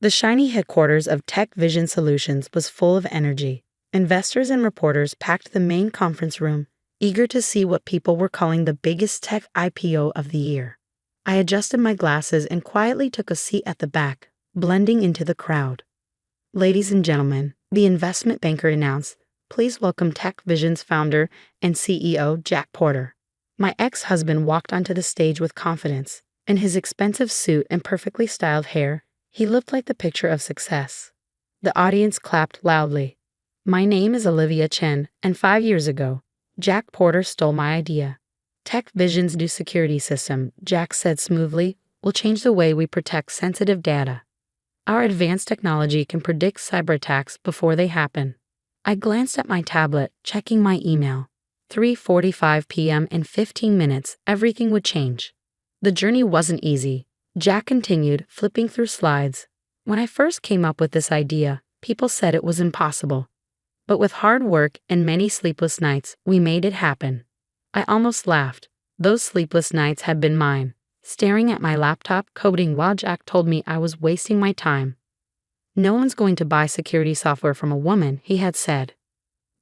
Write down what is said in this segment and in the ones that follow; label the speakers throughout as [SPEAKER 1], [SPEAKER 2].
[SPEAKER 1] The shiny headquarters of Tech Vision Solutions was full of energy. Investors and reporters packed the main conference room, eager to see what people were calling the biggest tech IPO of the year. I adjusted my glasses and quietly took a seat at the back, blending into the crowd. "Ladies and gentlemen," the investment banker announced, "please welcome Tech Vision's founder and CEO, Jack Porter." My ex-husband walked onto the stage with confidence. In his expensive suit and perfectly styled hair, he looked like the picture of success. The audience clapped loudly. "My name is Olivia Chen, and 5 years ago, Jack Porter stole my idea. Tech Vision's new security system," Jack said smoothly, "will change the way we protect sensitive data. Our advanced technology can predict cyber attacks before they happen." I glanced at my tablet, checking my email. 3:45 p.m. In 15 minutes, everything would change. The journey wasn't easy. Jack continued, flipping through slides. "When I first came up with this idea, people said it was impossible. But with hard work and many sleepless nights, we made it happen." I almost laughed. Those sleepless nights had been mine, staring at my laptop coding while Jack told me I was wasting my time. "No one's going to buy security software from a woman," he had said.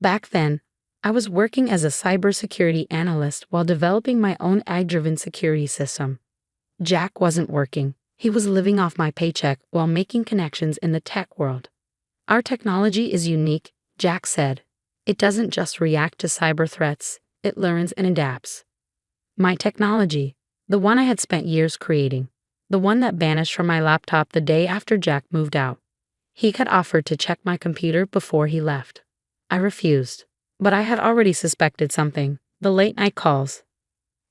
[SPEAKER 1] Back then, I was working as a cybersecurity analyst while developing my own AI-driven security system. Jack wasn't working. He was living off my paycheck while making connections in the tech world. "Our technology is unique," Jack said. "It doesn't just react to cyber threats, it learns and adapts." My technology, the one I had spent years creating, the one that vanished from my laptop the day after Jack moved out. He had offered to check my computer before he left. I refused, but I had already suspected something: the late-night calls,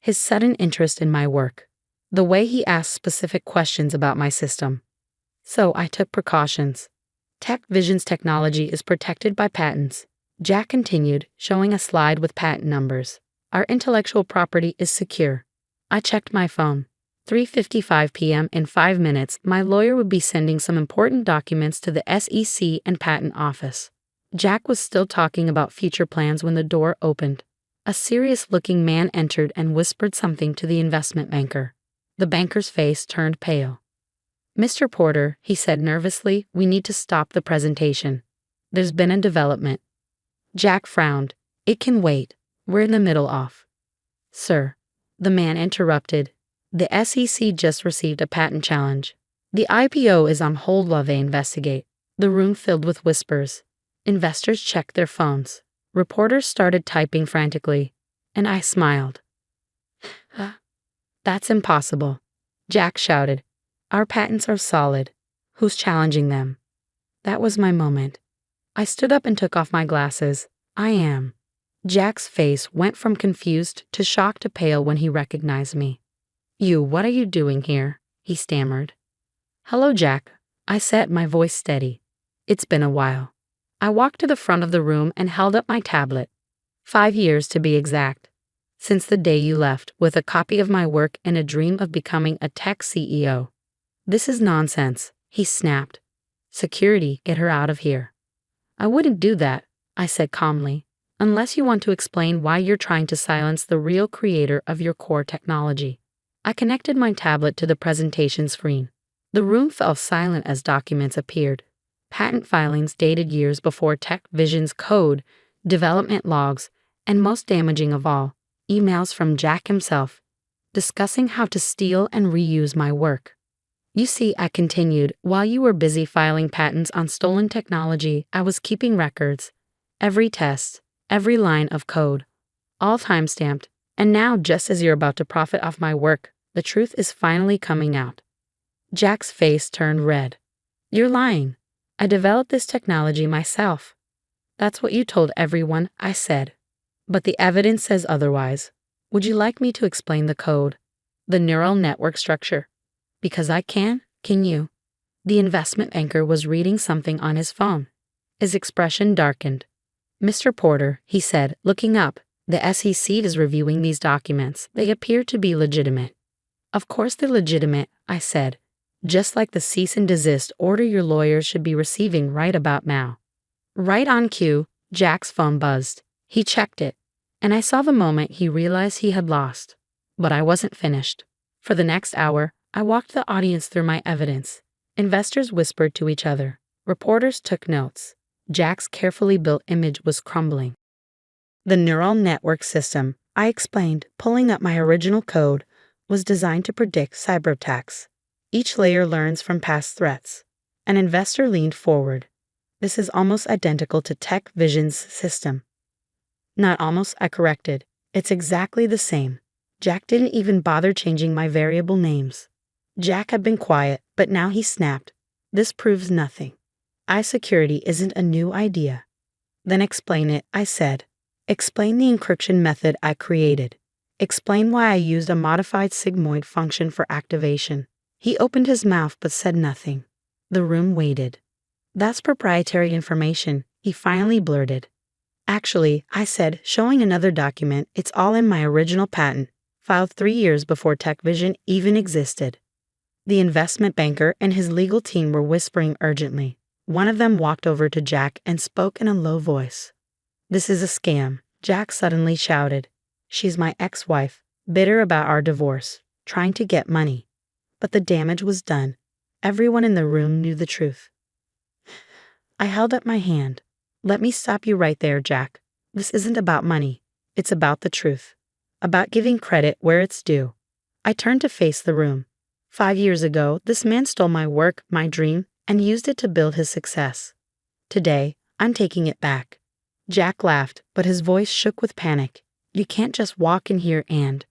[SPEAKER 1] his sudden interest in my work, the way he asked specific questions about my system. So I took precautions. "Tech Vision's technology is protected by patents," Jack continued, showing a slide with patent numbers. "Our intellectual property is secure." I checked my phone. 3:55 p.m. In 5 minutes, my lawyer would be sending some important documents to the SEC and Patent Office. Jack was still talking about future plans when the door opened. A serious-looking man entered and whispered something to the investment banker. The banker's face turned pale. "Mr. Porter," he said nervously, "we need to stop the presentation. There's been a development." Jack frowned. "It can wait. We're in the middle of." "Sir," the man interrupted, "the SEC just received a patent challenge. The IPO is on hold while they investigate." The room filled with whispers. Investors checked their phones. Reporters started typing frantically, and I smiled. "That's impossible," Jack shouted. "Our patents are solid. Who's challenging them?" That was my moment. I stood up and took off my glasses. "I am." Jack's face went from confused to shocked to pale when he recognized me. What are you doing here?" he stammered. "Hello, Jack," I said, my voice steady. "It's been a while." I walked to the front of the room and held up my tablet. 5 years to be exact. Since the day you left, with a copy of my work and a dream of becoming a tech CEO. "This is nonsense," he snapped. "Security, get her out of here." "I wouldn't do that," I said calmly, "unless you want to explain why you're trying to silence the real creator of your core technology." I connected my tablet to the presentation screen. The room fell silent as documents appeared. Patent filings dated years before Tech Vision's code, development logs, and most damaging of all, emails from Jack himself, discussing how to steal and reuse my work. "You see," I continued, "while you were busy filing patents on stolen technology, I was keeping records. Every test, every line of code, all time-stamped. And now, just as you're about to profit off my work, the truth is finally coming out." Jack's face turned red. "You're lying. I developed this technology myself." "That's what you told everyone," I said. "But the evidence says otherwise. Would you like me to explain the code, the neural network structure? Because I can you?" The investment banker was reading something on his phone. His expression darkened. "Mr. Porter," he said, looking up, "the SEC is reviewing these documents. They appear to be legitimate." "Of course they're legitimate," I said. "Just like the cease and desist order your lawyers should be receiving right about now." Right on cue, Jack's phone buzzed. He checked it, and I saw the moment he realized he had lost. But I wasn't finished. For the next hour, I walked the audience through my evidence. Investors whispered to each other. Reporters took notes. Jack's carefully built image was crumbling. The neural network system, I explained, pulling up my original code, was designed to predict cyber attacks. Each layer learns from past threats. An investor leaned forward. This is almost identical to Tech Vision's system. Not almost, I corrected. It's exactly the same. Jack didn't even bother changing my variable names. Jack had been quiet, but now he snapped. This proves nothing. I-security isn't a new idea. Then explain it, I said. Explain the encryption method I created. Explain why I used a modified sigmoid function for activation. He opened his mouth but said nothing. The room waited. That's proprietary information, he finally blurted. Actually, I said, showing another document, it's all in my original patent, filed 3 years before TechVision even existed. The investment banker and his legal team were whispering urgently. One of them walked over to Jack and spoke in a low voice. This is a scam, Jack suddenly shouted. She's my ex-wife, bitter about our divorce, trying to get money. But the damage was done. Everyone in the room knew the truth. I held up my hand. Let me stop you right there, Jack. This isn't about money. It's about the truth. About giving credit where it's due. I turned to face the room. 5 years ago, this man stole my work, my dream, and used it to build his success. Today, I'm taking it back. Jack laughed, but his voice shook with panic. You can't just walk in here and...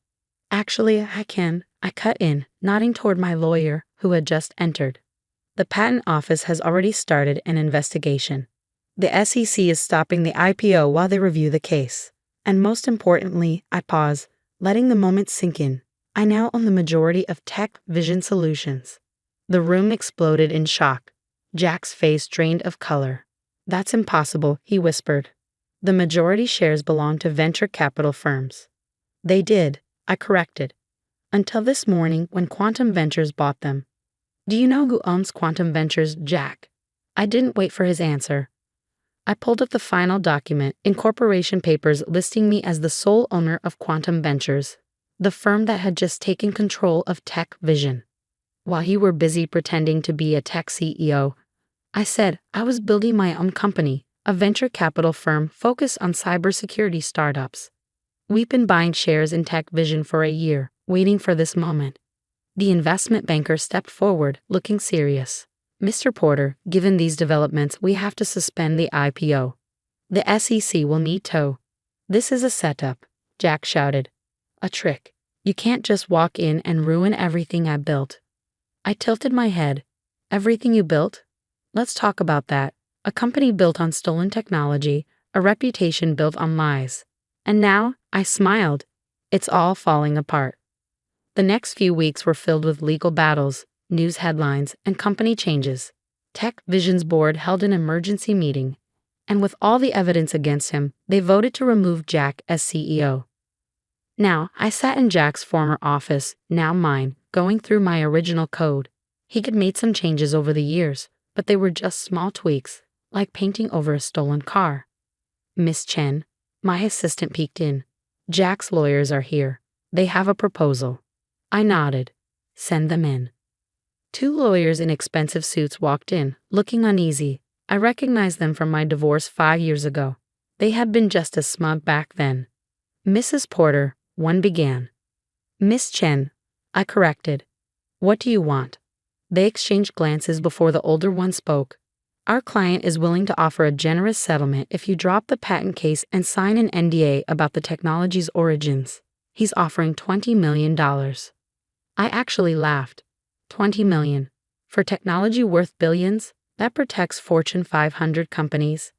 [SPEAKER 1] Actually, I can. I cut in, nodding toward my lawyer, who had just entered. The patent office has already started an investigation. The SEC is stopping the IPO while they review the case. And most importantly, I pause, letting the moment sink in. I now own the majority of Tech Vision Solutions. The room exploded in shock. Jack's face drained of color. That's impossible, he whispered. The majority shares belong to venture capital firms. They did, I corrected. Until this morning when Quantum Ventures bought them. Do you know who owns Quantum Ventures, Jack? I didn't wait for his answer. I pulled up the final document, incorporation papers listing me as the sole owner of Quantum Ventures, the firm that had just taken control of Tech Vision. While you were busy pretending to be a tech CEO, I said I was building my own company, a venture capital firm focused on cybersecurity startups. We've been buying shares in Tech Vision for a year, waiting for this moment. The investment banker stepped forward, looking serious. Mr. Porter, given these developments, we have to suspend the IPO. The SEC will need to. This is a setup, Jack shouted. A trick. You can't just walk in and ruin everything I built. I tilted my head. Everything you built? Let's talk about that. A company built on stolen technology, a reputation built on lies. And now, I smiled. It's all falling apart. The next few weeks were filled with legal battles, news headlines, and company changes. Tech Vision's board held an emergency meeting, and with all the evidence against him, they voted to remove Jack as CEO. Now, I sat in Jack's former office, now mine, going through my original code. He had made some changes over the years, but they were just small tweaks, like painting over a stolen car. Miss Chen, my assistant, peeked in. Jack's lawyers are here. They have a proposal. I nodded. Send them in. 2 lawyers in expensive suits walked in, looking uneasy. I recognized them from my divorce 5 years ago. They had been just as smug back then. Mrs. Porter, one began. Miss Chen, I corrected. What do you want? They exchanged glances before the older one spoke. Our client is willing to offer a generous settlement if you drop the patent case and sign an NDA about the technology's origins. He's offering $20 million. I actually laughed. 20 million. For technology worth billions, that protects Fortune 500 companies.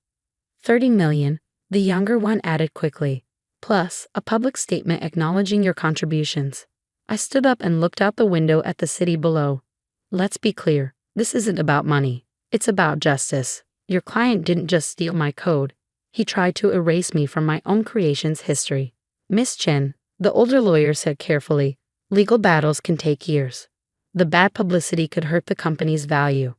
[SPEAKER 1] 30 million, the younger one added quickly. Plus, a public statement acknowledging your contributions. I stood up and looked out the window at the city below. Let's be clear, this isn't about money. It's about justice. Your client didn't just steal my code. He tried to erase me from my own creation's history. Miss Chen, the older lawyer said carefully, legal battles can take years. The bad publicity could hurt the company's value.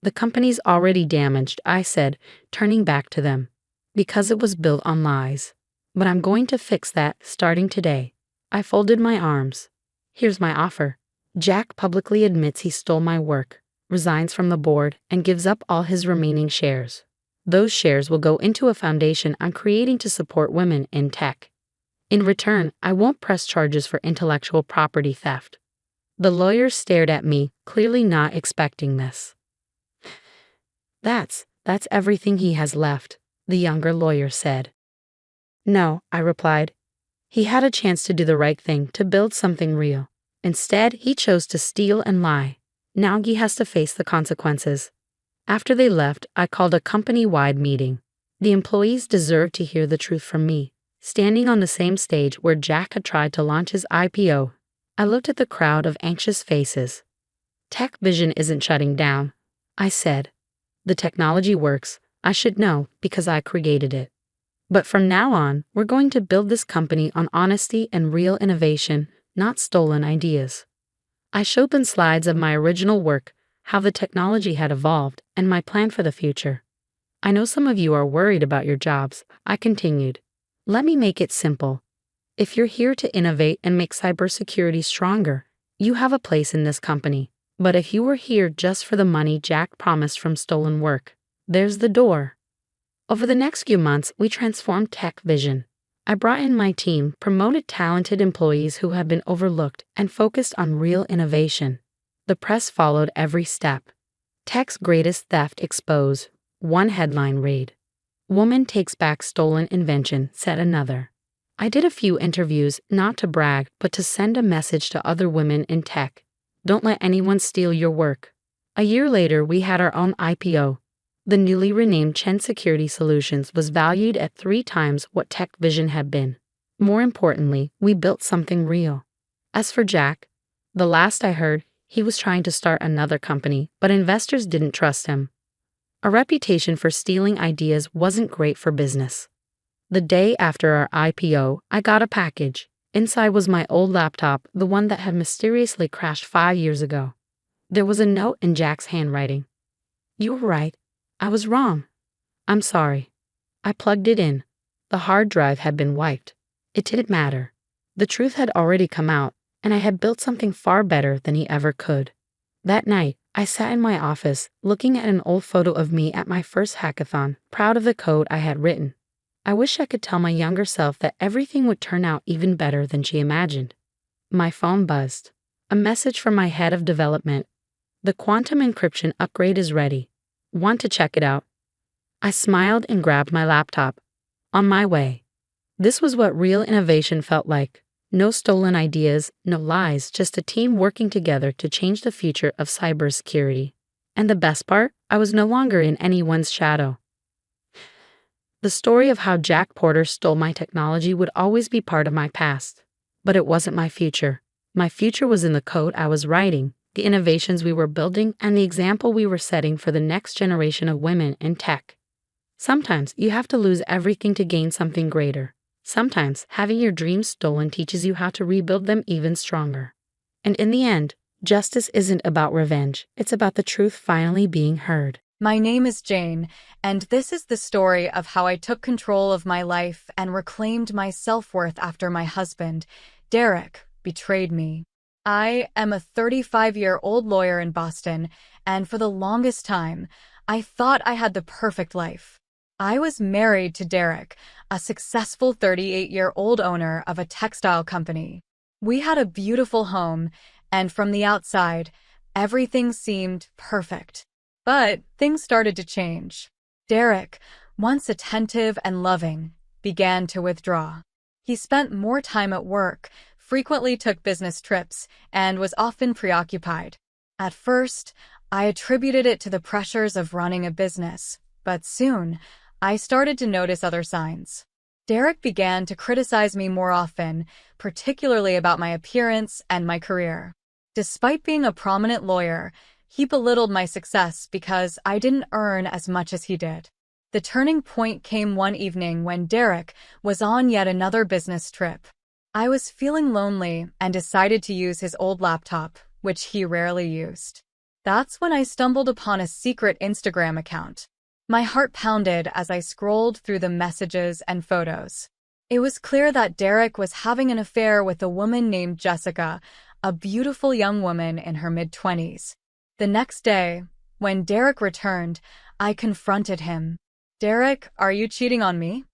[SPEAKER 1] The company's already damaged, I said, turning back to them, because it was built on lies. But I'm going to fix that starting today. I folded my arms. Here's my offer. Jack publicly admits he stole my work. resigns from the board, and gives up all his remaining shares. Those shares will go into a foundation I'm creating to support women in tech. In return, I won't press charges for intellectual property theft. The lawyer stared at me, clearly not expecting this. That's everything he has left, the younger lawyer said. No, I replied. He had a chance to do the right thing, to build something real. Instead, he chose to steal and lie. Now he has to face the consequences. After they left, I called a company-wide meeting. The employees deserved to hear the truth from me. Standing on the same stage where Jack had tried to launch his IPO, I looked at the crowd of anxious faces. Tech Vision isn't shutting down, I said. The technology works. I should know because I created it. But from now on, we're going to build this company on honesty and real innovation, not stolen ideas. I showed them slides of my original work, how the technology had evolved, and my plan for the future. I know some of you are worried about your jobs, I continued. Let me make it simple. If you're here to innovate and make cybersecurity stronger, you have a place in this company. But if you were here just for the money Jack promised from stolen work, there's the door. Over the next few months, we transformed Tech Vision. I brought in my team, promoted talented employees who had been overlooked, and focused on real innovation. The press followed every step. Tech's greatest theft exposed. One headline read, "Woman takes back stolen invention," said another. I did a few interviews, not to brag, but to send a message to other women in tech. Don't let anyone steal your work. A year later, we had our own IPO. The newly renamed Chen Security Solutions was valued at 3 times what Tech Vision had been. More importantly, we built something real. As for Jack, the last I heard, he was trying to start another company, but investors didn't trust him. A reputation for stealing ideas wasn't great for business. The day after our IPO, I got a package. Inside was my old laptop, the one that had mysteriously crashed 5 years ago. There was a note in Jack's handwriting. "You were right. I was wrong. I'm sorry." I plugged it in. The hard drive had been wiped. It didn't matter. The truth had already come out, and I had built something far better than he ever could. That night, I sat in my office, looking at an old photo of me at my first hackathon, proud of the code I had written. I wish I could tell my younger self that everything would turn out even better than she imagined. My phone buzzed. A message from my head of development. "The quantum encryption upgrade is ready. Want to check it out?" I smiled and grabbed my laptop. On my way. This was what real innovation felt like. No stolen ideas, no lies, just a team working together to change the future of cybersecurity. And the best part, I was no longer in anyone's shadow. The story of how Jack Porter stole my technology would always be part of my past. But it wasn't my future. My future was in the code I was writing, the innovations we were building, and the example we were setting for the next generation of women in tech. Sometimes you have to lose everything to gain something greater. Sometimes having your dreams stolen teaches you how to rebuild them even stronger. And in the end, justice isn't about revenge. It's about the truth finally being heard.
[SPEAKER 2] My name is Jane, and this is the story of how I took control of my life and reclaimed my self-worth after my husband, Derek, betrayed me. I am a 35-year-old lawyer in Boston, and for the longest time, I thought I had the perfect life. I was married to Derek, a successful 38-year-old owner of a textile company. We had a beautiful home, and from the outside, everything seemed perfect. But things started to change. Derek, once attentive and loving, began to withdraw. He spent more time at work, frequently took business trips, and was often preoccupied. At first, I attributed it to the pressures of running a business, but soon, I started to notice other signs. Derek began to criticize me more often, particularly about my appearance and my career. Despite being a prominent lawyer, he belittled my success because I didn't earn as much as he did. The turning point came one evening when Derek was on yet another business trip. I was feeling lonely and decided to use his old laptop, which he rarely used. That's when I stumbled upon a secret Instagram account. My heart pounded as I scrolled through the messages and photos. It was clear that Derek was having an affair with a woman named Jessica, a beautiful young woman in her mid-20s. The next day, when Derek returned, I confronted him. "Derek, are you cheating on me?"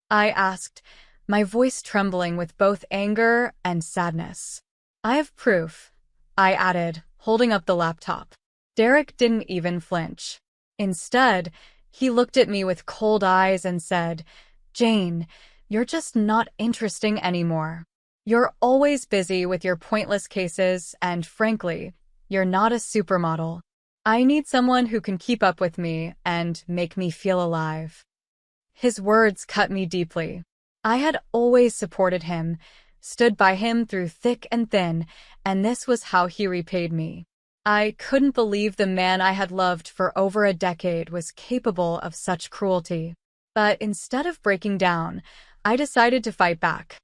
[SPEAKER 2] I asked, my voice trembling with both anger and sadness. "I have proof," I added, holding up the laptop. Derek didn't even flinch. Instead, he looked at me with cold eyes and said, "Jane, you're just not interesting anymore. You're always busy with your pointless cases, and frankly, you're not a supermodel. I need someone who can keep up with me and make me feel alive." His words cut me deeply. I had always supported him, stood by him through thick and thin, and this was how he repaid me. I couldn't believe the man I had loved for over a decade was capable of such cruelty. But instead of breaking down, I decided to fight back.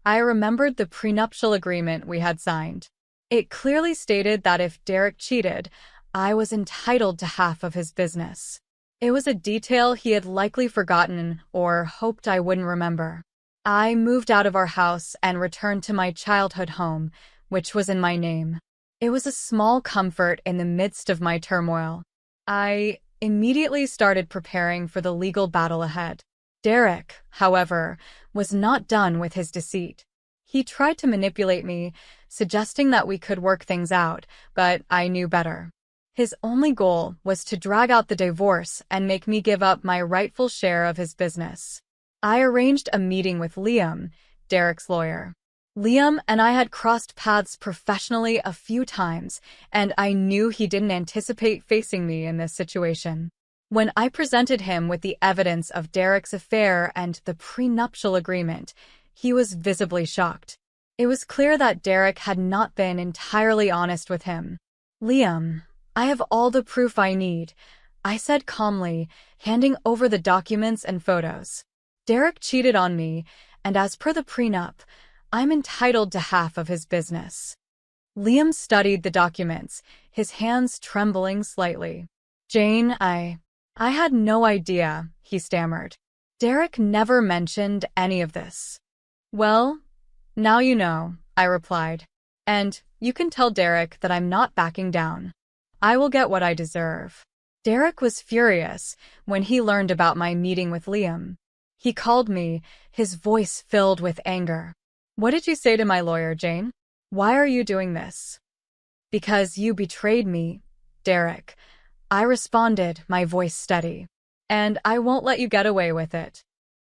[SPEAKER 2] I remembered the prenuptial agreement we had signed. It clearly stated that if Derek cheated, I was entitled to half of his business. It was a detail he had likely forgotten or hoped I wouldn't remember. I moved out of our house and returned to my childhood home, which was in my name. It was a small comfort in the midst of my turmoil. I immediately started preparing for the legal battle ahead. Derek, however, was not done with his deceit. He tried to manipulate me, suggesting that we could work things out, but I knew better. His only goal was to drag out the divorce and make me give up my rightful share of his business. I arranged a meeting with Liam, Derek's lawyer. Liam and I had crossed paths professionally a few times, and I knew he didn't anticipate facing me in this situation. When I presented him with the evidence of Derek's affair and the prenuptial agreement, he was visibly shocked. It was clear that Derek had not been entirely honest with him. "Liam, I have all the proof I need," I said calmly, handing over the documents and photos. "Derek cheated on me, and as per the prenup, I'm entitled to half of his business." Liam studied the documents, his hands trembling slightly. "Jane, I had no idea," he stammered. "Derek never mentioned any of this." "Well, now you know," I replied. "And you can tell Derek that I'm not backing down. I will get what I deserve." Derek was furious when he learned about my meeting with Liam. He called me, his voice filled with anger. "What did you say to my lawyer, Jane? Why are you doing this?" "Because you betrayed me, Derek," I responded, my voice steady. "And I won't let you get away with it."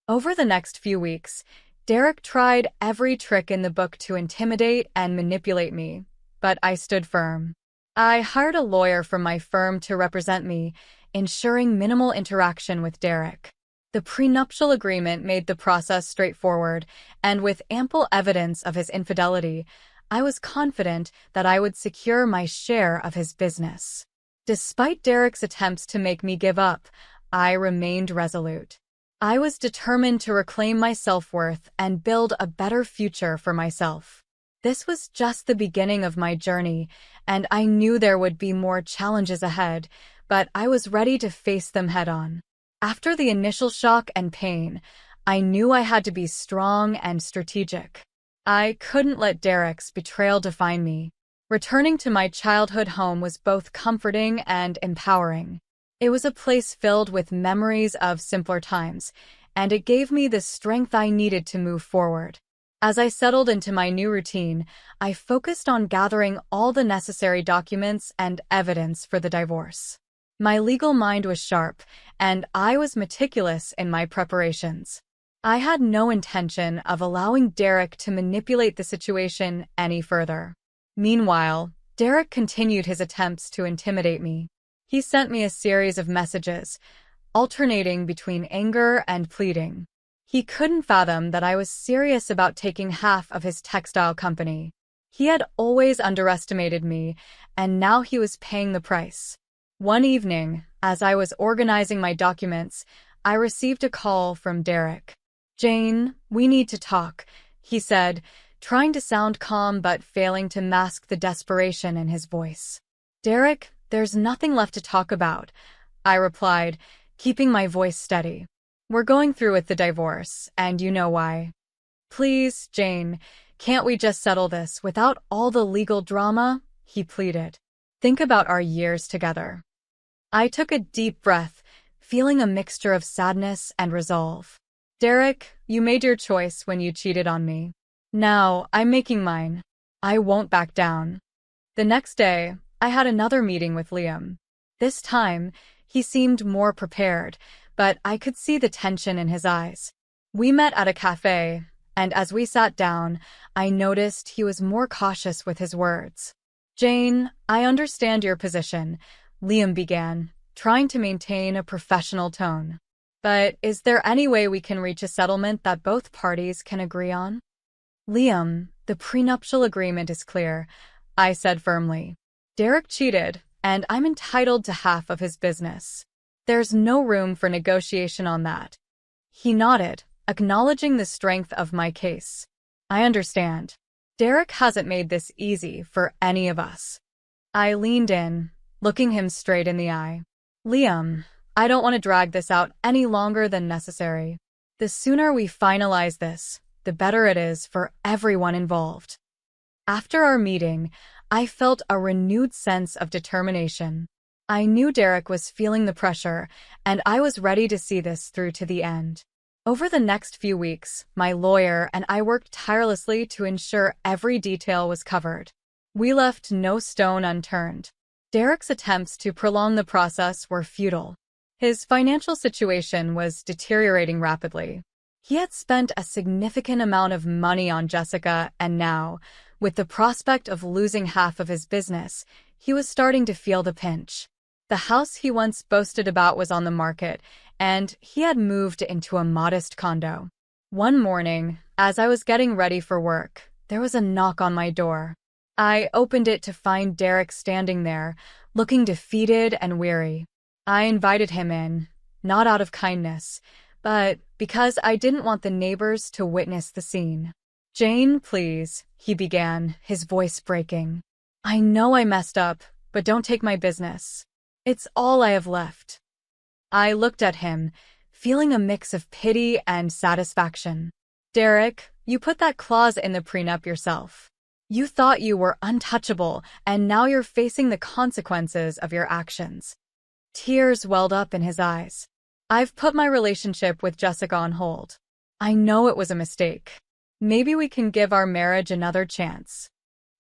[SPEAKER 2] Over the next few weeks, Derek tried every trick in the book to intimidate and manipulate me, but I stood firm. I hired a lawyer from my firm to represent me, ensuring minimal interaction with Derek. The prenuptial agreement made the process straightforward, and with ample evidence of his infidelity, I was confident that I would secure my share of his business. Despite Derek's attempts to make me give up, I remained resolute. I was determined to reclaim my self-worth and build a better future for myself. This was just the beginning of my journey, and I knew there would be more challenges ahead, but I was ready to face them head-on. After the initial shock and pain, I knew I had to be strong and strategic. I couldn't let Derek's betrayal define me. Returning to my childhood home was both comforting and empowering. It was a place filled with memories of simpler times, and it gave me the strength I needed to move forward. As I settled into my new routine, I focused on gathering all the necessary documents and evidence for the divorce. My legal mind was sharp, and I was meticulous in my preparations. I had no intention of allowing Derek to manipulate the situation any further. Meanwhile, Derek continued his attempts to intimidate me. He sent me a series of messages, alternating between anger and pleading. He couldn't fathom that I was serious about taking half of his textile company. He had always underestimated me, and now he was paying the price. One evening, as I was organizing my documents, I received a call from Derek. "Jane, we need to talk," he said, trying to sound calm but failing to mask the desperation in his voice. "Derek, there's nothing left to talk about," I replied, keeping my voice steady. "We're going through with the divorce, and you know why. Please, Jane, can't we just settle this without all the legal drama?" he pleaded. Think about our years together. I took a deep breath, feeling a mixture of sadness and resolve. Derek, you made your choice when you cheated on me. Now, I'm making mine. I won't back down. The next day, I had another meeting with Liam. This time, he seemed more prepared, but I could see the tension in his eyes. We met at a cafe, and as we sat down, I noticed he was more cautious with his words. Jane, I understand your position, Liam began, trying to maintain a professional tone. But is there any way we can reach a settlement that both parties can agree on? Liam, the prenuptial agreement is clear, I said firmly. Derek cheated, and I'm entitled to half of his business. There's no room for negotiation on that. He nodded, acknowledging the strength of my case. I understand. Derek hasn't made this easy for any of us. I leaned in, looking him straight in the eye. Liam, I don't want to drag this out any longer than necessary. The sooner we finalize this, the better it is for everyone involved. After our meeting, I felt a renewed sense of determination. I knew Derek was feeling the pressure, and I was ready to see this through to the end. Over the next few weeks, my lawyer and I worked tirelessly to ensure every detail was covered. We left no stone unturned. Derek's attempts to prolong the process were futile. His financial situation was deteriorating rapidly. He had spent a significant amount of money on Jessica, and now, with the prospect of losing half of his business, he was starting to feel the pinch. The house he once boasted about was on the market, and he had moved into a modest condo. One morning, as I was getting ready for work, there was a knock on my door. I opened it to find Derek standing there, looking defeated and weary. I invited him in, not out of kindness, but because I didn't want the neighbors to witness the scene. Jane, please, he began, his voice breaking. I know I messed up, but don't take my business. It's all I have left. I looked at him, feeling a mix of pity and satisfaction. Derek, you put that clause in the prenup yourself. You thought you were untouchable, and now you're facing the consequences of your actions. Tears welled up in his eyes. I've put my relationship with Jessica on hold. I know it was a mistake. Maybe we can give our marriage another chance.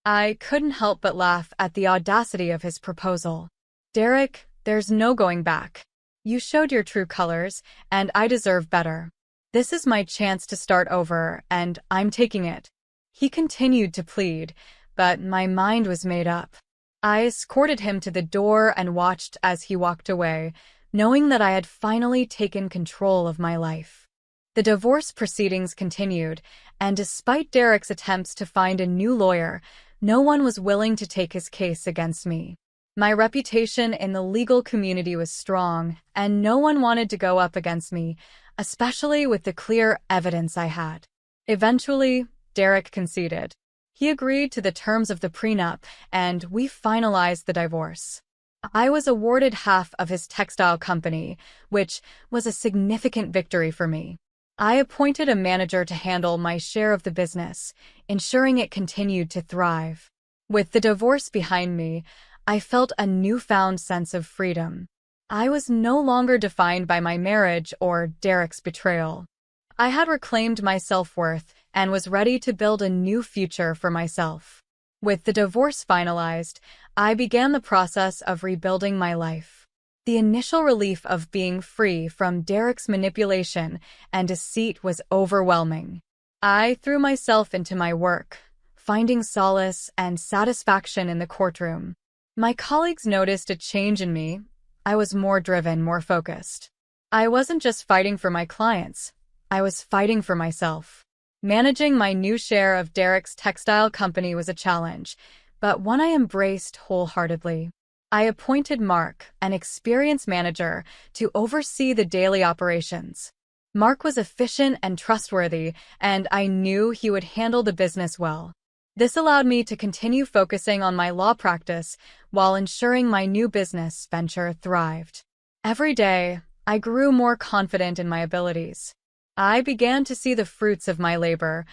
[SPEAKER 2] I couldn't help but laugh at the audacity of his proposal. Derek, there's no going back. You showed your true colors, and I deserve better. This is my chance to start over, and I'm taking it. He continued to plead, but my mind was made up. I escorted him to the door and watched as he walked away, knowing that I had finally taken control of my life. The divorce proceedings continued, and despite Derek's attempts to find a new lawyer, no one was willing to take his case against me. My reputation in the legal community was strong, and no one wanted to go up against me, especially with the clear evidence I had. Eventually, Derek conceded. He agreed to the terms of the prenup, and we finalized the divorce. I was awarded half of his textile company, which was a significant victory for me. I appointed a manager to handle my share of the business, ensuring it continued to thrive. With the divorce behind me, I felt a newfound sense of freedom. I was no longer defined by my marriage or Derek's betrayal. I had reclaimed my self-worth and was ready to build a new future for myself. With the divorce finalized, I began the process of rebuilding my life. The initial relief of being free from Derek's manipulation and deceit was overwhelming. I threw myself into my work, finding solace and satisfaction in the courtroom. My colleagues noticed a change in me. I was more driven, more focused. I wasn't just fighting for my clients, I was fighting for myself. Managing my new share of Derek's textile company was a challenge, but one I embraced wholeheartedly. I appointed Mark, an experienced manager, to oversee the daily operations. Mark was efficient and trustworthy, and I knew he would handle the business well. This allowed me to continue focusing on my law practice while ensuring my new business venture thrived. Every day, I grew more confident in my abilities. I began to see the fruits of my labor,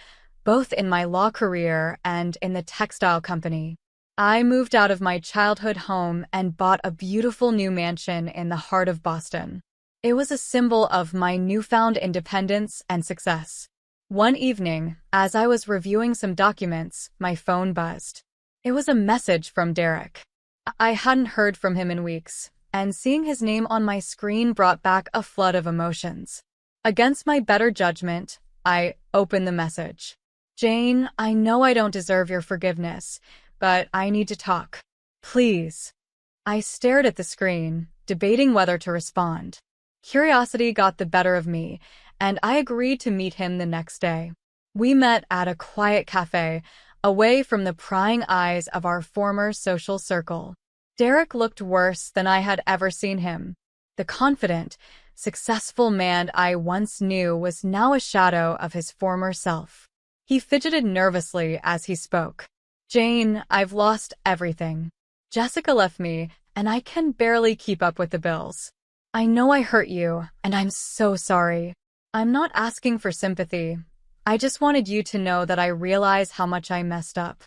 [SPEAKER 2] both in my law career and in the textile company. I moved out of my childhood home and bought a beautiful new mansion in the heart of Boston. It was a symbol of my newfound independence and success. One evening, as I was reviewing some documents, my phone buzzed. It was a message from Derek. I hadn't heard from him in weeks, and seeing his name on my screen brought back a flood of emotions. Against my better judgment, I opened the message. "Jane, I know I don't deserve your forgiveness, but I need to talk. Please." I stared at the screen, debating whether to respond. Curiosity got the better of me, and I agreed to meet him the next day. We met at a quiet cafe, away from the prying eyes of our former social circle. Derek looked worse than I had ever seen him. The confident, successful man I once knew was now a shadow of his former self. He fidgeted nervously as he spoke. "Jane, I've lost everything. Jessica left me, and I can barely keep up with the bills. I know I hurt you, and I'm so sorry. I'm not asking for sympathy. I just wanted you to know that I realize how much I messed up."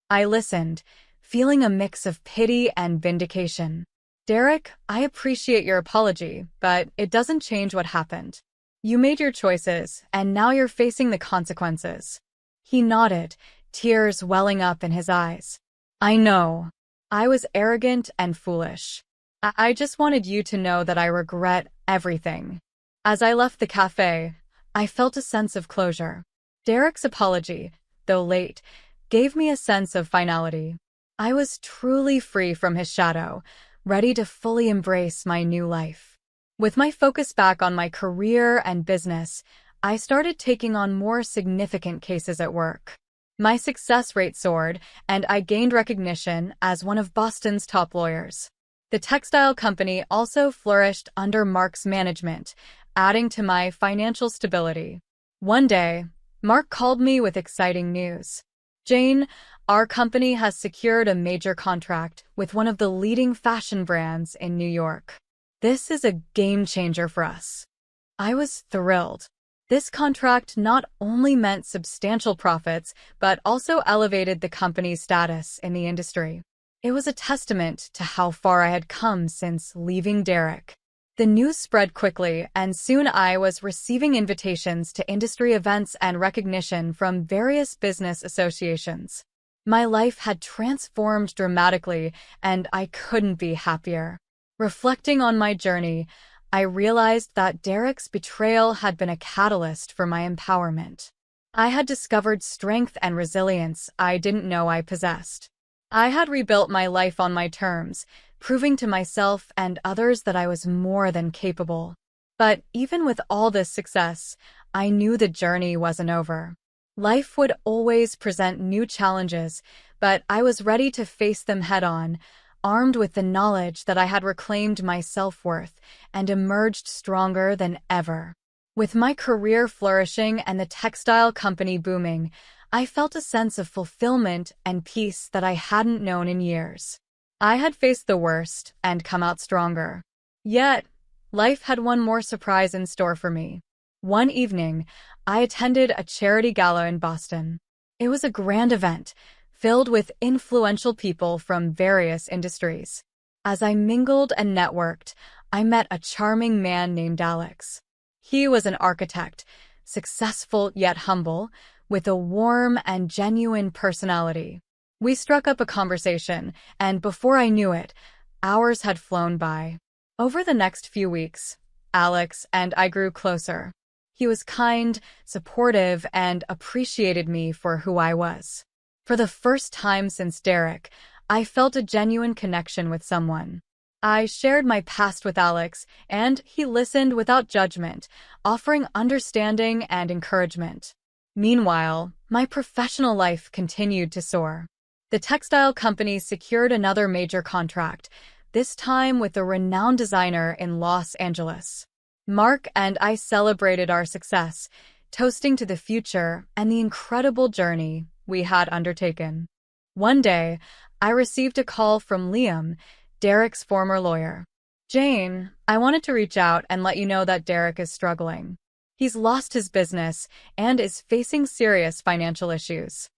[SPEAKER 2] I listened, feeling a mix of pity and vindication. "Derek, I appreciate your apology, but it doesn't change what happened. You made your choices, and now you're facing the consequences." He nodded, tears welling up in his eyes. "I know. I was arrogant and foolish. I just wanted you to know that I regret everything." As I left the cafe, I felt a sense of closure. Derek's apology, though late, gave me a sense of finality. I was truly free from his shadow, ready to fully embrace my new life. With my focus back on my career and business, I started taking on more significant cases at work. My success rate soared, and I gained recognition as one of Boston's top lawyers. The textile company also flourished under Mark's management, adding to my financial stability. One day, Mark called me with exciting news. "Jane, our company has secured a major contract with one of the leading fashion brands in New York. This is a game changer for us." I was thrilled. This contract not only meant substantial profits, but also elevated the company's status in the industry. It was a testament to how far I had come since leaving Derek. The news spread quickly, and soon I was receiving invitations to industry events and recognition from various business associations. My life had transformed dramatically, and I couldn't be happier. Reflecting on my journey, I realized that Derek's betrayal had been a catalyst for my empowerment. I had discovered strength and resilience I didn't know I possessed. I had rebuilt my life on my terms, proving to myself and others that I was more than capable. But even with all this success, I knew the journey wasn't over. Life would always present new challenges, but I was ready to face them head-on, armed with the knowledge that I had reclaimed my self-worth and emerged stronger than ever. With my career flourishing and the textile company booming, I felt a sense of fulfillment and peace that I hadn't known in years. I had faced the worst and come out stronger. Yet, life had one more surprise in store for me. One evening, I attended a charity gala in Boston. It was a grand event, filled with influential people from various industries. As I mingled and networked, I met a charming man named Alex. He was an architect, successful yet humble, with a warm and genuine personality. We struck up a conversation, and before I knew it, hours had flown by. Over the next few weeks, Alex and I grew closer. He was kind, supportive, and appreciated me for who I was. For the first time since Derek, I felt a genuine connection with someone. I shared my past with Alex, and he listened without judgment, offering understanding and encouragement. Meanwhile, my professional life continued to soar. The textile company secured another major contract, this time with a renowned designer in Los Angeles. Mark and I celebrated our success, toasting to the future and the incredible journey we had undertaken. One day, I received a call from Liam, Derek's former lawyer. "Jane, I wanted to reach out and let you know that Derek is struggling. He's lost his business and is facing serious financial issues."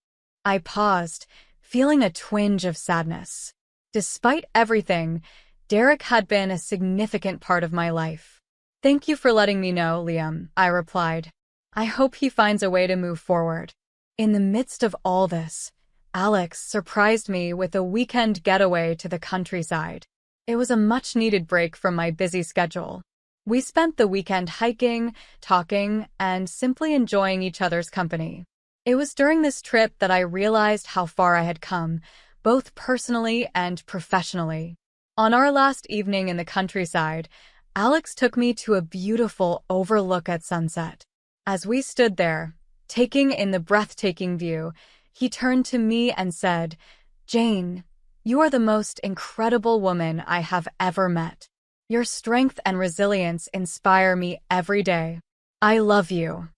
[SPEAKER 2] I paused, feeling a twinge of sadness. Despite everything, Derek had been a significant part of my life. "Thank you for letting me know, Liam," I replied. "I hope he finds a way to move forward." In the midst of all this, Alex surprised me with a weekend getaway to the countryside. It was a much-needed break from my busy schedule. We spent the weekend hiking, talking, and simply enjoying each other's company. It was during this trip that I realized how far I had come, both personally and professionally. On our last evening in the countryside, Alex took me to a beautiful overlook at sunset. As we stood there, taking in the breathtaking view, he turned to me and said, "Jane, you are the most incredible woman I have ever met. Your strength and resilience inspire me every day. I love you."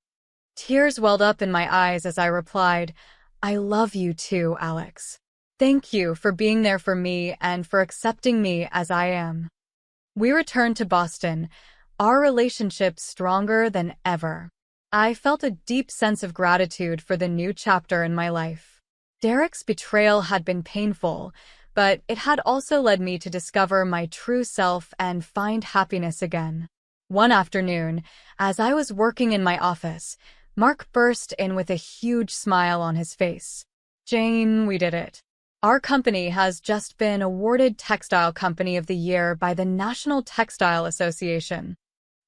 [SPEAKER 2] Tears welled up in my eyes as I replied, "I love you too, Alex. Thank you for being there for me and for accepting me as I am." We returned to Boston, our relationship stronger than ever. I felt a deep sense of gratitude for the new chapter in my life. Derek's betrayal had been painful, but it had also led me to discover my true self and find happiness again. One afternoon, as I was working in my office, Mark burst in with a huge smile on his face. "Jane, we did it. Our company has just been awarded Textile Company of the Year by the National Textile Association."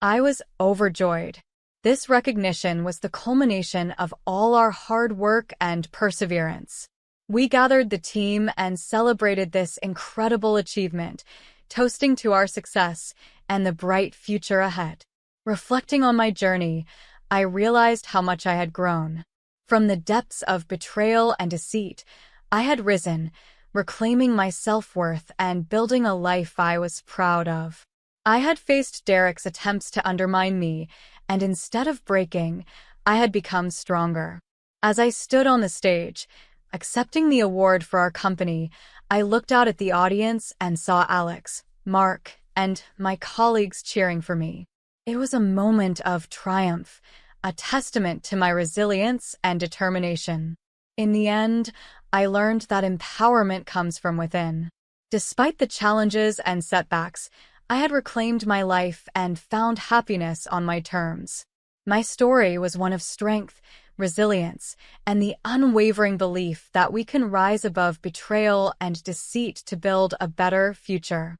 [SPEAKER 2] I was overjoyed. This recognition was the culmination of all our hard work and perseverance. We gathered the team and celebrated this incredible achievement, toasting to our success and the bright future ahead. Reflecting on my journey, I realized how much I had grown. From the depths of betrayal and deceit, I had risen, reclaiming my self-worth and building a life I was proud of. I had faced Derek's attempts to undermine me, and instead of breaking, I had become stronger. As I stood on the stage, accepting the award for our company, I looked out at the audience and saw Alex, Mark, and my colleagues cheering for me. It was a moment of triumph, a testament to my resilience and determination. In the end, I learned that empowerment comes from within. Despite the challenges and setbacks, I had reclaimed my life and found happiness on my terms. My story was one of strength, resilience, and the unwavering belief that we can rise above betrayal and deceit to build a better future.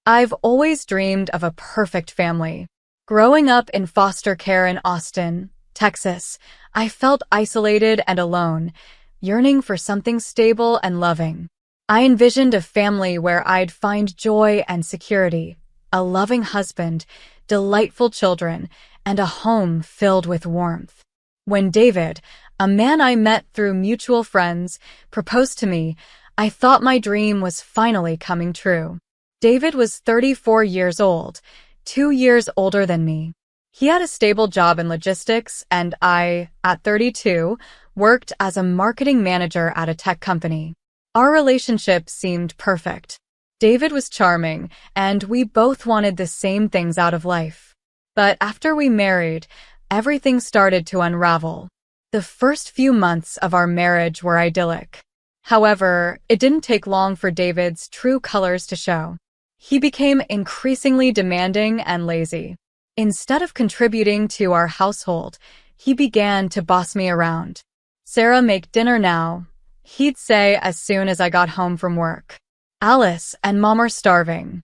[SPEAKER 2] I've always dreamed of a perfect family. Growing up in foster care in Austin, Texas, I felt isolated and alone, yearning for something stable and loving. I envisioned a family where I'd find joy and security, a loving husband, delightful children, and a home filled with warmth. When David, a man I met through mutual friends, proposed to me, I thought my dream was finally coming true. David was 34 years old, 2 years older than me. He had a stable job in logistics, and I, at 32, worked as a marketing manager at a tech company. Our relationship seemed perfect. David was charming, and we both wanted the same things out of life. But after we married, everything started to unravel. The first few months of our marriage were idyllic. However, it didn't take long for David's true colors to show. He became increasingly demanding and lazy. Instead of contributing to our household, he began to boss me around. "Sarah, make dinner now," he'd say as soon as I got home from work. "Alice and Mom are starving."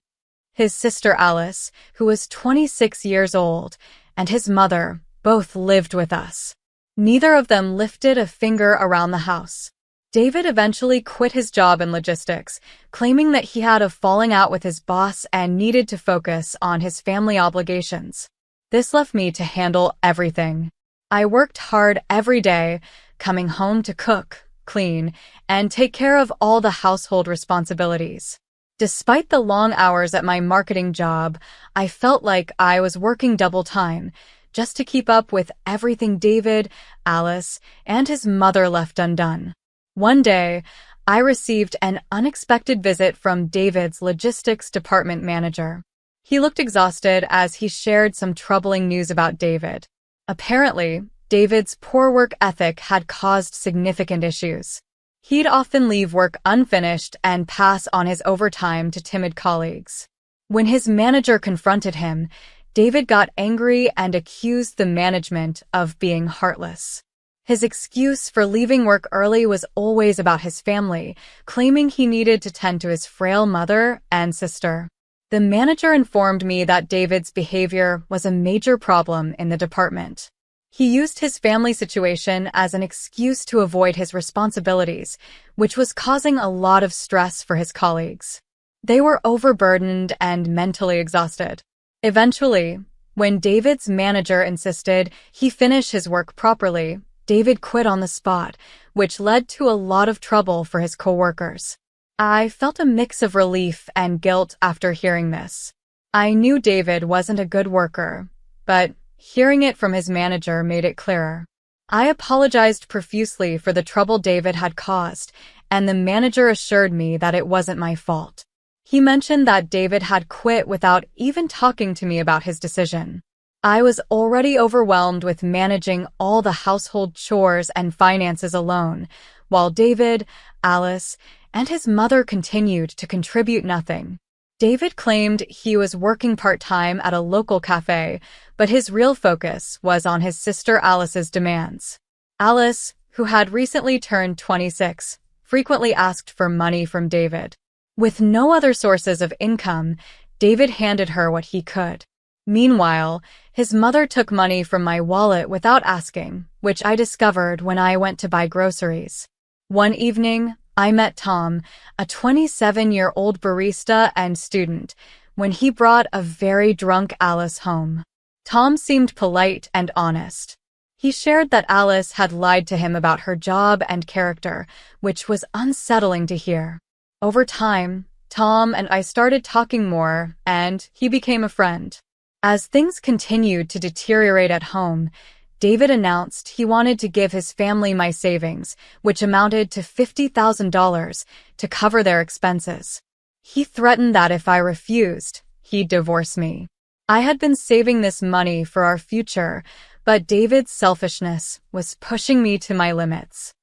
[SPEAKER 2] His sister Alice, who was 26 years old, and his mother both lived with us. Neither of them lifted a finger around the house. David eventually quit his job in logistics, claiming that he had a falling out with his boss and needed to focus on his family obligations. This left me to handle everything. I worked hard every day, coming home to cook, clean, and take care of all the household responsibilities. Despite the long hours at my marketing job, I felt like I was working double time, just to keep up with everything David, Alice, and his mother left undone. One day, I received an unexpected visit from David's logistics department manager. He looked exhausted as he shared some troubling news about David. Apparently, David's poor work ethic had caused significant issues. He'd often leave work unfinished and pass on his overtime to timid colleagues. When his manager confronted him, David got angry and accused the management of being heartless. His excuse for leaving work early was always about his family, claiming he needed to tend to his frail mother and sister. The manager informed me that David's behavior was a major problem in the department. He used his family situation as an excuse to avoid his responsibilities, which was causing a lot of stress for his colleagues. They were overburdened and mentally exhausted. Eventually, when David's manager insisted he finish his work properly, David quit on the spot, which led to a lot of trouble for his coworkers. I felt a mix of relief and guilt after hearing this. I knew David wasn't a good worker, but hearing it from his manager made it clearer. I apologized profusely for the trouble David had caused, and the manager assured me that it wasn't my fault. He mentioned that David had quit without even talking to me about his decision. I was already overwhelmed with managing all the household chores and finances alone, while David, Alice, and his mother continued to contribute nothing. David claimed he was working part-time at a local cafe, but his real focus was on his sister Alice's demands. Alice, who had recently turned 26, frequently asked for money from David. With no other sources of income, David handed her what he could. Meanwhile, his mother took money from my wallet without asking, which I discovered when I went to buy groceries. One evening, I met Tom, a 27-year-old barista and student, when he brought a very drunk Alice home. Tom seemed polite and honest. He shared that Alice had lied to him about her job and character, which was unsettling to hear. Over time, Tom and I started talking more, and he became a friend. As things continued to deteriorate at home, David announced he wanted to give his family my savings, which amounted to $50,000, to cover their expenses. He threatened that if I refused, he'd divorce me. I had been saving this money for our future, but David's selfishness was pushing me to my limits.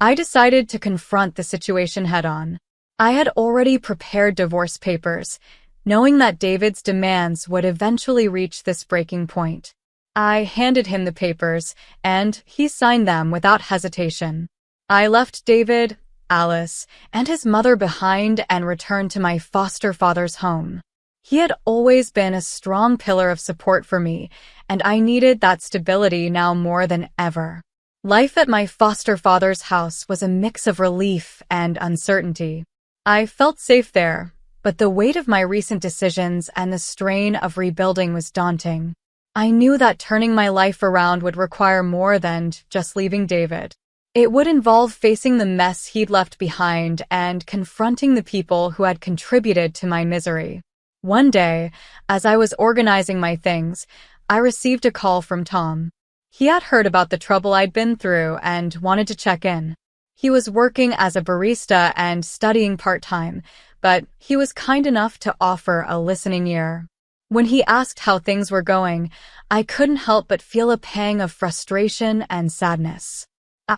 [SPEAKER 2] I decided to confront the situation head-on. I had already prepared divorce papers, knowing that David's demands would eventually reach this breaking point. I handed him the papers, and he signed them without hesitation. I left David, Alice, and his mother behind and returned to my foster father's home. He had always been a strong pillar of support for me, and I needed that stability now more than ever. Life at my foster father's house was a mix of relief and uncertainty. I felt safe there, but the weight of my recent decisions and the strain of rebuilding was daunting. I knew that turning my life around would require more than just leaving David. It would involve facing the mess he'd left behind and confronting the people who had contributed to my misery. One day, as I was organizing my things, I received a call from Tom. He had heard about the trouble I'd been through and wanted to check in. He was working as a barista and studying part-time, but he was kind enough to offer a listening ear. When he asked how things were going, I couldn't help but feel a pang of frustration and sadness.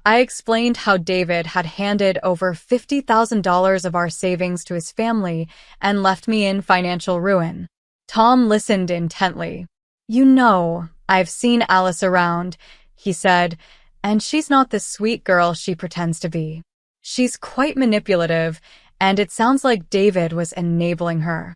[SPEAKER 2] I explained how David had handed over $50,000 of our savings to his family and left me in financial ruin. Tom listened intently. "You know, I've seen Alice around," he said, "and she's not the sweet girl she pretends to be. She's quite manipulative, and it sounds like David was enabling her."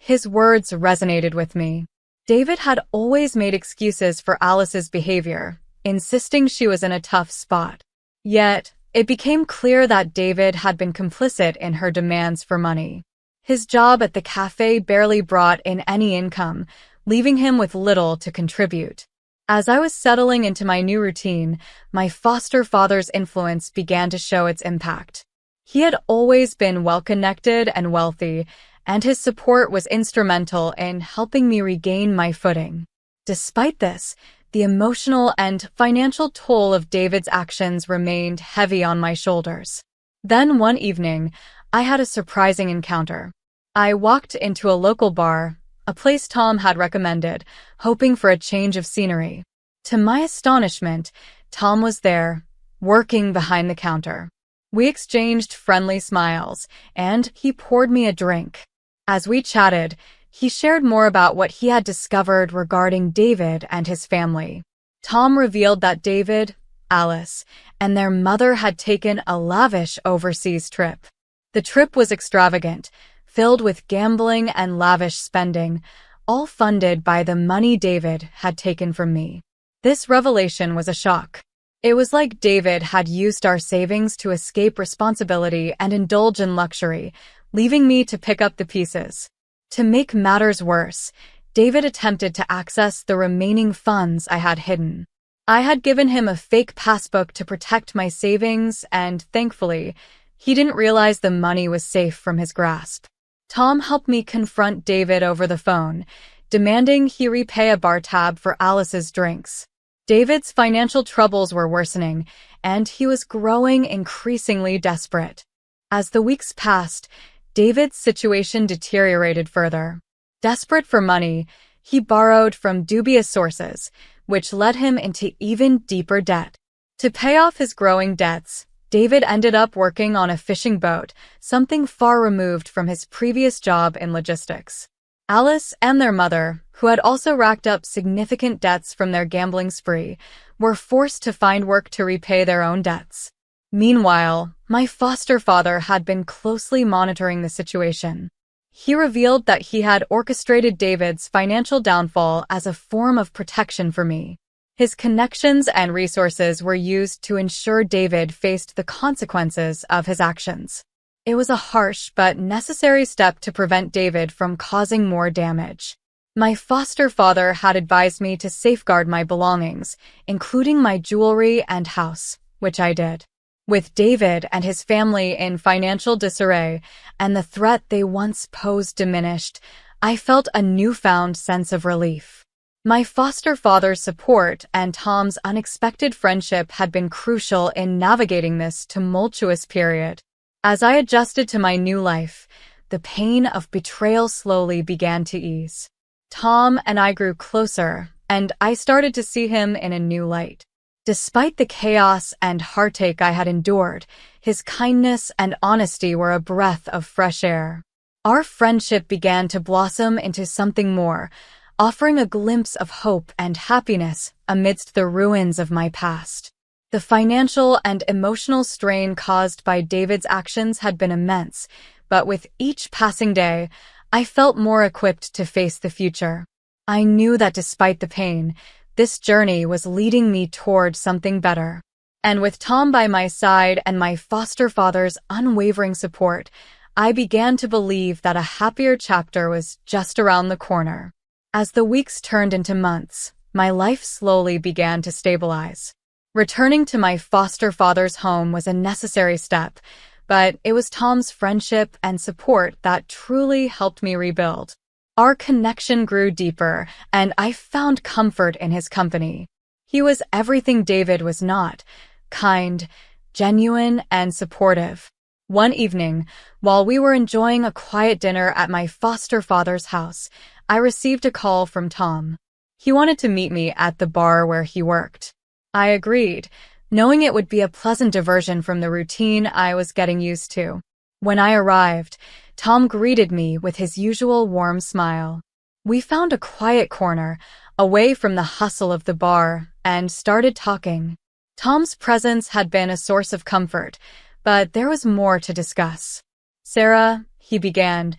[SPEAKER 2] His words resonated with me. David had always made excuses for Alice's behavior, insisting she was in a tough spot. Yet, it became clear that David had been complicit in her demands for money. His job at the cafe barely brought in any income, leaving him with little to contribute. As I was settling into my new routine, my foster father's influence began to show its impact. He had always been well-connected and wealthy, and his support was instrumental in helping me regain my footing. Despite this, the emotional and financial toll of David's actions remained heavy on my shoulders. Then one evening, I had a surprising encounter. I walked into a local bar, a place Tom had recommended, hoping for a change of scenery. To my astonishment, Tom was there, working behind the counter. We exchanged friendly smiles, and he poured me a drink. As we chatted, he shared more about what he had discovered regarding David and his family. Tham revealed that David, Alice, and their mother had taken a lavish overseas trip. The trip was extravagant, filled with gambling and lavish spending, all funded by the money David had taken from me. This revelation was a shock. It was like David had used our savings to escape responsibility and indulge in luxury, leaving me to pick up the pieces. To make matters worse, David attempted to access the remaining funds I had hidden. I had given him a fake passbook to protect my savings, and thankfully, he didn't realize the money was safe from his grasp. Tham helped me confront David over the phone, demanding he repay a bar tab for Alice's drinks. David's financial troubles were worsening, and he was growing increasingly desperate. As the weeks passed, David's situation deteriorated further. Desperate for money, he borrowed from dubious sources, which led him into even deeper debt. To pay off his growing debts, David ended up working on a fishing boat, something far removed from his previous job in logistics. Alice and their mother, who had also racked up significant debts from their gambling spree, were forced to find work to repay their own debts. Meanwhile, my foster father had been closely monitoring the situation. He revealed that he had orchestrated David's financial downfall as a form of protection for me. His connections and resources were used to ensure David faced the consequences of his actions. It was a harsh but necessary step to prevent David from causing more damage. My foster father had advised me to safeguard my belongings, including my jewelry and house, which I did. With David and his family in financial disarray and the threat they once posed diminished, I felt a newfound sense of relief. My foster father's support and Tom's unexpected friendship had been crucial in navigating this tumultuous period. As I adjusted to my new life, the pain of betrayal slowly began to ease. Tham and I grew closer, and I started to see him in a new light. Despite the chaos and heartache I had endured, his kindness and honesty were a breath of fresh air. Our friendship began to blossom into something more, offering a glimpse of hope and happiness amidst the ruins of my past. The financial and emotional strain caused by David's actions had been immense, but with each passing day, I felt more equipped to face the future. I knew that despite the pain, this journey was leading me toward something better. And with Tham by my side and my foster father's unwavering support, I began to believe that a happier chapter was just around the corner. As the weeks turned into months, my life slowly began to stabilize. Returning to my foster father's home was a necessary step, but it was Tham's friendship and support that truly helped me rebuild. Our connection grew deeper, and I found comfort in his company. He was everything David was not: kind, genuine, and supportive. One evening, while we were enjoying a quiet dinner at my foster father's house, I received a call from Tham. He wanted to meet me at the bar where he worked. I agreed, knowing it would be a pleasant diversion from the routine I was getting used to. When I arrived, Tham greeted me with his usual warm smile. We found a quiet corner, away from the hustle of the bar, and started talking. Tham's presence had been a source of comfort, but there was more to discuss. "Sarah," he began,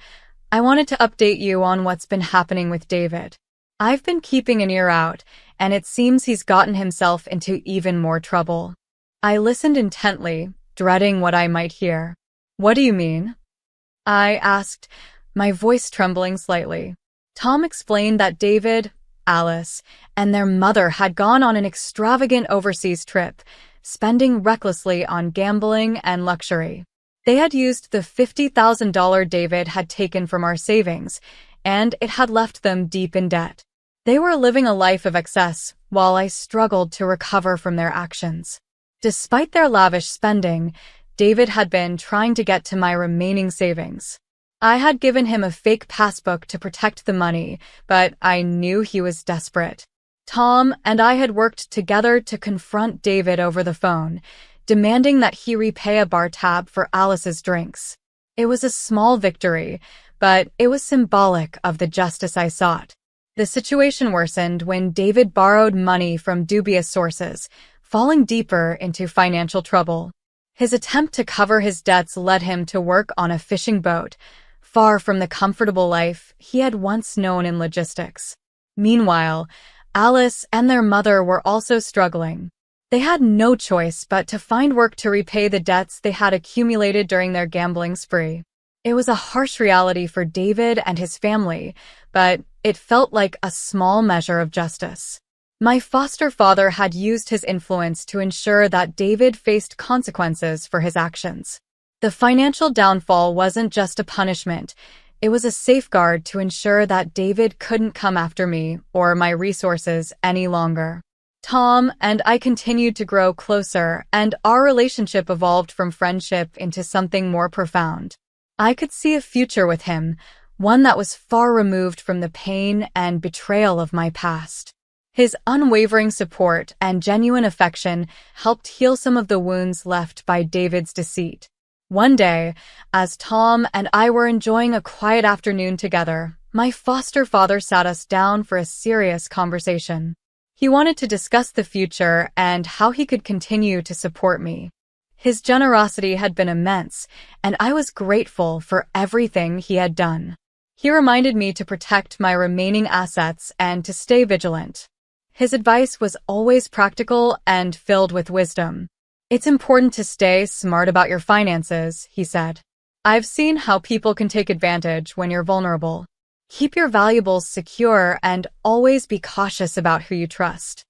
[SPEAKER 2] "I wanted to update you on what's been happening with David. I've been keeping an ear out, and it seems he's gotten himself into even more trouble." I listened intently, dreading what I might hear. "What do you mean?" I asked, my voice trembling slightly. Tham explained that David, Alice, and their mother had gone on an extravagant overseas trip, spending recklessly on gambling and luxury. They had used the $50,000 David had taken from our savings, and it had left them deep in debt. They were living a life of excess, while I struggled to recover from their actions. Despite their lavish spending, David had been trying to get to my remaining savings. I had given him a fake passbook to protect the money, but I knew he was desperate. Tham and I had worked together to confront David over the phone, demanding that he repay a bar tab for Alice's drinks. It was a small victory, but it was symbolic of the justice I sought. The situation worsened when David borrowed money from dubious sources, falling deeper into financial trouble. His attempt to cover his debts led him to work on a fishing boat, far from the comfortable life he had once known in logistics. Meanwhile, Alice and their mother were also struggling. They had no choice but to find work to repay the debts they had accumulated during their gambling spree. It was a harsh reality for David and his family, but it felt like a small measure of justice. My foster father had used his influence to ensure that David faced consequences for his actions. The financial downfall wasn't just a punishment, it was a safeguard to ensure that David couldn't come after me or my resources any longer. Tom and I continued to grow closer, and our relationship evolved from friendship into something more profound. I could see a future with him, one that was far removed from the pain and betrayal of my past. His unwavering support and genuine affection helped heal some of the wounds left by David's deceit. One day, as Tom and I were enjoying a quiet afternoon together, my foster father sat us down for a serious conversation. He wanted to discuss the future and how he could continue to support me. His generosity had been immense, and I was grateful for everything he had done. He reminded me to protect my remaining assets and to stay vigilant. His advice was always practical and filled with wisdom. "It's important to stay smart about your finances," he said. "I've seen how people can take advantage when you're vulnerable. Keep your valuables secure and always be cautious about who you trust."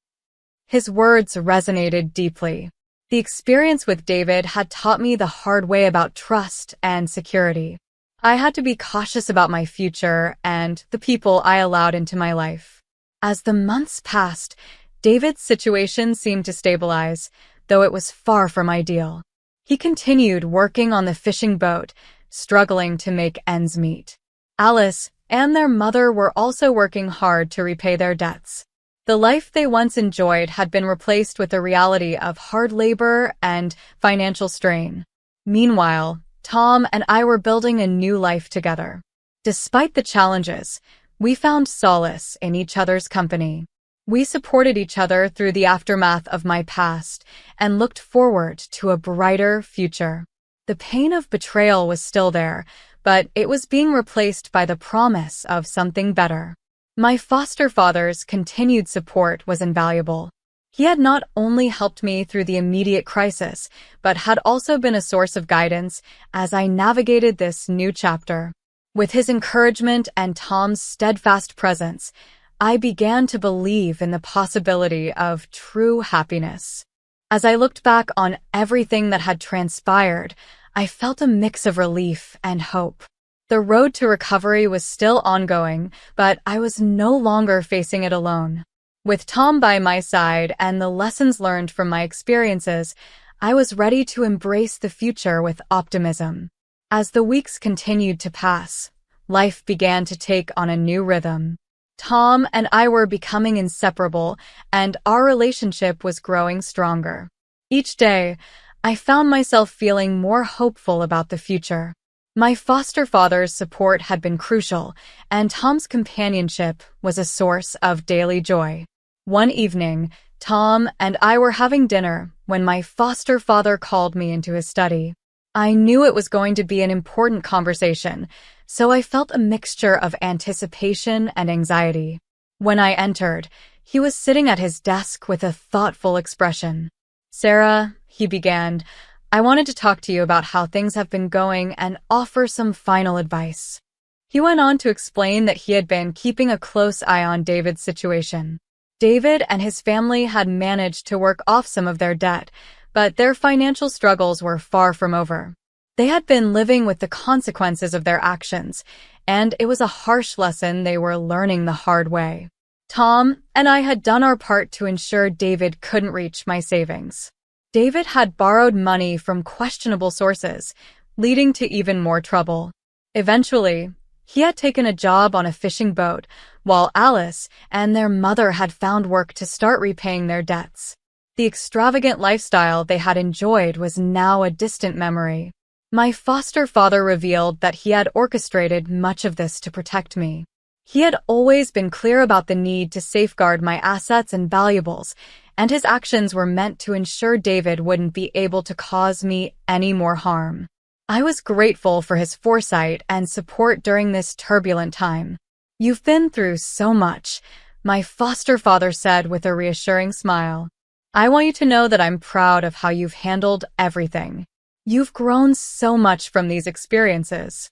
[SPEAKER 2] His words resonated deeply. The experience with David had taught me the hard way about trust and security. I had to be cautious about my future and the people I allowed into my life. As the months passed, David's situation seemed to stabilize, though it was far from ideal. He continued working on the fishing boat, struggling to make ends meet. Alice and their mother were also working hard to repay their debts. The life they once enjoyed had been replaced with the reality of hard labor and financial strain. Meanwhile, Tom and I were building a new life together. Despite the challenges, we found solace in each other's company. We supported each other through the aftermath of my past and looked forward to a brighter future. The pain of betrayal was still there, but it was being replaced by the promise of something better. My foster father's continued support was invaluable. He had not only helped me through the immediate crisis, but had also been a source of guidance as I navigated this new chapter. With his encouragement and Tom's steadfast presence, I began to believe in the possibility of true happiness. As I looked back on everything that had transpired, I felt a mix of relief and hope. The road to recovery was still ongoing, but I was no longer facing it alone. With Tom by my side and the lessons learned from my experiences, I was ready to embrace the future with optimism. As the weeks continued to pass, life began to take on a new rhythm. Tom and I were becoming inseparable, and our relationship was growing stronger. Each day, I found myself feeling more hopeful about the future. My foster father's support had been crucial, and Tom's companionship was a source of daily joy. One evening, Tom and I were having dinner when my foster father called me into his study. I knew it was going to be an important conversation, so I felt a mixture of anticipation and anxiety. When I entered, he was sitting at his desk with a thoughtful expression. "Sarah," he began, "I wanted to talk to you about how things have been going and offer some final advice." He went on to explain that he had been keeping a close eye on David's situation. David and his family had managed to work off some of their debt, but their financial struggles were far from over. They had been living with the consequences of their actions, and it was a harsh lesson they were learning the hard way. Tom and I had done our part to ensure David couldn't reach my savings. David had borrowed money from questionable sources, leading to even more trouble. Eventually, he had taken a job on a fishing boat, while Alice and their mother had found work to start repaying their debts. The extravagant lifestyle they had enjoyed was now a distant memory. My foster father revealed that he had orchestrated much of this to protect me. He had always been clear about the need to safeguard my assets and valuables, and his actions were meant to ensure David wouldn't be able to cause me any more harm. I was grateful for his foresight and support during this turbulent time. "You've been through so much," my foster father said with a reassuring smile. "I want you to know that I'm proud of how you've handled everything. You've grown so much from these experiences."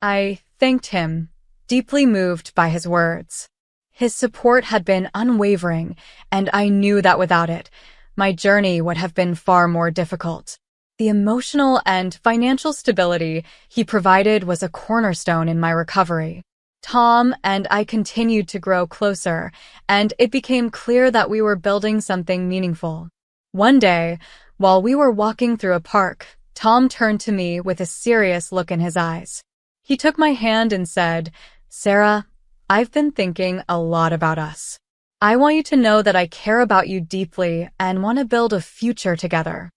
[SPEAKER 2] I thanked him, deeply moved by his words. His support had been unwavering, and I knew that without it, my journey would have been far more difficult. The emotional and financial stability he provided was a cornerstone in my recovery. Tham and I continued to grow closer, and it became clear that we were building something meaningful. One day, while we were walking through a park, Tham turned to me with a serious look in his eyes. He took my hand and said, "Sarah, I've been thinking a lot about us. I want you to know that I care about you deeply and want to build a future together."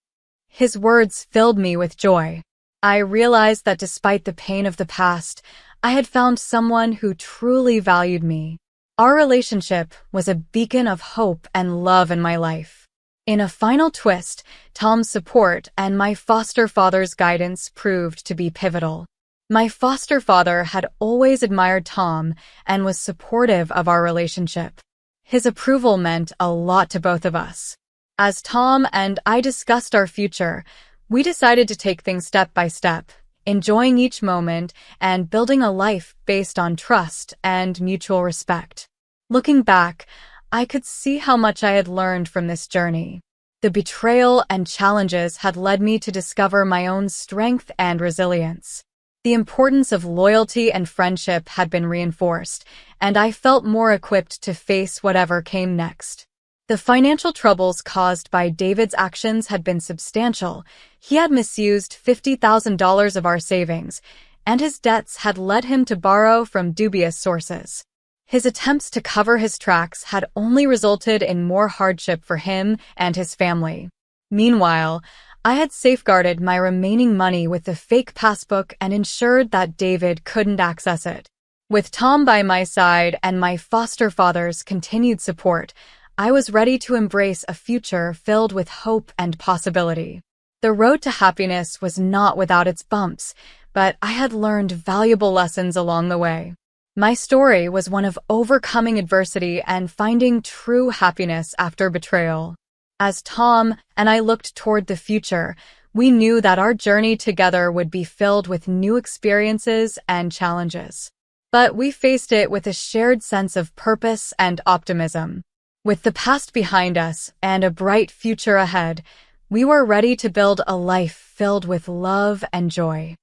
[SPEAKER 2] His words filled me with joy. I realized that despite the pain of the past, I had found someone who truly valued me. Our relationship was a beacon of hope and love in my life. In a final twist, Tom's support and my foster father's guidance proved to be pivotal. My foster father had always admired Tom and was supportive of our relationship. His approval meant a lot to both of us. As Tom and I discussed our future, we decided to take things step by step, enjoying each moment and building a life based on trust and mutual respect. Looking back, I could see how much I had learned from this journey. The betrayal and challenges had led me to discover my own strength and resilience. The importance of loyalty and friendship had been reinforced, and I felt more equipped to face whatever came next. The financial troubles caused by David's actions had been substantial. He had misused $50,000 of our savings, and his debts had led him to borrow from dubious sources. His attempts to cover his tracks had only resulted in more hardship for him and his family. Meanwhile, I had safeguarded my remaining money with the fake passbook and ensured that David couldn't access it. With Tom by my side and my foster father's continued support, I was ready to embrace a future filled with hope and possibility. The road to happiness was not without its bumps, but I had learned valuable lessons along the way. My story was one of overcoming adversity and finding true happiness after betrayal. As Tom and I looked toward the future, we knew that our journey together would be filled with new experiences and challenges. But we faced it with a shared sense of purpose and optimism. With the past behind us and a bright future ahead, we were ready to build a life filled with love and joy.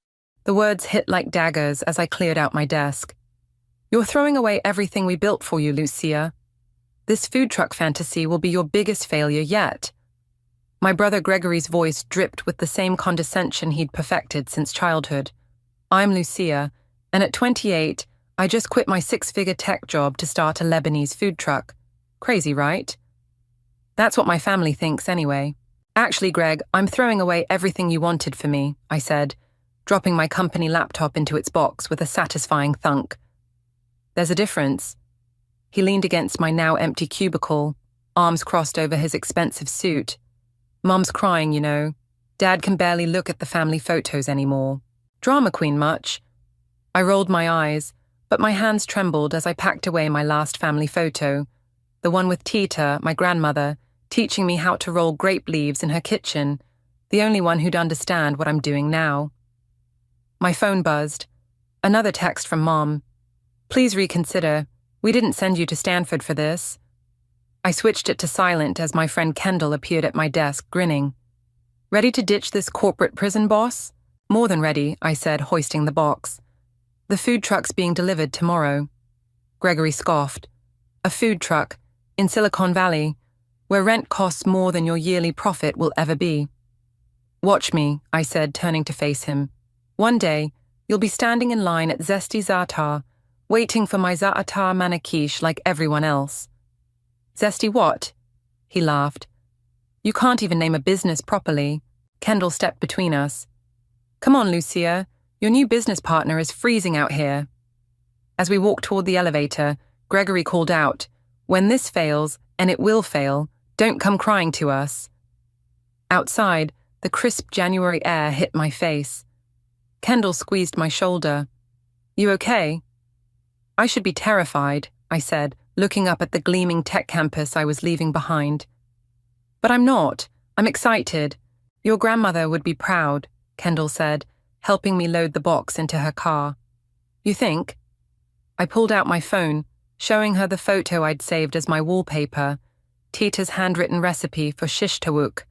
[SPEAKER 3] The words hit like daggers as I cleared out my desk. "You're throwing away everything we built for you, Lucia. This food truck fantasy will be your biggest failure yet." My brother Gregory's voice dripped with the same condescension he'd perfected since childhood. "I'm Lucia, and at 28, I just quit my 6-figure tech job to start a Lebanese food truck. Crazy, right?" "That's what my family thinks anyway." "Actually, Greg, I'm throwing away everything you wanted for me," I said, dropping my company laptop into its box with a satisfying thunk. "There's a difference." He leaned against my now empty cubicle, arms crossed over his expensive suit. "Mum's crying, you know. Dad can barely look at the family photos anymore. Drama queen much?" I rolled my eyes, but my hands trembled as I packed away my last family photo, the one with Tita, my grandmother, teaching me how to roll grape leaves in her kitchen, the only one who'd understand what I'm doing now. My phone buzzed. Another text from Mom. "Please reconsider. We didn't send you to Stanford for this." I switched it to silent as my friend Kendall appeared at my desk, grinning. "Ready to ditch this corporate prison, boss?" "More than ready," I said, hoisting the box. "The food truck's being delivered tomorrow." Gregory scoffed. "A food truck? In Silicon Valley, where rent costs more than your yearly profit will ever be." "Watch me," I said, turning to face him. "One day, you'll be standing in line at Zesty Za'atar, waiting for my Za'atar Manakish like everyone else." "Zesty what?" He laughed. You can't even name a business properly. Kendall stepped between us. Come on, Lucia. Your new business partner is freezing out here. As we walked toward the elevator, Gregory called out, "When this fails, and it will fail, don't come crying to us." Outside, the crisp January air hit my face. Kendall squeezed my shoulder. "You okay?" "I should be terrified," I said, looking up at the gleaming tech campus I was leaving behind. "But I'm not. I'm excited. Your grandmother would be proud," Kendall said, helping me load the box into her car. "You think?" I pulled out my phone, showing her the photo I'd saved as my wallpaper, Tita's handwritten recipe for shish tawuk.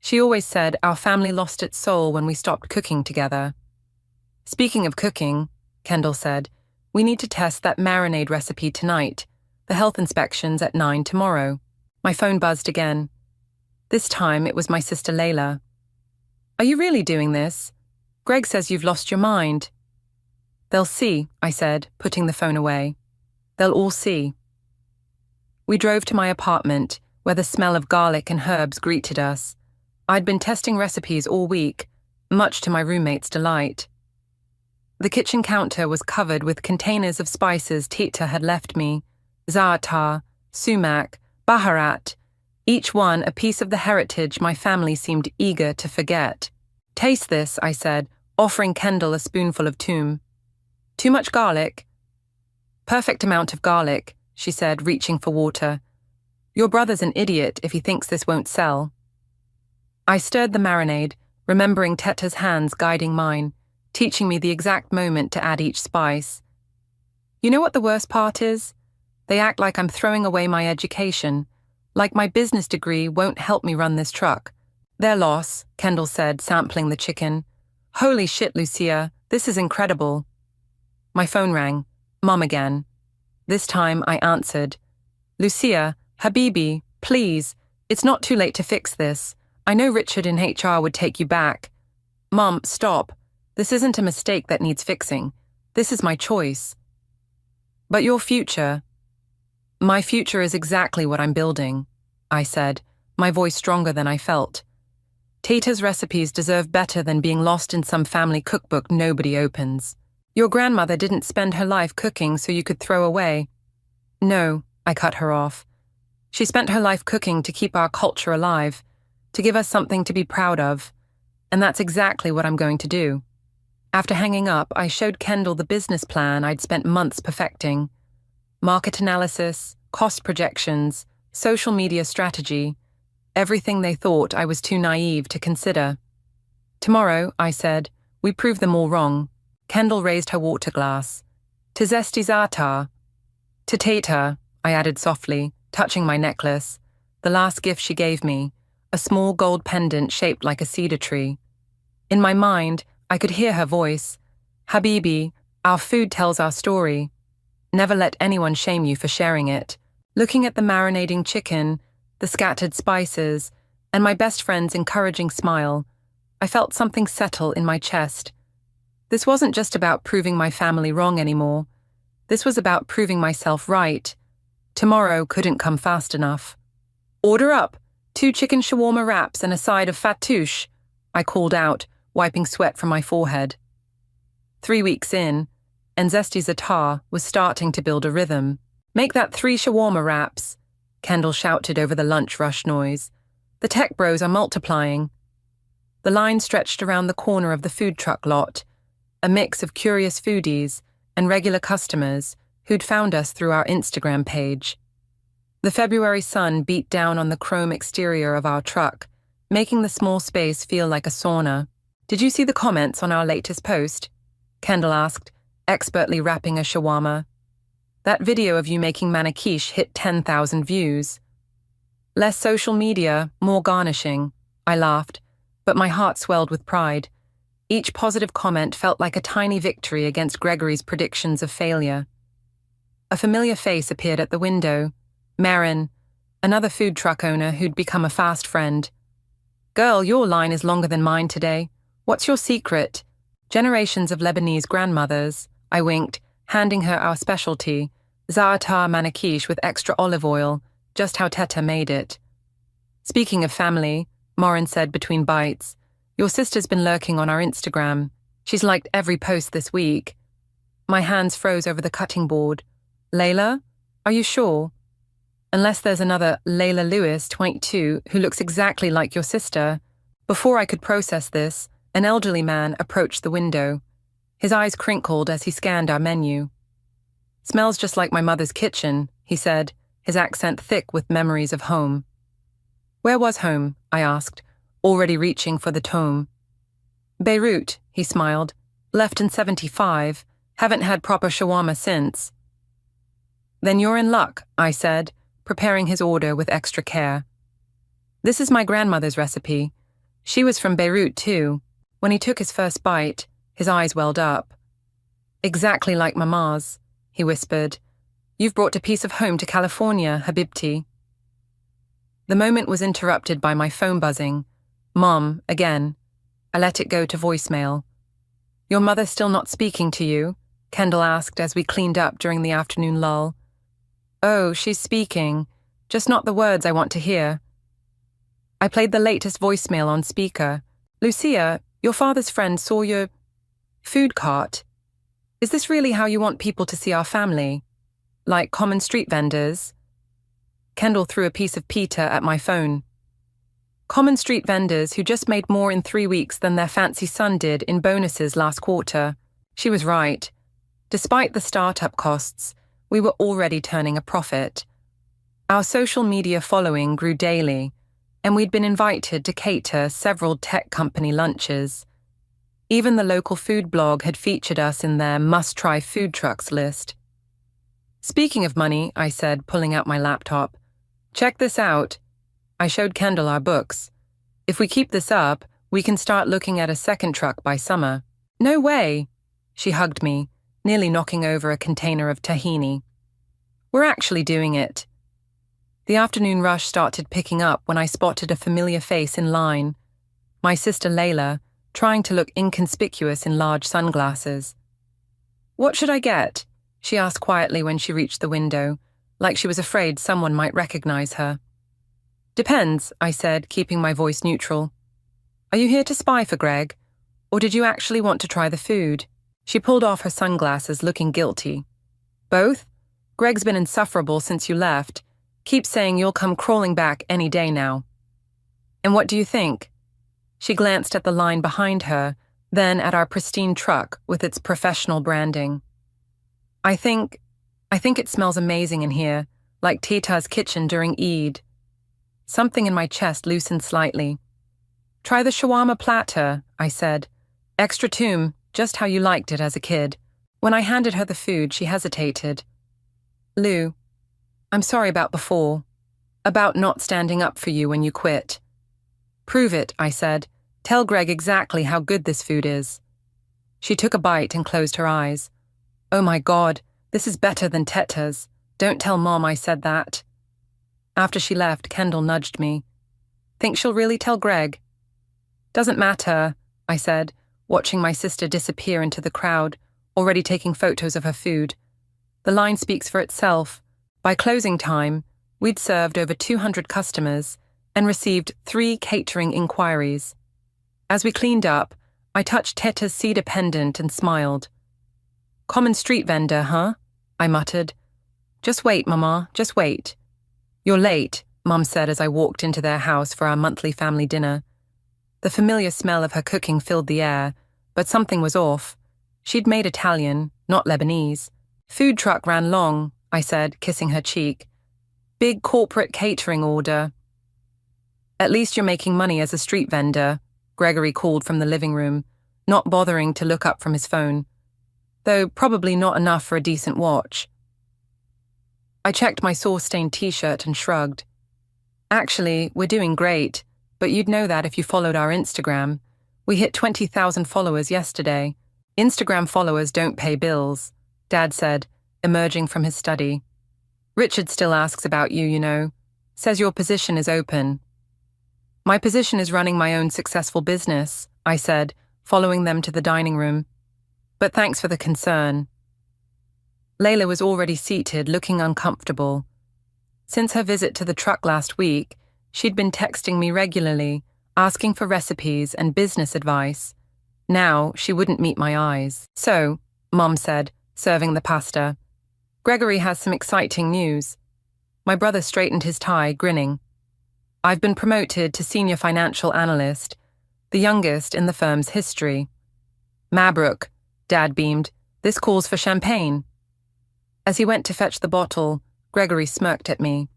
[SPEAKER 3] She always said our family lost its soul when we stopped cooking together. "Speaking of cooking," Kendall said, "we need to test that marinade recipe tonight. The health inspection's at 9 tomorrow." My phone buzzed again. This time it was my sister Layla. "Are you really doing this? Greg says you've lost your mind." "They'll see," I said, putting the phone away. "They'll all see." We drove to my apartment, where the smell of garlic and herbs greeted us. I'd been testing recipes all week, much to my roommate's delight. The kitchen counter was covered with containers of spices Tita had left me: za'atar, sumac, baharat, each one a piece of the heritage my family seemed eager to forget. "Taste this," I said, offering Kendall a spoonful of Tham. "Too much garlic?" "Perfect amount of garlic," she said, reaching for water. "Your brother's an idiot if he thinks this won't sell." I stirred the marinade, remembering Teta's hands guiding mine, teaching me the exact moment to add each spice. You know what the worst part is? They act like I'm throwing away my education, like my business degree won't help me run this truck. "Their loss," Kendall said, sampling the chicken. "Holy shit, Lucia, this is incredible." My phone rang. Mom again. This time I answered. "Lucia, Habibi, please, it's not too late to fix this. I know Richard in HR would take you back." "Mom, stop. This isn't a mistake that needs fixing. This is my choice." "But your future—" "My future is exactly what I'm building," I said, my voice stronger than I felt. "Tita's recipes deserve better than being lost in some family cookbook nobody opens. Your grandmother didn't spend her life cooking so you could throw away." "No," I cut her off. "She spent her life cooking to keep our culture alive, to give us something to be proud of. And that's exactly what I'm going to do." After hanging up, I showed Kendall the business plan I'd spent months perfecting. Market analysis, cost projections, social media strategy, everything they thought I was too naive to consider. "Tomorrow," I said, "we prove them all wrong." Kendall raised her water glass. "To zesty za'atar." "To Tata," I added softly, touching my necklace, the last gift she gave me, a small gold pendant shaped like a cedar tree. In my mind, I could hear her voice. "Habibi, our food tells our story. Never let anyone shame you for sharing it." Looking at the marinating chicken, the scattered spices, and my best friend's encouraging smile, I felt something settle in my chest. This wasn't just about proving my family wrong anymore. This was about proving myself right. Tomorrow couldn't come fast enough. "Order up, 2 chicken shawarma wraps and a side of fattoush," I called out, wiping sweat from my forehead. 3 weeks in, and zesty za'atar was starting to build a rhythm. "Make that 3 shawarma wraps," Kendall shouted over the lunch rush noise. "The tech bros are multiplying." The line stretched around the corner of the food truck lot, a mix of curious foodies and regular customers who'd found us through our Instagram page. The February sun beat down on the chrome exterior of our truck, making the small space feel like a sauna. "Did you see the comments on our latest post?" Kendall asked, expertly wrapping a shawarma. "That video of you making manakish hit 10,000 views." "Less social media, more garnishing," I laughed, but my heart swelled with pride. Each positive comment felt like a tiny victory against Gregory's predictions of failure. A familiar face appeared at the window. Marin, another food truck owner who'd become a fast friend. "Girl, your line is longer than mine today. What's your secret?" "Generations of Lebanese grandmothers," I winked, handing her our specialty, za'atar manakish with extra olive oil, just how Teta made it. Speaking of family, Morin said between bites, your sister's been lurking on our Instagram. She's liked every post this week. My hands froze over the cutting board. Layla? Are you sure? Unless there's another Layla Lewis, 22, who looks exactly like your sister. Before I could process this, an elderly man approached the window. His eyes crinkled as he scanned our menu. Smells just like my mother's kitchen, he said, his accent thick with memories of home. Where was home? I asked, already reaching for the tome. Beirut, he smiled. Left in 75. Haven't had proper shawarma since. Then you're in luck, I said, preparing his order with extra care. This is my grandmother's recipe. She was from Beirut, too. When he took his first bite, his eyes welled up. Exactly like Mama's, he whispered. You've brought a piece of home to California, Habibti. The moment was interrupted by my phone buzzing. Mom, again. I let it go to voicemail. Your mother still not speaking to you? Kendall asked as we cleaned up during the afternoon lull. Oh, she's speaking. Just not the words I want to hear. I played the latest voicemail on speaker. Lucia, your father's friend saw your food cart. Is this really how you want people to see our family? Like common street vendors? Kendall threw a piece of pita at my phone. Common street vendors who just made more in 3 weeks than their fancy son did in bonuses last quarter. She was right. Despite the startup costs, we were already turning a profit. Our social media following grew daily, and we'd been invited to cater several tech company lunches. Even the local food blog had featured us in their must-try food trucks list. Speaking of money, I said, pulling out my laptop. Check this out. I showed Kendall our books. If we keep this up, we can start looking at a second truck by summer. No way. She hugged me, nearly knocking over a container of tahini. We're actually doing it. The afternoon rush started picking up when I spotted a familiar face in line. My sister Layla, trying to look inconspicuous in large sunglasses. What should I get? She asked quietly when she reached the window, like she was afraid someone might recognize her. Depends, I said, keeping my voice neutral. Are you here to spy for Greg? Or did you actually want to try the food? She pulled off her sunglasses, looking guilty. Both? Greg's been insufferable since you left. Keeps saying you'll come crawling back any day now. And what do you think? She glanced at the line behind her, then at our pristine truck with its professional branding. I think it smells amazing in here, like Tita's kitchen during Eid. Something in my chest loosened slightly. Try the shawarma platter, I said. Extra toom, just how you liked it as a kid. When I handed her the food, she hesitated. Lou, I'm sorry about before. About not standing up for you when you quit. Prove it, I said. Tell Greg exactly how good this food is. She took a bite and closed her eyes. Oh my God, this is better than Teta's. Don't tell Mom I said that. After she left, Kendall nudged me. Think she'll really tell Greg? Doesn't matter, I said, watching my sister disappear into the crowd, already taking photos of her food. The line speaks for itself. By closing time, we'd served over 200 customers and received 3 catering inquiries. As we cleaned up, I touched Teta's cedar pendant and smiled. Common street vendor, huh? I muttered. Just wait, Mama, just wait. You're late, Mum said as I walked into their house for our monthly family dinner. The familiar smell of her cooking filled the air, but something was off. She'd made Italian, not Lebanese. Food truck ran long, I said, kissing her cheek. Big corporate catering order. At least you're making money as a street vendor, Gregory called from the living room, not bothering to look up from his phone. Though probably not enough for a decent watch. I checked my sauce-stained t-shirt and shrugged. Actually, we're doing great, but you'd know that if you followed our Instagram. We hit 20,000 followers yesterday. Instagram followers don't pay bills, Dad said, emerging from his study. Richard still asks about you, you know. Says your position is open. My position is running my own successful business, I said, following them to the dining room. But thanks for the concern. Layla was already seated, looking uncomfortable. Since her visit to the truck last week, She'd been texting me regularly, asking for recipes and business advice. Now she wouldn't meet my eyes. "So," Mom said, serving the pasta, "Gregory has some exciting news." My brother straightened his tie, grinning. "I've been promoted to senior financial analyst, the youngest in the firm's history." "Mabrook," Dad beamed. "This calls for champagne." As he went to fetch the bottle, Gregory smirked at me.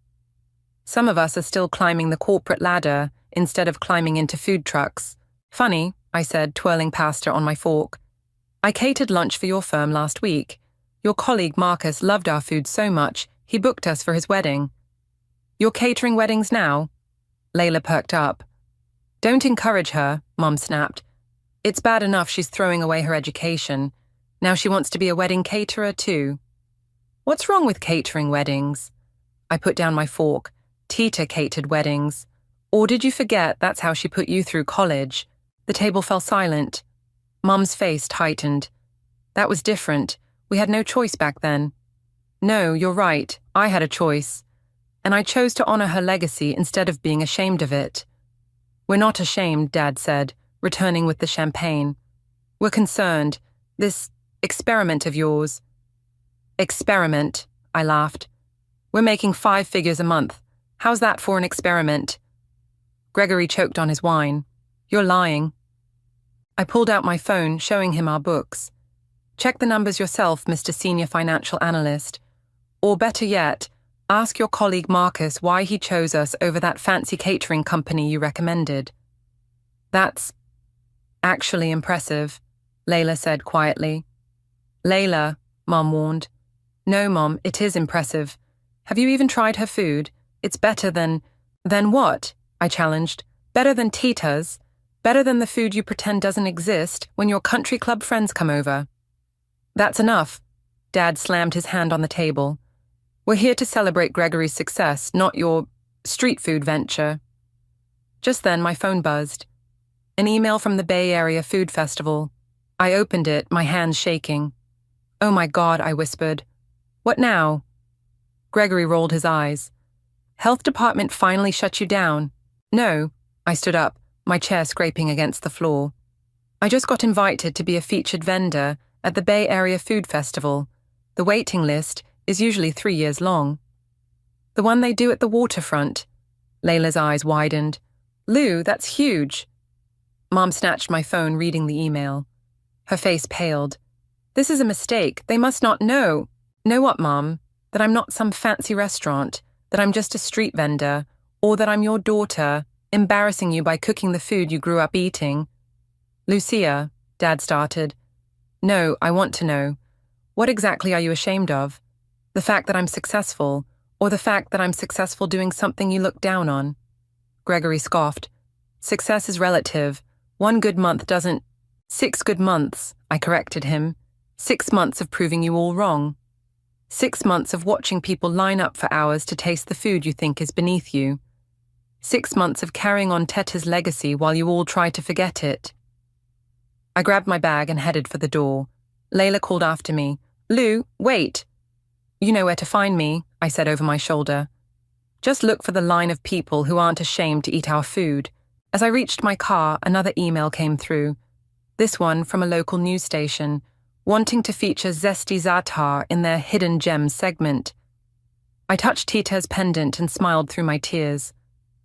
[SPEAKER 3] "Some of us are still climbing the corporate ladder instead of climbing into food trucks." "Funny," I said, twirling pasta on my fork. "I catered lunch for your firm last week. Your colleague Marcus loved our food so much, he booked us for his wedding." "You're catering weddings now?" Layla perked up. "Don't encourage her," Mom snapped. "It's bad enough she's throwing away her education. Now she wants to be a wedding caterer too." "What's wrong with catering weddings?" I put down my fork. "Tita catered weddings. Or did you forget that's how she put you through college?" The table fell silent. Mom's face tightened. "That was different. We had no choice back then." "No, you're right. I had a choice. And I chose to honor her legacy instead of being ashamed of it." "We're not ashamed," Dad said, returning with the champagne. "We're concerned. This experiment of yours." "Experiment," I laughed. "We're making 5 figures a month. How's that for an experiment?" Gregory choked on his wine. "You're lying." I pulled out my phone, showing him our books. "Check the numbers yourself, Mr. Senior Financial Analyst. Or better yet, ask your colleague Marcus why he chose us over that fancy catering company you recommended." "That's actually impressive," Layla said quietly. "Layla," Mom warned. "No, Mom, it is impressive. Have you even tried her food? It's better than..." "Than what?" I challenged. "Better than Tita's. Better than the food you pretend doesn't exist when your country club friends come over." "That's enough." Dad slammed his hand on the table. "We're here to celebrate Gregory's success, not your street food venture." Just then my phone buzzed. An email from the Bay Area Food Festival. I opened it, my hands shaking. "Oh my God," I whispered. "What now?" Gregory rolled his eyes. "Health department finally shut you down." "No." I stood up, my chair scraping against the floor. "I just got invited to be a featured vendor at the Bay Area Food Festival. The waiting list is usually 3 years long." "The one they do at the waterfront?" Layla's eyes widened. "Lou, that's huge." Mom snatched my phone, reading the email. Her face paled. "This is a mistake. They must not know." "Know what, Mom? That I'm not some fancy restaurant, that I'm just a street vendor, or that I'm your daughter, embarrassing you by cooking the food you grew up eating." "Lucia," Dad started. "No, I want to know. What exactly are you ashamed of? The fact that I'm successful, or the fact that I'm successful doing something you look down on?" Gregory scoffed. "Success is relative. 1 good month doesn't..." "6 good months," I corrected him. 6 months of proving you all wrong. 6 months of watching people line up for hours to taste the food you think is beneath you. 6 months of carrying on Teta's legacy while you all try to forget it. I grabbed my bag and headed for the door. Layla called after me. "Lou, wait." "You know where to find me," I said over my shoulder. "Just look for the line of people who aren't ashamed to eat our food." As I reached my car, another email came through. This one from a local news station, wanting to feature zesty za'atar in their Hidden Gems segment. I touched Tita's pendant and smiled through my tears.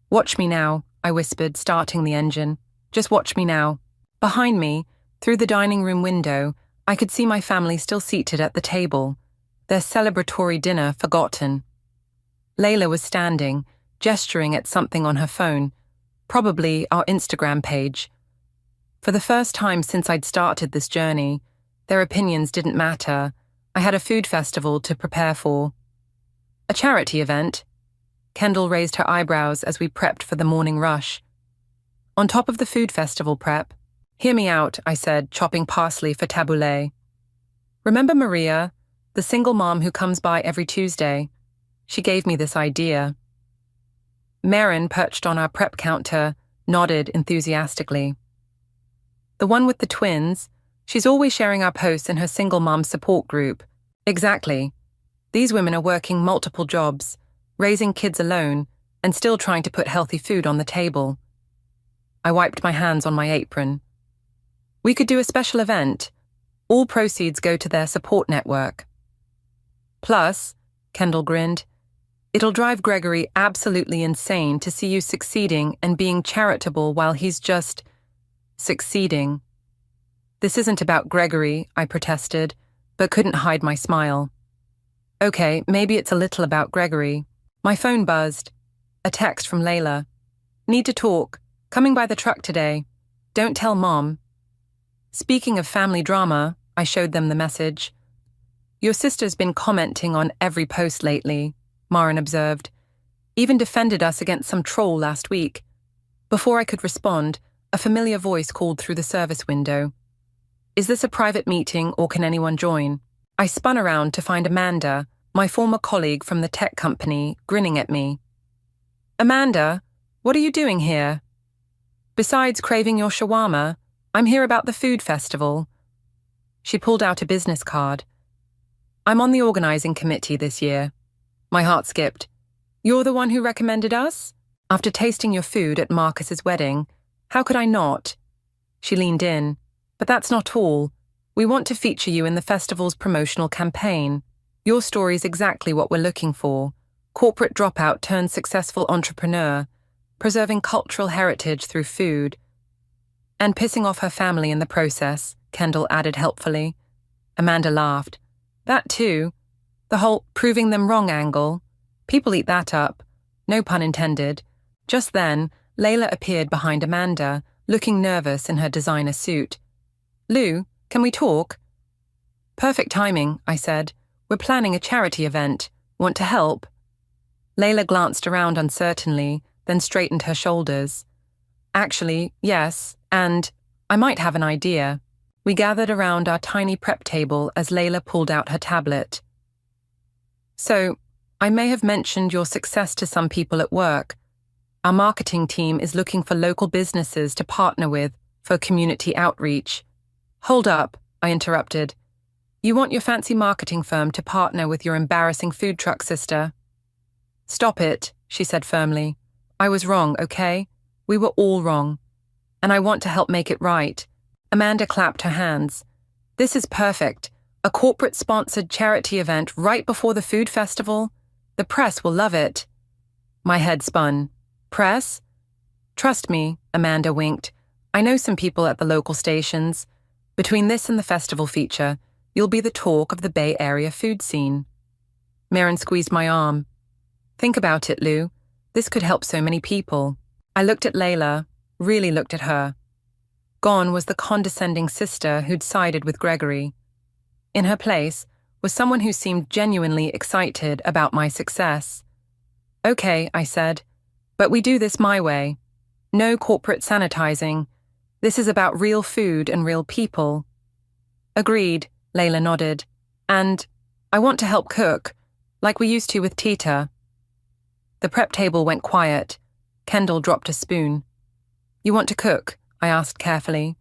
[SPEAKER 3] "Watch me now," I whispered, starting the engine. "Just watch me now." Behind me, through the dining room window, I could see my family still seated at the table, their celebratory dinner forgotten. Layla was standing, gesturing at something on her phone, probably our Instagram page. For the first time since I'd started this journey, their opinions didn't matter. I had a food festival to prepare for. "A charity event?" Kendall raised her eyebrows as we prepped for the morning rush. "On top of the food festival prep." "Hear me out," I said, chopping parsley for tabbouleh. "Remember Maria, the single mom who comes by every Tuesday? She gave me this idea." Marin, perched on our prep counter, nodded enthusiastically. "The one with the twins? She's always sharing our posts in her single mom support group." "Exactly. These women are working multiple jobs, raising kids alone, and still trying to put healthy food on the table. I wiped my hands on my apron. We could do a special event. All proceeds go to their support network. Plus, Kendall grinned, it'll drive Gregory absolutely insane to see you succeeding and being charitable while he's just succeeding. This isn't about Gregory, I protested, but couldn't hide my smile. Okay, maybe it's a little about Gregory. My phone buzzed. A text from Layla. Need to talk. Coming by the truck today. Don't tell Mom. Speaking of family drama, I showed them the message. Your sister's been commenting on every post lately, Maren observed. Even defended us against some troll last week. Before I could respond, a familiar voice called through the service window. Is this a private meeting or can anyone join? I spun around to find Amanda, my former colleague from the tech company, grinning at me. Amanda, what are you doing here? Besides craving your shawarma, I'm here about the food festival. She pulled out a business card. I'm on the organizing committee this year. My heart skipped. You're the one who recommended us? After tasting your food at Marcus's wedding, how could I not? She leaned in. But that's not all. We want to feature you in the festival's promotional campaign. Your story's exactly what we're looking for. Corporate dropout turned successful entrepreneur, preserving cultural heritage through food. And pissing off her family in the process, Kendall added helpfully. Amanda laughed. That too. The whole proving them wrong angle. People eat that up. No pun intended. Just then, Layla appeared behind Amanda, looking nervous in her designer suit. Lou, can we talk? Perfect timing, I said. We're planning a charity event. Want to help? Layla glanced around uncertainly, then straightened her shoulders. Actually, yes, and I might have an idea. We gathered around our tiny prep table as Layla pulled out her tablet. So, I may have mentioned your success to some people at work. Our marketing team is looking for local businesses to partner with for community outreach. Hold up, I interrupted. You want your fancy marketing firm to partner with your embarrassing food truck sister? Stop it, she said firmly. I was wrong, okay? We were all wrong. And I want to help make it right. Amanda clapped her hands. This is perfect. A corporate-sponsored charity event right before the food festival. The press will love it. My head spun. Press? Trust me, Amanda winked. I know some people at the local stations. Between this and the festival feature, you'll be the talk of the Bay Area food scene. Maren squeezed my arm. Think about it, Lou. This could help so many people. I looked at Layla, really looked at her. Gone was the condescending sister who'd sided with Gregory. In her place was someone who seemed genuinely excited about my success. Okay, I said, but we do this my way. No corporate sanitizing. This is about real food and real people. Agreed, Layla nodded. And I want to help cook, like we used to with Tita. The prep table went quiet. Kendall dropped a spoon. You want to cook? I asked carefully.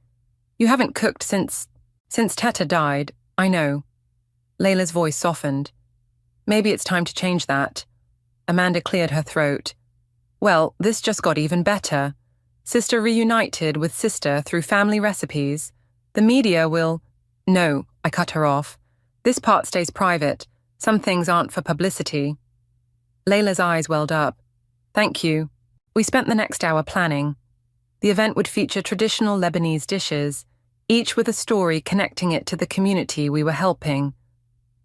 [SPEAKER 3] You haven't cooked since Teta died, I know. Layla's voice softened. Maybe it's time to change that. Amanda cleared her throat. Well, this just got even better. Sister reunited with sister through family recipes. The media will... No, I cut her off. This part stays private. Some things aren't for publicity. Layla's eyes welled up. Thank you. We spent the next hour planning. The event would feature traditional Lebanese dishes, each with a story connecting it to the community we were helping.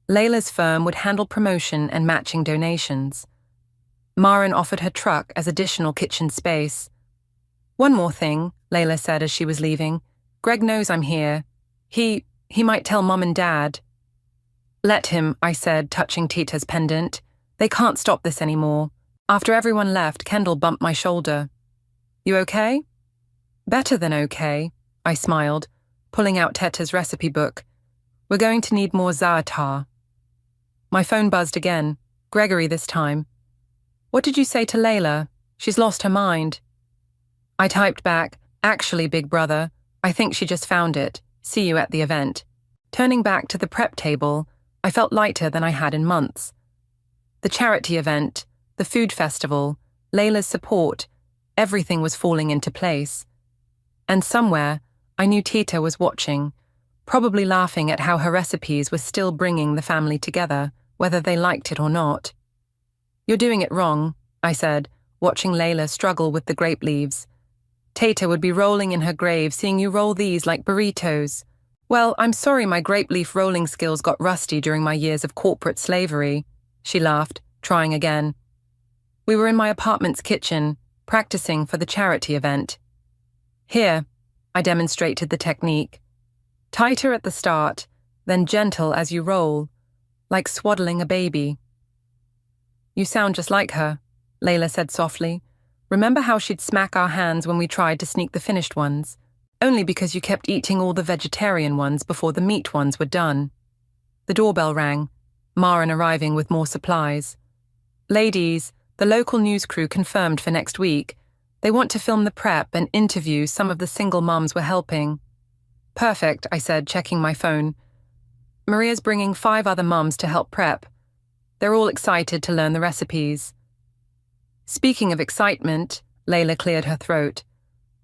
[SPEAKER 3] Layla's firm would handle promotion and matching donations. Maren offered her truck as additional kitchen space. One more thing, Layla said as she was leaving. Greg knows I'm here. He might tell Mom and Dad. Let him, I said, touching Tita's pendant. They can't stop this anymore. After everyone left, Kendall bumped my shoulder. You okay? Better than okay, I smiled, pulling out Teta's recipe book. We're going to need more za'atar. My phone buzzed again. Gregory this time. What did you say to Layla? She's lost her mind. I typed back, actually, big brother, I think she just found it. See you at the event. Turning back to the prep table, I felt lighter than I had in months. The charity event, the food festival, Layla's support, everything was falling into place. And somewhere, I knew Tita was watching, probably laughing at how her recipes were still bringing the family together, whether they liked it or not. "You're doing it wrong," I said, watching Layla struggle with the grape leaves. "Tita would be rolling in her grave seeing you roll these like burritos." "Well, I'm sorry my grape leaf rolling skills got rusty during my years of corporate slavery," she laughed, trying again. "We were in my apartment's kitchen, practicing for the charity event. Here," I demonstrated the technique. "Tighter at the start, then gentle as you roll, like swaddling a baby." "You sound just like her," Layla said softly. "Remember how she'd smack our hands when we tried to sneak the finished ones? Only because you kept eating all the vegetarian ones before the meat ones were done." The doorbell rang, Maren arriving with more supplies. "Ladies, the local news crew confirmed for next week. They want to film the prep and interview some of the single mums we're helping." "Perfect," I said, checking my phone. "Maria's bringing 5 other mums to help prep. They're all excited to learn the recipes." "Speaking of excitement," Layla cleared her throat.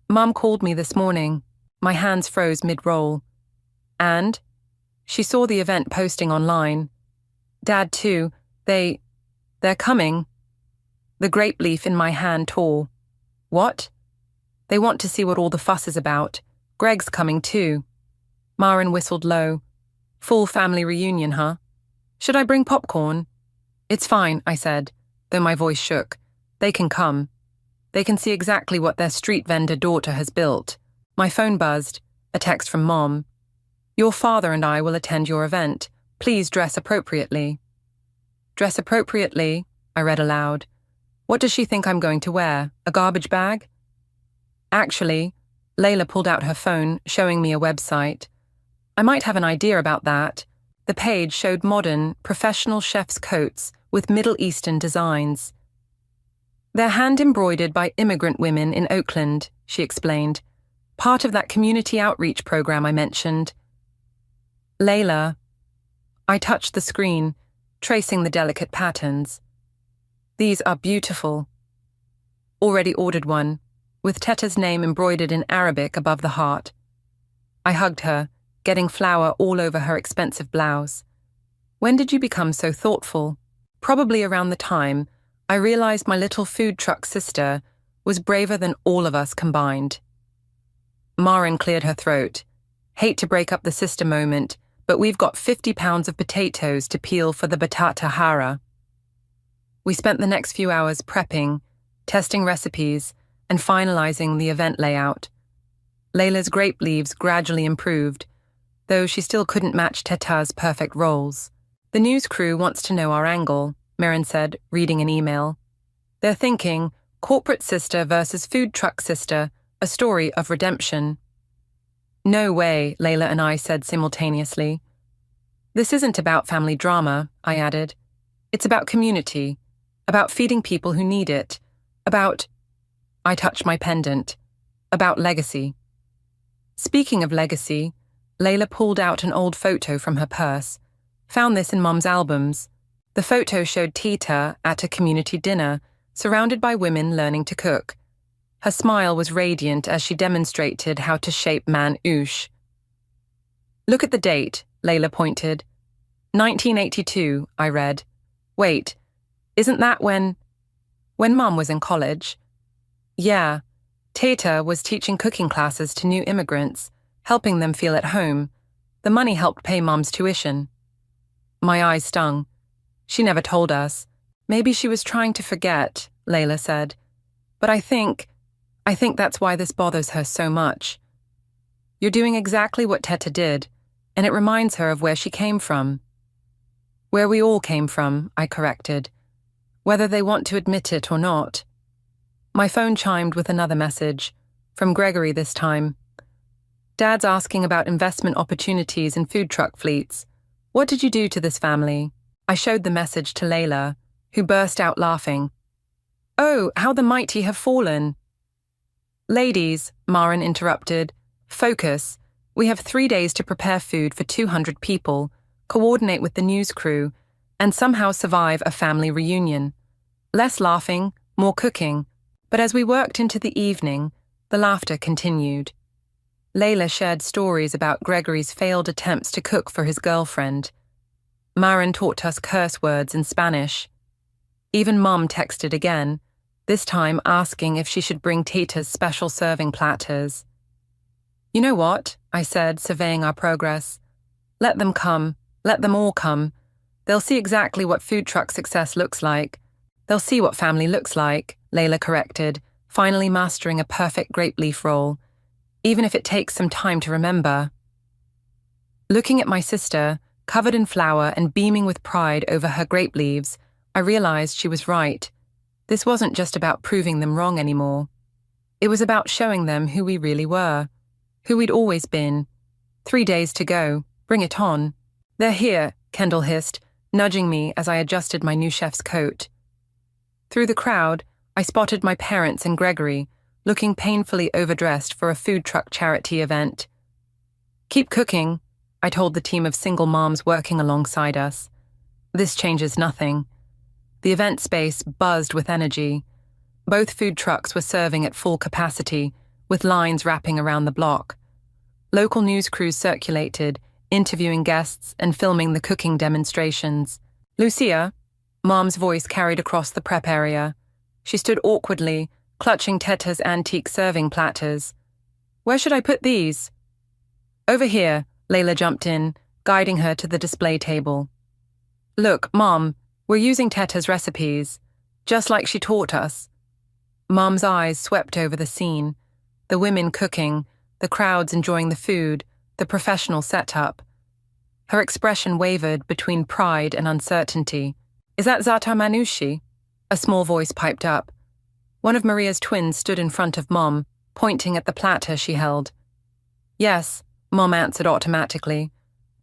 [SPEAKER 3] "Mum called me this morning." My hands froze mid-roll. "And?" "She saw the event posting online. Dad too. They're coming." The grape leaf in my hand tore. "What?" "They want to see what all the fuss is about. Greg's coming too." Maren whistled low. "Full family reunion, huh? Should I bring popcorn?" "It's fine," I said, though my voice shook. "They can come. They can see exactly what their street vendor daughter has built." My phone buzzed, a text from Mom. "Your father and I will attend your event. Please dress appropriately." "Dress appropriately," I read aloud. "What does she think I'm going to wear? A garbage bag?" "Actually," Layla pulled out her phone, showing me a website. "I might have an idea about that." The page showed modern, professional chefs' coats with Middle Eastern designs. "They're hand-embroidered by immigrant women in Oakland," she explained. "Part of that community outreach program I mentioned." "Layla." I touched the screen, tracing the delicate patterns. "These are beautiful." "Already ordered one, with Teta's name embroidered in Arabic above the heart." I hugged her, getting flour all over her expensive blouse. "When did you become so thoughtful?" "Probably around the time I realized my little food truck sister was braver than all of us combined." Maren cleared her throat. "Hate to break up the sister moment, but we've got 50 pounds of potatoes to peel for the batata hara." We spent the next few hours prepping, testing recipes, and finalizing the event layout. Layla's grape leaves gradually improved, though she still couldn't match Teta's perfect rolls. "The news crew wants to know our angle," Maren said, reading an email. "They're thinking, corporate sister versus food truck sister, a story of redemption." "No way," Layla and I said simultaneously. "This isn't about family drama," I added. "It's about community, about feeding people who need it, about—" I touched my pendant. "About legacy." Speaking of legacy, Layla pulled out an old photo from her purse. "Found this in Mum's albums." The photo showed Tita at a community dinner, surrounded by women learning to cook. Her smile was radiant as she demonstrated how to shape man-oosh. "Look at the date," Layla pointed. 1982, I read. "Wait, isn't that when Mum was in college?" "Yeah, Tita was teaching cooking classes to new immigrants, helping them feel at home. The money helped pay Mum's tuition." My eyes stung. "She never told us. Maybe she was trying to forget," Layla said. "But I think that's why this bothers her so much. You're doing exactly what Teta did, and it reminds her of where she came from." "Where we all came from," I corrected, "whether they want to admit it or not." My phone chimed with another message, from Gregory this time. "Dad's asking about investment opportunities in food truck fleets. What did you do to this family?" I showed the message to Layla, who burst out laughing. "Oh, how the mighty have fallen." "Ladies," Maren interrupted, "focus. We have 3 days to prepare food for 200 people, coordinate with the news crew, and somehow survive a family reunion. Less laughing, more cooking, but as we worked into the evening, the laughter continued. Layla shared stories about Gregory's failed attempts to cook for his girlfriend. Maren taught us curse words in Spanish. Even Mom texted again, this time asking if she should bring Tita's special serving platters. "You know what?" I said, surveying our progress. "Let them come. Let them all come. They'll see exactly what food truck success looks like. They'll see what family looks like," Layla corrected, finally mastering a perfect grape leaf roll, even if it takes some time to remember. Looking at my sister, covered in flour and beaming with pride over her grape leaves, I realized she was right. This wasn't just about proving them wrong anymore. It was about showing them who we really were, who we'd always been. 3 days to go. Bring it on. "They're here," Kendall hissed, nudging me as I adjusted my new chef's coat. Through the crowd, I spotted my parents and Gregory, looking painfully overdressed for a food truck charity event. "Keep cooking," I told the team of single moms working alongside us. "This changes nothing." The event space buzzed with energy. Both food trucks were serving at full capacity, with lines wrapping around the block. Local news crews circulated, interviewing guests and filming the cooking demonstrations. "Lucia," Mom's voice carried across the prep area. She stood awkwardly, clutching Teta's antique serving platters. "Where should I put these?" "Over here," Layla jumped in, guiding her to the display table. "Look, Mom, we're using Teta's recipes, just like she taught us." Mom's eyes swept over the scene, the women cooking, the crowds enjoying the food, the professional setup. Her expression wavered between pride and uncertainty. "Is that za'atar manushi?" A small voice piped up. One of Maria's twins stood in front of Mom, pointing at the platter she held. "Yes," Mom answered automatically.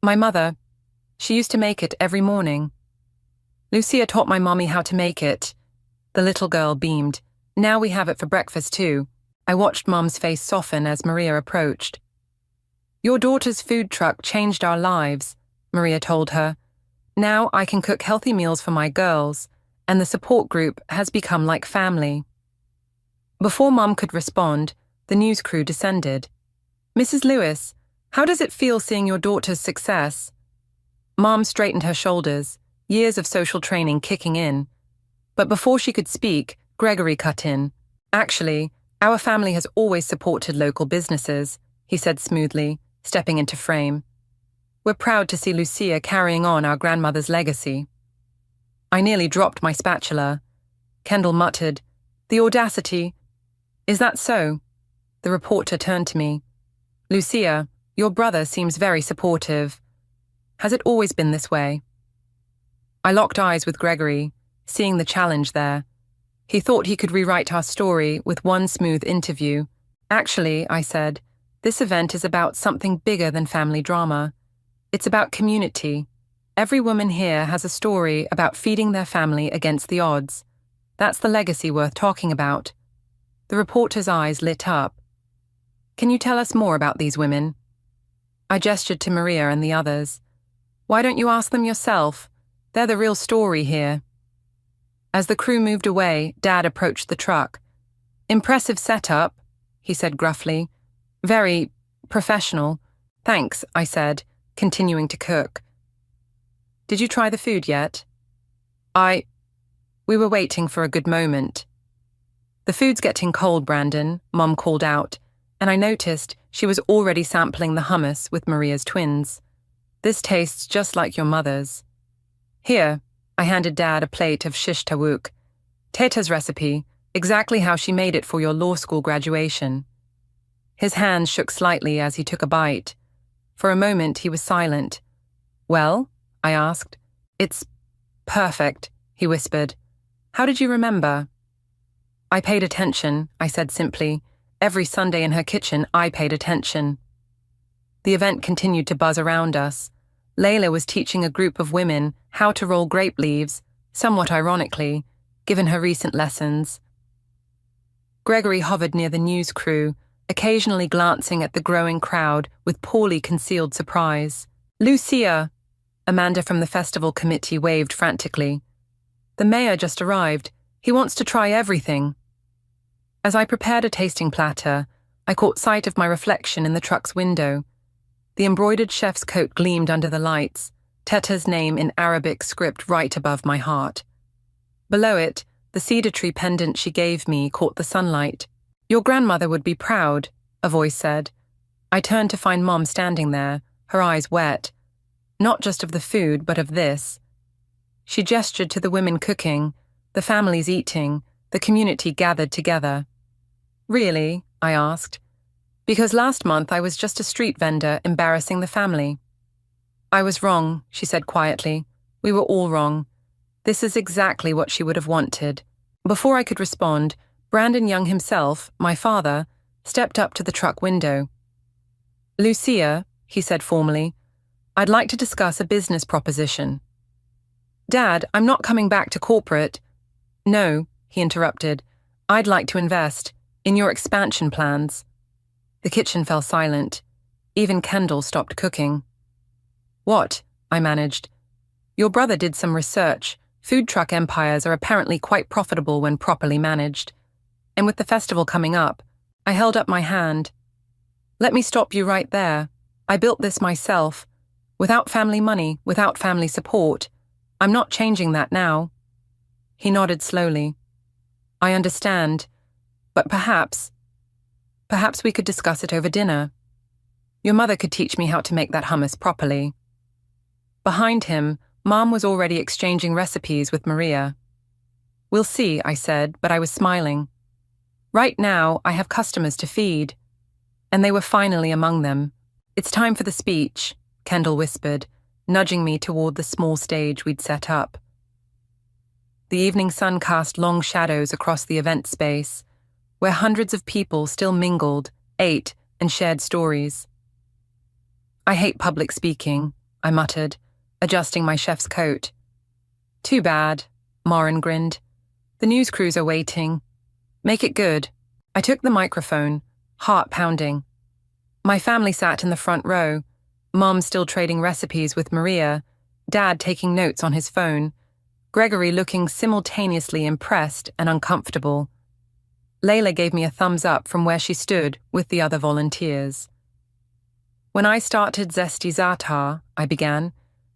[SPEAKER 3] "My mother. She used to make it every morning." "Lucia taught my mommy how to make it." The little girl beamed. "Now we have it for breakfast too." I watched Mom's face soften as Maria approached. "Your daughter's food truck changed our lives," Maria told her. "Now I can cook healthy meals for my girls, and the support group has become like family." Before Mom could respond, the news crew descended. "Mrs. Lewis, how does it feel seeing your daughter's success?" Mom straightened her shoulders, years of social training kicking in. But before she could speak, Gregory cut in. "Actually, our family has always supported local businesses," he said smoothly, stepping into frame. "We're proud to see Lucia carrying on our grandmother's legacy." I nearly dropped my spatula. Kendall muttered, "The audacity." "Is that so?" The reporter turned to me. "Lucia, your brother seems very supportive. Has it always been this way?" I locked eyes with Gregory, seeing the challenge there. He thought he could rewrite our story with one smooth interview. "Actually," I said, "this event is about something bigger than family drama. It's about community. Every woman here has a story about feeding their family against the odds. That's the legacy worth talking about." The reporter's eyes lit up. "Can you tell us more about these women?" I gestured to Maria and the others. "Why don't you ask them yourself? They're the real story here." As the crew moved away, Dad approached the truck. "Impressive setup," he said gruffly. "Very professional." "Thanks," I said, continuing to cook. "Did you try the food yet?" We were waiting for a good moment. "The food's getting cold, Brandon," Mom called out, and I noticed she was already sampling the hummus with Maria's twins. "This tastes just like your mother's." "Here," I handed Dad a plate of shish tawuk. "Teta's recipe, exactly how she made it for your law school graduation." His hands shook slightly as he took a bite. For a moment, he was silent. "Well?" I asked. "It's perfect," he whispered. "How did you remember?" "I paid attention," I said simply. Every Sunday in her kitchen, I paid attention. The event continued to buzz around us. Layla was teaching a group of women how to roll grape leaves, somewhat ironically, given her recent lessons. Gregory hovered near the news crew, occasionally glancing at the growing crowd with poorly concealed surprise. "Lucia!" Amanda from the festival committee waved frantically. "The mayor just arrived. He wants to try everything. As I prepared a tasting platter, I caught sight of my reflection in the truck's window. The embroidered chef's coat gleamed under the lights, Teta's name in Arabic script right above my heart. Below it, the cedar tree pendant she gave me caught the sunlight. "Your grandmother would be proud," a voice said. I turned to find Mom standing there, her eyes wet. Not just of the food, but of this. She gestured to the women cooking, the families eating, the community gathered together. "Really?" I asked. "Because last month I was just a street vendor embarrassing the family." "I was wrong," she said quietly. "We were all wrong. This is exactly what she would have wanted." Before I could respond, Brandon Young himself, my father, stepped up to the truck window. "Lucia," he said formally, "I'd like to discuss a business proposition." "Dad, I'm not coming back to corporate." "No," he interrupted. "I'd like to invest in your expansion plans." The kitchen fell silent. Even Kendall stopped cooking. "What?" I managed. "Your brother did some research. Food truck empires are apparently quite profitable when properly managed. And with the festival coming up, I held up my hand. Let me stop you right there. I built this myself. Without family money, without family support. I'm not changing that now." He nodded slowly. "I understand. But perhaps we could discuss it over dinner. Your mother could teach me how to make that hummus properly." Behind him, Mom was already exchanging recipes with Maria. "We'll see," I said, but I was smiling. "Right now, I have customers to feed." And they were finally among them. "It's time for the speech," Kendall whispered, nudging me toward the small stage we'd set up. The evening sun cast long shadows across the event space, where hundreds of people still mingled, ate, and shared stories. "I hate public speaking," I muttered, adjusting my chef's coat. "Too bad," Maureen grinned. "The news crews are waiting. Make it good." I took the microphone, heart pounding. My family sat in the front row, Mom still trading recipes with Maria, Dad taking notes on his phone, Gregory looking simultaneously impressed and uncomfortable. Layla gave me a thumbs up from where she stood with the other volunteers. "When I started Zesty Za'atar," I began,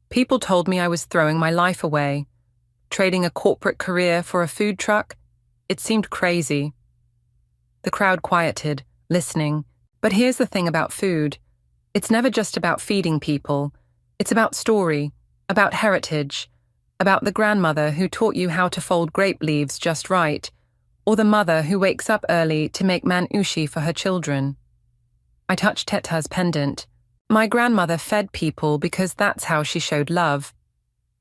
[SPEAKER 3] "people told me I was throwing my life away. Trading a corporate career for a food truck? It seemed crazy." The crowd quieted, listening. But here's the thing about food. It's never just about feeding people. It's about story, about heritage, about the grandmother who taught you how to fold grape leaves just right, or the mother who wakes up early to make man-ushi for her children. I touched Teta's pendant. My grandmother fed people because that's how she showed love.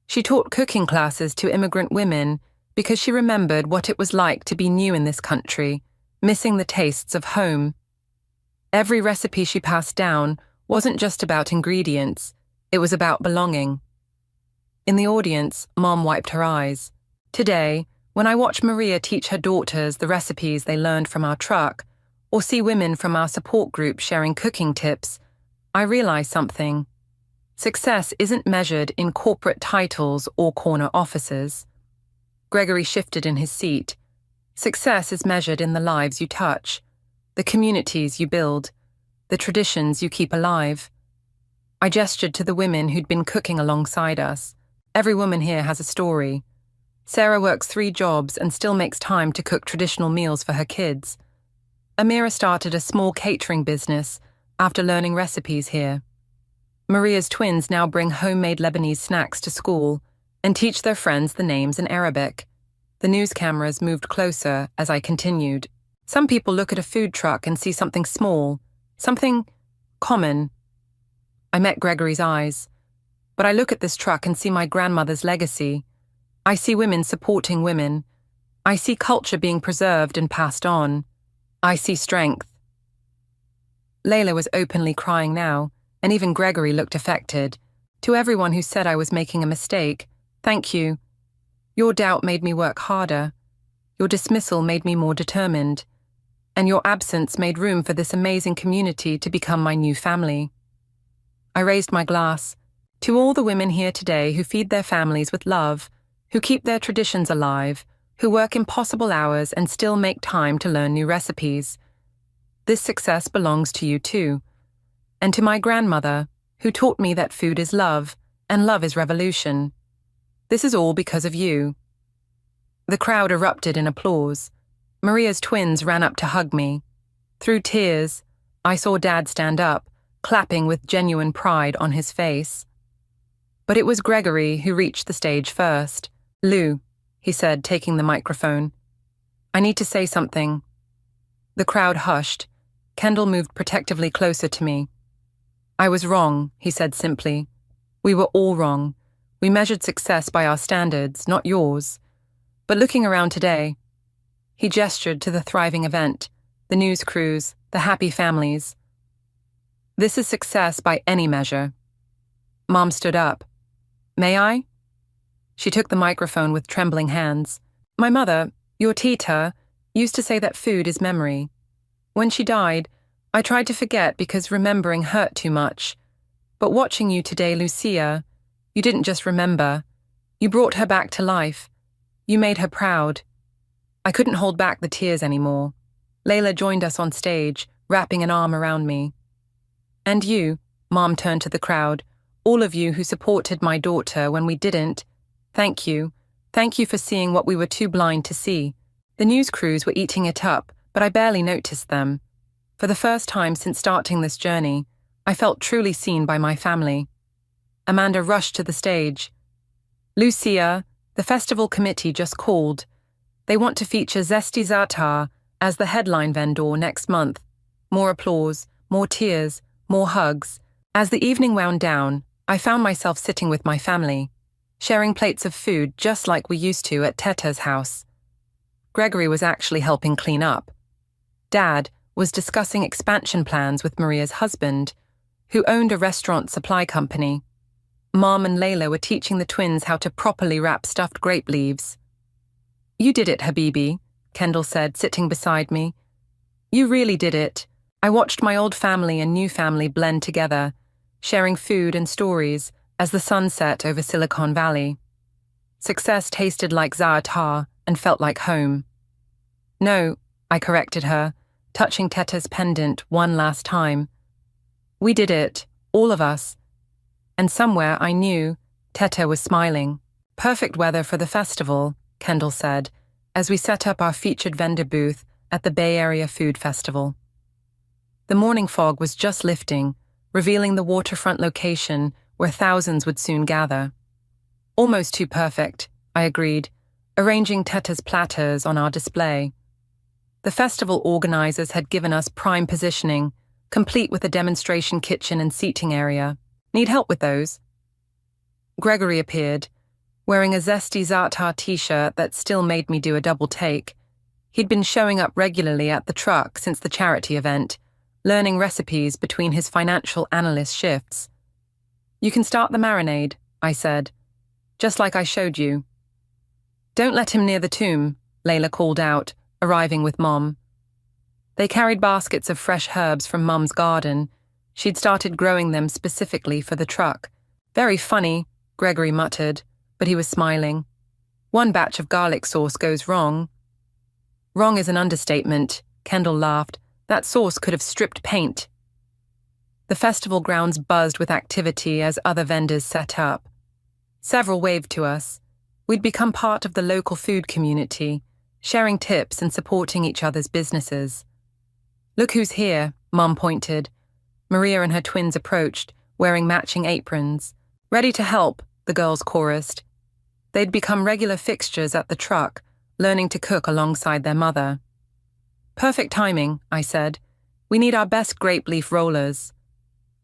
[SPEAKER 3] She taught cooking classes to immigrant women because she remembered what it was like to be new in this country, missing the tastes of home. Every recipe she passed down wasn't just about ingredients, it was about belonging. In the audience, Mom wiped her eyes. Today, when I watch Maria teach her daughters the recipes they learned from our truck, or see women from our support group sharing cooking tips, I realize something. Success isn't measured in corporate titles or corner offices. Gregory shifted in his seat. Success is measured in the lives you touch, the communities you build, the traditions you keep alive. I gestured to the women who'd been cooking alongside us. Every woman here has a story. Sarah works 3 jobs and still makes time to cook traditional meals for her kids. Amira started a small catering business after learning recipes here. Maria's twins now bring homemade Lebanese snacks to school and teach their friends the names in Arabic. The news cameras moved closer as I continued. Some people look at a food truck and see something small, something common. I met Gregory's eyes. But I look at this truck and see my grandmother's legacy. I see women supporting women. I see culture being preserved and passed on. I see strength. Layla was openly crying now, and even Gregory looked affected. To everyone who said I was making a mistake, thank you. Your doubt made me work harder. Your dismissal made me more determined. And your absence made room for this amazing community to become my new family. I raised my glass. To all the women here today who feed their families with love, who keep their traditions alive, who work impossible hours and still make time to learn new recipes. This success belongs to you too. And to my grandmother, who taught me that food is love, and love is revolution. This is all because of you. The crowd erupted in applause. Maria's twins ran up to hug me. Through tears, I saw Dad stand up, clapping with genuine pride on his face. But it was Gregory who reached the stage first. "Lou," he said, taking the microphone. "I need to say something." The crowd hushed. Kendall moved protectively closer to me. "I was wrong," he said simply. "We were all wrong. We measured success by our standards, not yours. But looking around today," he gestured to the thriving event, the news crews, the happy families. "This is success by any measure." Mom stood up. "May I?" She took the microphone with trembling hands. "My mother, your tita, used to say that food is memory. When she died, I tried to forget because remembering hurt too much. But watching you today, Lucia, you didn't just remember. You brought her back to life. You made her proud." I couldn't hold back the tears anymore. Layla joined us on stage, wrapping an arm around me. "And you," Mom turned to the crowd, "all of you who supported my daughter when we didn't, thank you. Thank you for seeing what we were too blind to see." The news crews were eating it up, but I barely noticed them. For the first time since starting this journey, I felt truly seen by my family. Amanda rushed to the stage. "Lucia, the festival committee just called. They want to feature Zesty Za'atar as the headline vendor next month." More applause, more tears, more hugs. As the evening wound down, I found myself sitting with my family, sharing plates of food just like we used to at Teta's house. Gregory was actually helping clean up. Dad was discussing expansion plans with Maria's husband, who owned a restaurant supply company. Mom and Layla were teaching the twins how to properly wrap stuffed grape leaves. "You did it, Habibi," Kendall said, sitting beside me. "You really did it." I watched my old family and new family blend together, sharing food and stories as the sun set over Silicon Valley. Success tasted like Za'atar and felt like home. "No," I corrected her, touching Teta's pendant one last time. "We did it, all of us." And somewhere I knew Teta was smiling. "Perfect weather for the festival," Kendall said, as we set up our featured vendor booth at the Bay Area Food Festival. The morning fog was just lifting, revealing the waterfront location where thousands would soon gather. "Almost too perfect," I agreed, arranging Teta's platters on our display. The festival organizers had given us prime positioning, complete with a demonstration kitchen and seating area. "Need help with those?" Gregory appeared, wearing a Zesty Za'atar t-shirt that still made me do a double take. He'd been showing up regularly at the truck since the charity event, learning recipes between his financial analyst shifts. "You can start the marinade," I said, "just like I showed you." "Don't let him near the tomb," Layla called out, arriving with Mom. They carried baskets of fresh herbs from Mum's garden. She'd started growing them specifically for the truck. "Very funny," Gregory muttered, but he was smiling. "One batch of garlic sauce goes wrong." "Wrong is an understatement," Kendall laughed. "That sauce could have stripped paint." The festival grounds buzzed with activity as other vendors set up. Several waved to us. We'd become part of the local food community, sharing tips and supporting each other's businesses. "Look who's here," Mom pointed. Maria and her twins approached, wearing matching aprons. "Ready to help," the girls chorused. They'd become regular fixtures at the truck, learning to cook alongside their mother. "Perfect timing," I said. "We need our best grape leaf rollers."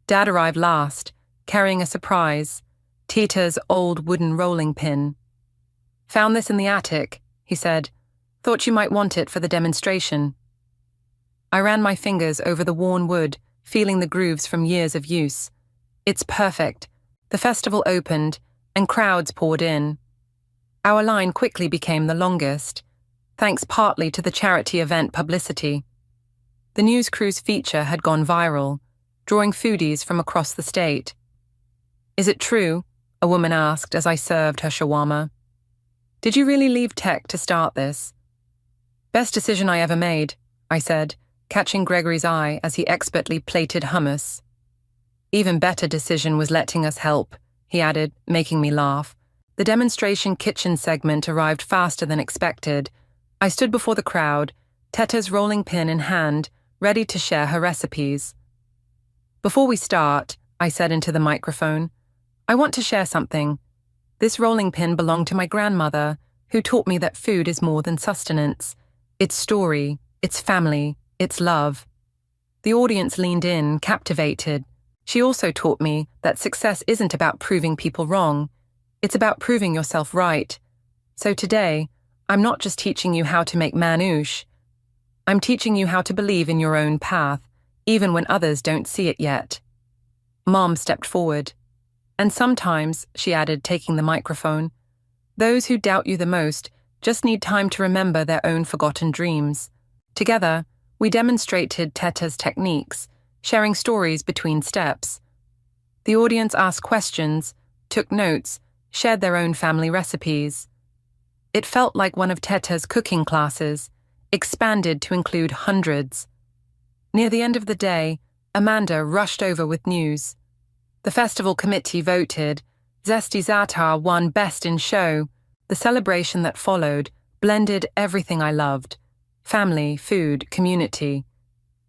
[SPEAKER 3] Dad arrived last, carrying a surprise, Tita's old wooden rolling pin. "Found this in the attic," he said. "Thought you might want it for the demonstration." I ran my fingers over the worn wood, feeling the grooves from years of use. "It's perfect." The festival opened, and crowds poured in. Our line quickly became the longest, thanks partly to the charity event publicity. The news crew's feature had gone viral, drawing foodies from across the state. "Is it true?" a woman asked as I served her shawarma. Did you really leave tech to start this? Best decision I ever made, I said, catching Gregory's eye as he expertly plated hummus. Even better decision was letting us help, he added, making me laugh. The demonstration kitchen segment arrived faster than expected. I stood before the crowd, Teta's rolling pin in hand, ready to share her recipes. Before we start, I said into the microphone, I want to share something. This rolling pin belonged to my grandmother, who taught me that food is more than sustenance. It's story, it's family, it's love. The audience leaned in, captivated. She also taught me that success isn't about proving people wrong. It's about proving yourself right. So today, I'm not just teaching you how to make manouche. I'm teaching you how to believe in your own path, even when others don't see it yet. Mom stepped forward. And sometimes, she added, taking the microphone, those who doubt you the most just need time to remember their own forgotten dreams. Together, we demonstrated Teta's techniques, sharing stories between steps. The audience asked questions, took notes, shared their own family recipes. It felt like one of Teta's cooking classes, expanded to include hundreds. Near the end of the day, Amanda rushed over with news. The festival committee voted. Zesty Za'atar won Best in Show. The celebration that followed blended everything I loved. Family, food, community.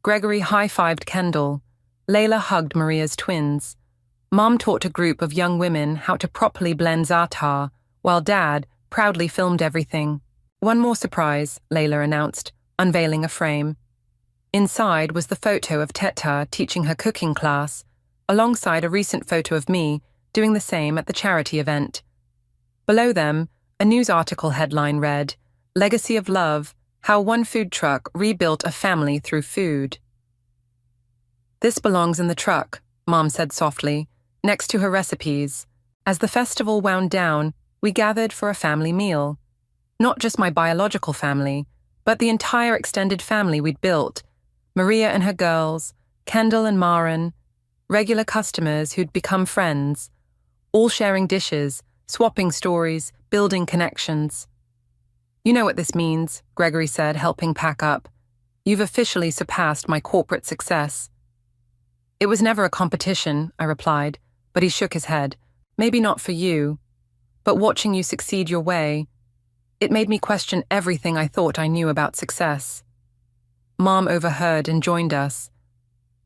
[SPEAKER 3] Gregory high-fived Kendall. Layla hugged Maria's twins. Mom taught a group of young women how to properly blend za'atar, while Dad proudly filmed everything. One more surprise, Layla announced, unveiling a frame. Inside was the photo of Teta teaching her cooking class, alongside a recent photo of me doing the same at the charity event. Below them, a news article headline read, Legacy of Love, How One Food Truck Rebuilt a Family Through Food. This belongs in the truck, Mom said softly, next to her recipes. As the festival wound down, we gathered for a family meal. Not just my biological family, but the entire extended family we'd built. Maria and her girls, Kendall and Maren, regular customers who'd become friends, all sharing dishes, swapping stories, building connections. You know what this means, Gregory said, helping pack up. You've officially surpassed my corporate success. It was never a competition, I replied, but he shook his head. Maybe not for you, but watching you succeed your way, it made me question everything I thought I knew about success. Mom overheard and joined us.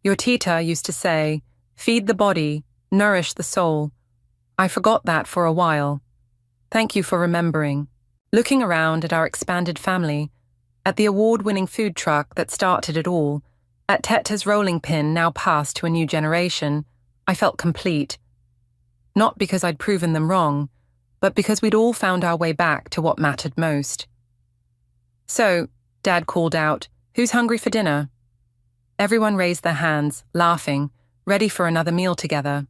[SPEAKER 3] Your tita used to say, feed the body, nourish the soul. I forgot that for a while. Thank you for remembering. Looking around at our expanded family, at the award-winning food truck that started it all, at Teta's rolling pin now passed to a new generation, I felt complete. Not because I'd proven them wrong, but because we'd all found our way back to what mattered most. So, Dad called out, who's hungry for dinner? Everyone raised their hands, laughing, ready for another meal together.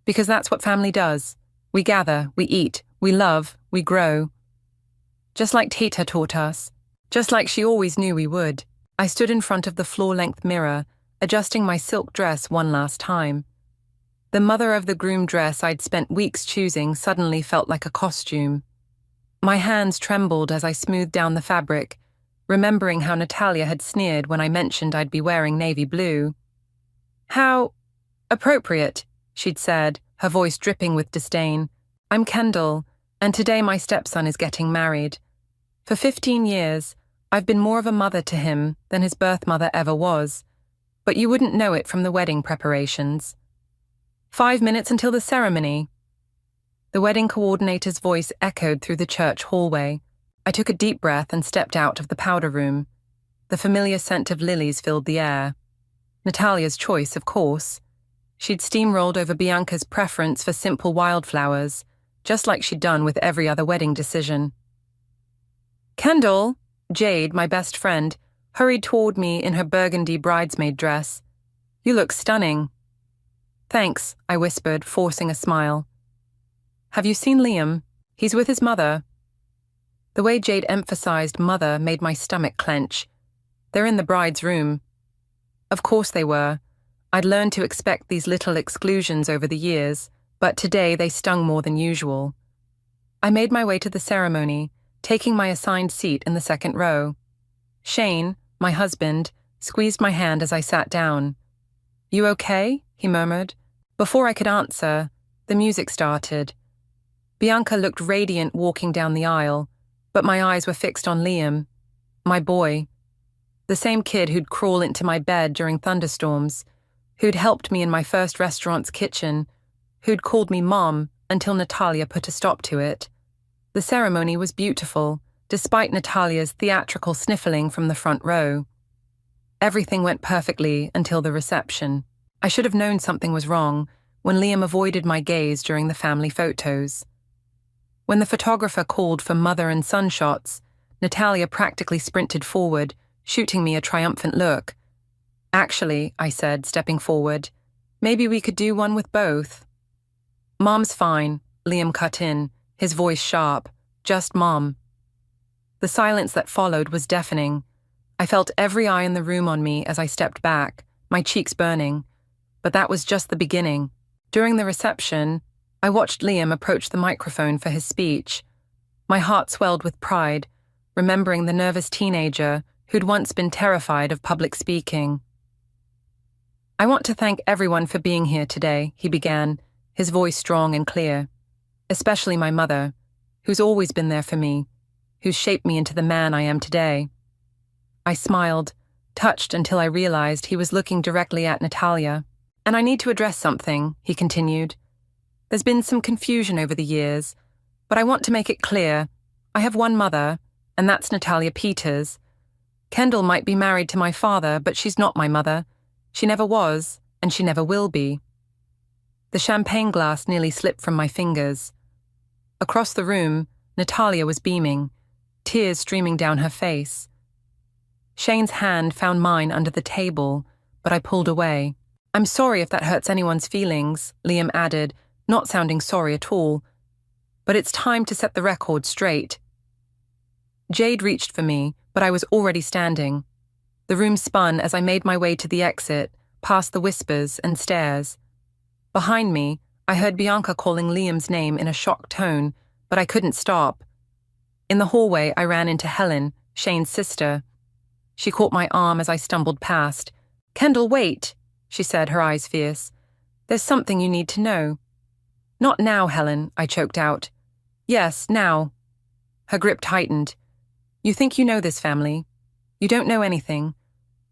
[SPEAKER 3] Because that's what family does. We gather, we eat, we love, we grow. Just like Tita taught us, just like she always knew we would, I stood in front of the floor-length mirror, adjusting my silk dress one last time. The mother of the groom dress I'd spent weeks choosing suddenly felt like a costume. My hands trembled as I smoothed down the fabric, remembering how Natalia had sneered when I mentioned I'd be wearing navy blue. How appropriate, she'd said, her voice dripping with disdain. I'm Kendall, and today my stepson is getting married. For 15 years, I've been more of a mother to him than his birth mother ever was, but you wouldn't know it from the wedding preparations. 5 minutes until the ceremony. The wedding coordinator's voice echoed through the church hallway. I took a deep breath and stepped out of the powder room. The familiar scent of lilies filled the air. Natalia's choice, of course. She'd steamrolled over Bianca's preference for simple wildflowers, just like she'd done with every other wedding decision. Kendall, Jade, my best friend, hurried toward me in her burgundy bridesmaid dress. You look stunning. Thanks, I whispered, forcing a smile. Have you seen Liam? He's with his mother. The way Jade emphasized mother made my stomach clench. They're in the bride's room. Of course they were. I'd learned to expect these little exclusions over the years, but today they stung more than usual. I made my way to the ceremony, taking my assigned seat in the second row. Shane, my husband, squeezed my hand as I sat down. "You okay?" he murmured. Before I could answer, the music started. Bianca looked radiant walking down the aisle, but my eyes were fixed on Liam, my boy, the same kid who'd crawl into my bed during thunderstorms, who'd helped me in my first restaurant's kitchen, who'd called me Mom until Natalia put a stop to it. The ceremony was beautiful, despite Natalia's theatrical sniffling from the front row. Everything went perfectly until the reception. I should have known something was wrong when Liam avoided my gaze during the family photos. When the photographer called for mother and son shots, Natalia practically sprinted forward, shooting me a triumphant look. "Actually," I said, stepping forward, "maybe we could do one with both." "Mom's fine," Liam cut in, his voice sharp. "Just Mom." The silence that followed was deafening. I felt every eye in the room on me as I stepped back, my cheeks burning. But that was just the beginning. During the reception, I watched Liam approach the microphone for his speech. My heart swelled with pride, remembering the nervous teenager who'd once been terrified of public speaking. "I want to thank everyone for being here today," he began, his voice strong and clear. "Especially my mother, who's always been there for me, who's shaped me into the man I am today." I smiled, touched until I realized he was looking directly at Natalia. "And I need to address something," he continued. "There's been some confusion over the years, but I want to make it clear. I have one mother, and that's Natalia Peters. Kendall might be married to my father, but she's not my mother. She never was, and she never will be." The champagne glass nearly slipped from my fingers. Across the room, Natalia was beaming, tears streaming down her face. Shane's hand found mine under the table, but I pulled away. "I'm sorry if that hurts anyone's feelings," Liam added, not sounding sorry at all. "But it's time to set the record straight." Jade reached for me, but I was already standing. The room spun as I made my way to the exit, past the whispers and stares. Behind me, I heard Bianca calling Liam's name in a shocked tone, but I couldn't stop. In the hallway, I ran into Helen, Shane's sister. She caught my arm as I stumbled past. "Kendall, wait," she said, her eyes fierce. "There's something you need to know." "Not now, Helen," I choked out. "Yes, now." Her grip tightened. "You think you know this family. You don't know anything.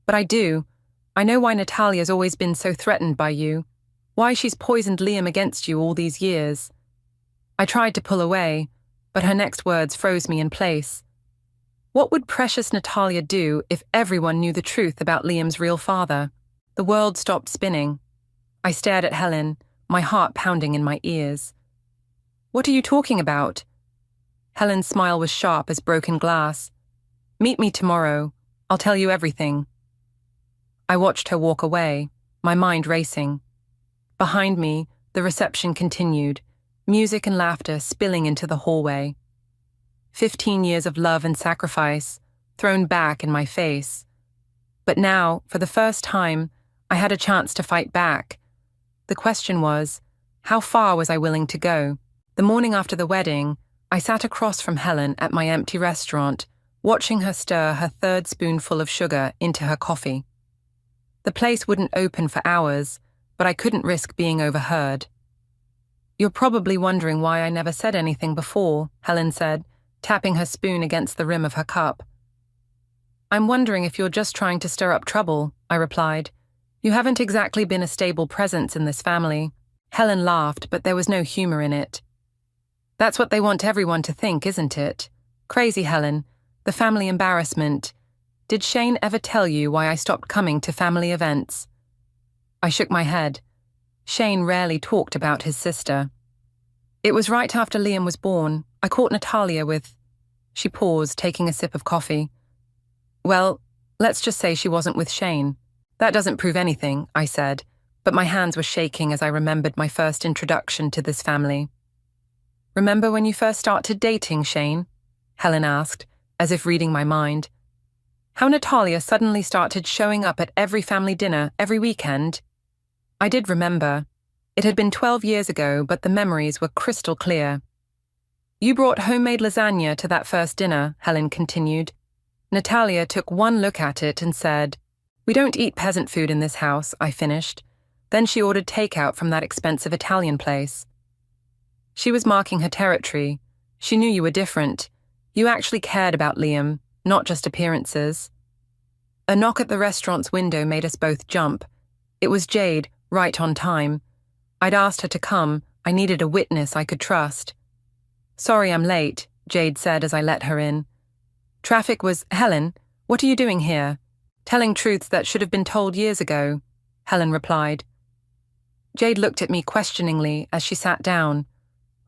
[SPEAKER 3] But I do. I know why Natalia's always been so threatened by you. Why she's poisoned Liam against you all these years." I tried to pull away, but her next words froze me in place. What would precious Natalia do if everyone knew the truth about Liam's real father? The world stopped spinning. I stared at Helen, my heart pounding in my ears. "What are you talking about?" Helen's smile was sharp as broken glass. "Meet me tomorrow. I'll tell you everything." I watched her walk away, my mind racing. Behind me, the reception continued, music and laughter spilling into the hallway. 15 years of love and sacrifice, thrown back in my face. But now, for the first time, I had a chance to fight back. The question was, how far was I willing to go? The morning after the wedding, I sat across from Helen at my empty restaurant, watching her stir her third spoonful of sugar into her coffee. The place wouldn't open for hours, but I couldn't risk being overheard. "You're probably wondering why I never said anything before," Helen said, tapping her spoon against the rim of her cup. "I'm wondering if you're just trying to stir up trouble," I replied. "You haven't exactly been a stable presence in this family." Helen laughed, but there was no humor in it. "That's what they want everyone to think, isn't it? Crazy, Helen. The family embarrassment. Did Shane ever tell you why I stopped coming to family events?" I shook my head. Shane rarely talked about his sister. "It was right after Liam was born. I caught Natalia with..." She paused, taking a sip of coffee. "Well, let's just say she wasn't with Shane." "That doesn't prove anything," I said, but my hands were shaking as I remembered my first introduction to this family. "Remember when you first started dating Shane?" Helen asked, as if reading my mind. "How Natalia suddenly started showing up at every family dinner every weekend?" I did remember. It had been 12 years ago, but the memories were crystal clear. You brought homemade lasagna to that first dinner, Helen continued. Natalia took one look at it and said, "We don't eat peasant food in this house," I finished. Then she ordered takeout from that expensive Italian place. She was marking her territory. She knew you were different. You actually cared about Liam, not just appearances. A knock at the restaurant's window made us both jump. It was Jade, right on time. I'd asked her to come. I needed a witness I could trust. "Sorry I'm late," Jade said as I let her in. Traffic was, "Helen, what are you doing here?" "Telling truths that should have been told years ago," Helen replied. Jade looked at me questioningly as she sat down.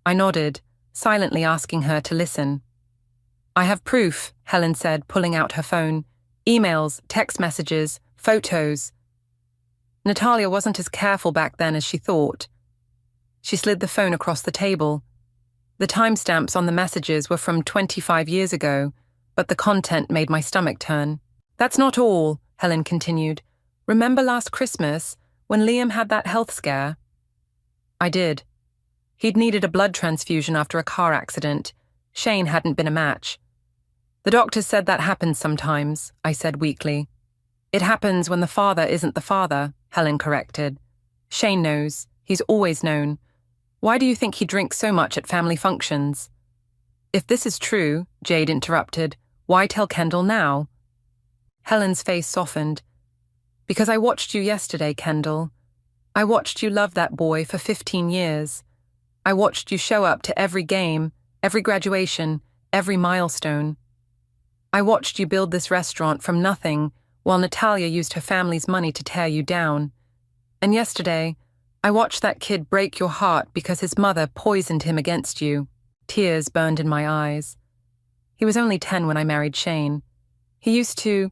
[SPEAKER 3] I nodded, silently asking her to listen. "I have proof," Helen said, pulling out her phone. "Emails, text messages, photos." Natalia wasn't as careful back then as she thought. She slid the phone across the table. The timestamps on the messages were from 25 years ago, but the content made my stomach turn. "That's not all," Helen continued. "Remember last Christmas, when Liam had that health scare?" I did. He'd needed a blood transfusion after a car accident. Shane hadn't been a match. "The doctors said that happens sometimes," I said weakly. "It happens when the father isn't the father," Helen corrected. "Shane knows. He's always known. Why do you think he drinks so much at family functions?" "If this is true," Jade interrupted, "why tell Kendall now?" Helen's face softened. "Because I watched you yesterday, Kendall. I watched you love that boy for 15 years. I watched you show up to every game, every graduation, every milestone. I watched you build this restaurant from nothing while Natalia used her family's money to tear you down. And yesterday, I watched that kid break your heart because his mother poisoned him against you." Tears burned in my eyes. "He was only 10 when I married Shane. He used to—"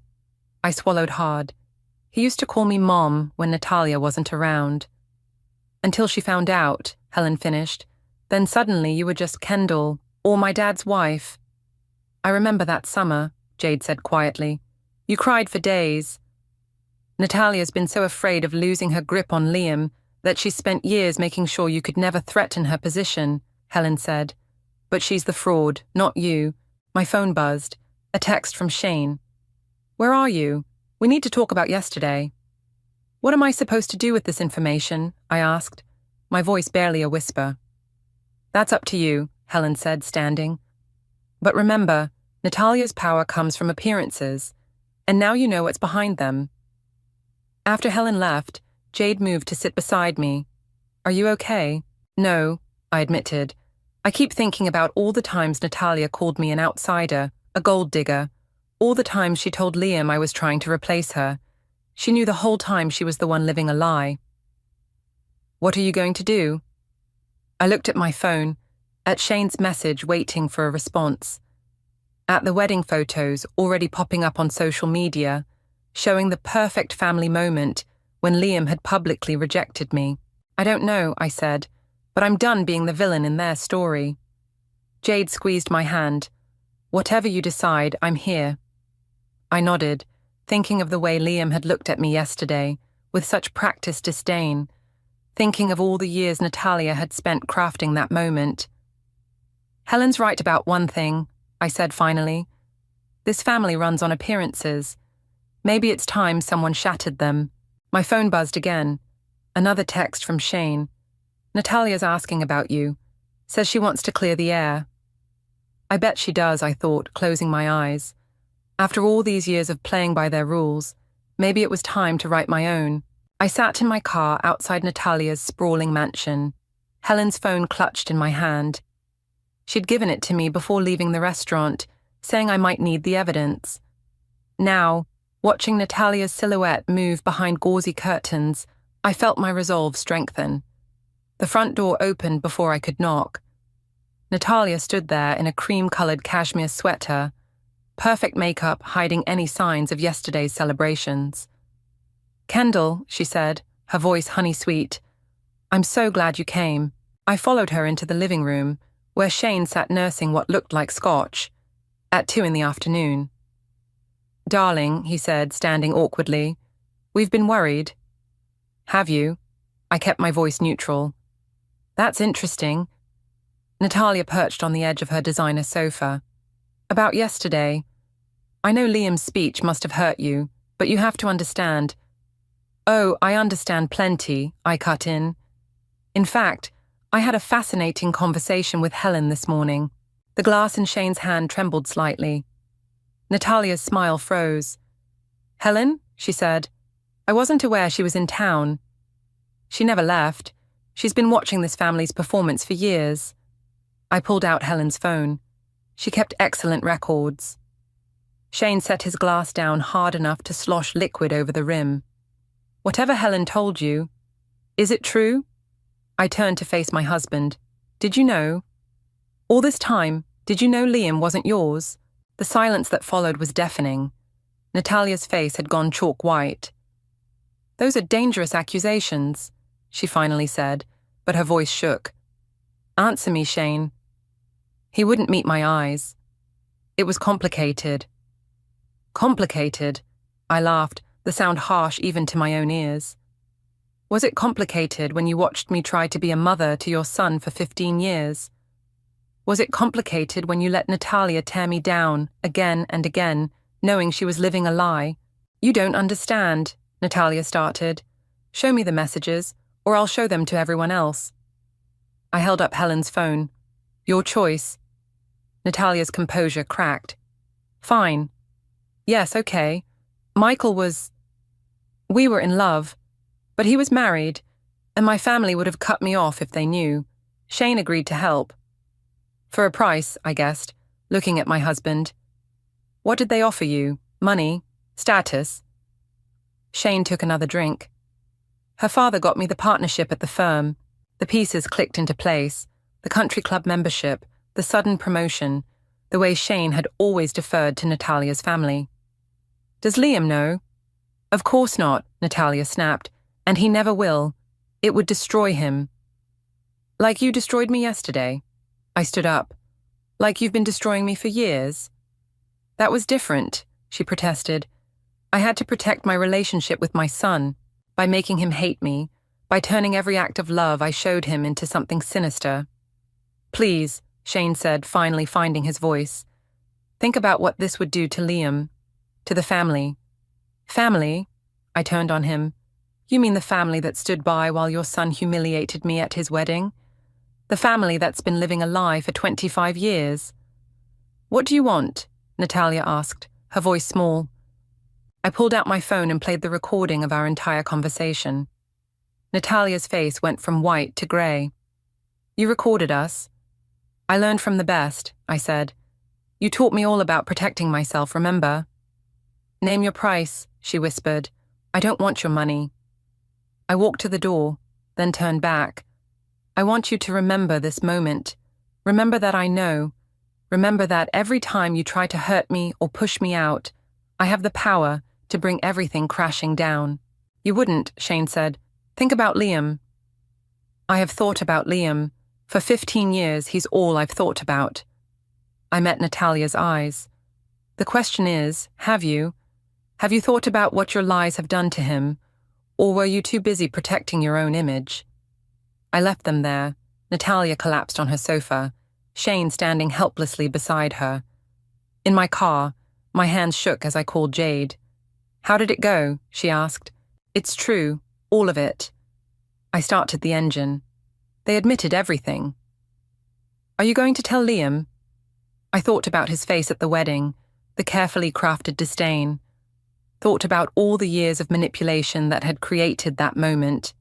[SPEAKER 3] I swallowed hard. "He used to call me Mom when Natalia wasn't around." "Until she found out," Helen finished. "Then suddenly you were just Kendall, or my dad's wife." "I remember that summer," Jade said quietly. "You cried for days. Natalia's been so afraid of losing her grip on Liam that she's spent years making sure you could never threaten her position," Helen said. "But she's the fraud, not you." My phone buzzed. A text from Shane. "Where are you? We need to talk about yesterday." "What am I supposed to do with this information?" I asked, my voice barely a whisper. "That's up to you," Helen said, standing. "But remember, Natalia's power comes from appearances, and now you know what's behind them." After Helen left, Jade moved to sit beside me. "Are you okay?" "No," I admitted. "I keep thinking about all the times Natalia called me an outsider, a gold digger, all the times she told Liam I was trying to replace her. She knew the whole time she was the one living a lie." "What are you going to do?" I looked at my phone, at Shane's message waiting for a response, at the wedding photos already popping up on social media, showing the perfect family moment when Liam had publicly rejected me. "I don't know," I said, "but I'm done being the villain in their story." Jade squeezed my hand. "Whatever you decide, I'm here." I nodded, thinking of the way Liam had looked at me yesterday, with such practiced disdain, thinking of all the years Natalia had spent crafting that moment. "Helen's right about one thing," I said finally. "This family runs on appearances. Maybe it's time someone shattered them." My phone buzzed again. Another text from Shane. "Natalia's asking about you. Says she wants to clear the air." I bet she does, I thought, closing my eyes. After all these years of playing by their rules, maybe it was time to write my own. I sat in my car outside Natalia's sprawling mansion. Helen's phone clutched in my hand. She'd given it to me before leaving the restaurant, saying I might need the evidence. Now, watching Natalia's silhouette move behind gauzy curtains, I felt my resolve strengthen. The front door opened before I could knock. Natalia stood there in a cream-colored cashmere sweater, perfect makeup hiding any signs of yesterday's celebrations. "Kendall," she said, her voice honey-sweet, "I'm so glad you came." I followed her into the living room, where Shane sat nursing what looked like scotch, at 2 p.m. "Darling," he said, standing awkwardly, "we've been worried." "Have you?" I kept my voice neutral. "That's interesting." Natalia perched on the edge of her designer sofa. About yesterday. I know Liam's speech must have hurt you, but you have to understand. Oh, I understand plenty, I cut in. In fact, I had a fascinating conversation with Helen this morning. The glass in Shane's hand trembled slightly. Natalia's smile froze. Helen, she said. I wasn't aware she was in town. She never left. She's been watching this family's performance for years. I pulled out Helen's phone. She kept excellent records. Shane set his glass down hard enough to slosh liquid over the rim. Whatever Helen told you, is it true? I turned to face my husband. Did you know? All this time, did you know Liam wasn't yours? The silence that followed was deafening. Natalia's face had gone chalk white. Those are dangerous accusations, she finally said, but her voice shook. Answer me, Shane. He wouldn't meet my eyes. It was complicated. Complicated? I laughed, the sound harsh even to my own ears. Was it complicated when you watched me try to be a mother to your son for 15 years? Was it complicated when you let Natalia tear me down again and again, knowing she was living a lie? You don't understand, Natalia started. Show me the messages, or I'll show them to everyone else. I held up Helen's phone. Your choice. Natalia's composure cracked. Fine. Yes, okay. Michael was... We were in love, but he was married, and my family would have cut me off if they knew. Shane agreed to help. For a price, I guessed, looking at my husband. What did they offer you? Money? Status? Shane took another drink. Her father got me the partnership at the firm. The pieces clicked into place. The country club membership, the sudden promotion, the way Shane had always deferred to Natalia's family. Does Liam know? Of course not, Natalia snapped, and he never will. It would destroy him. Like you destroyed me yesterday. I stood up. Like you've been destroying me for years. That was different, she protested. I had to protect my relationship with my son, by making him hate me, by turning every act of love I showed him into something sinister. Please, Shane said, finally finding his voice. Think about what this would do to Liam, to the family. Family? I turned on him. You mean the family that stood by while your son humiliated me at his wedding? The family that's been living a lie for 25 years? What do you want? Natalia asked, her voice small. I pulled out my phone and played the recording of our entire conversation. Natalia's face went from white to grey. You recorded us. I learned from the best, I said. You taught me all about protecting myself, remember? Name your price, she whispered. I don't want your money. I walked to the door, then turned back. I want you to remember this moment. Remember that I know. Remember that every time you try to hurt me or push me out, I have the power to bring everything crashing down. You wouldn't, Shane said. Think about Liam. I have thought about Liam. For 15 years, he's all I've thought about. I met Natalia's eyes. The question is, have you? Have you thought about what your lies have done to him? Or were you too busy protecting your own image? I left them there. Natalia collapsed on her sofa, Shane standing helplessly beside her. In my car, my hands shook as I called Jade. How did it go? She asked. It's true, all of it. I started the engine. They admitted everything. Are you going to tell Liam? I thought about his face at the wedding, the carefully crafted disdain. Thought about all the years of manipulation that had created that moment.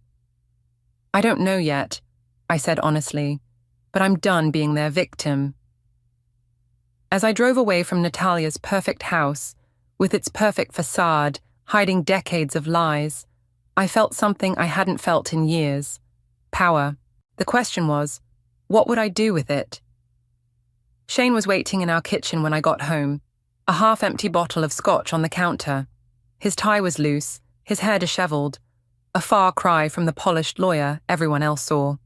[SPEAKER 3] I don't know yet, I said honestly, but I'm done being their victim. As I drove away from Natalia's perfect house, with its perfect facade, hiding decades of lies, I felt something I hadn't felt in years. Power. The question was, what would I do with it? Shane was waiting in our kitchen when I got home, a half-empty bottle of scotch on the counter. His tie was loose, his hair disheveled, a far cry from the polished lawyer everyone else saw.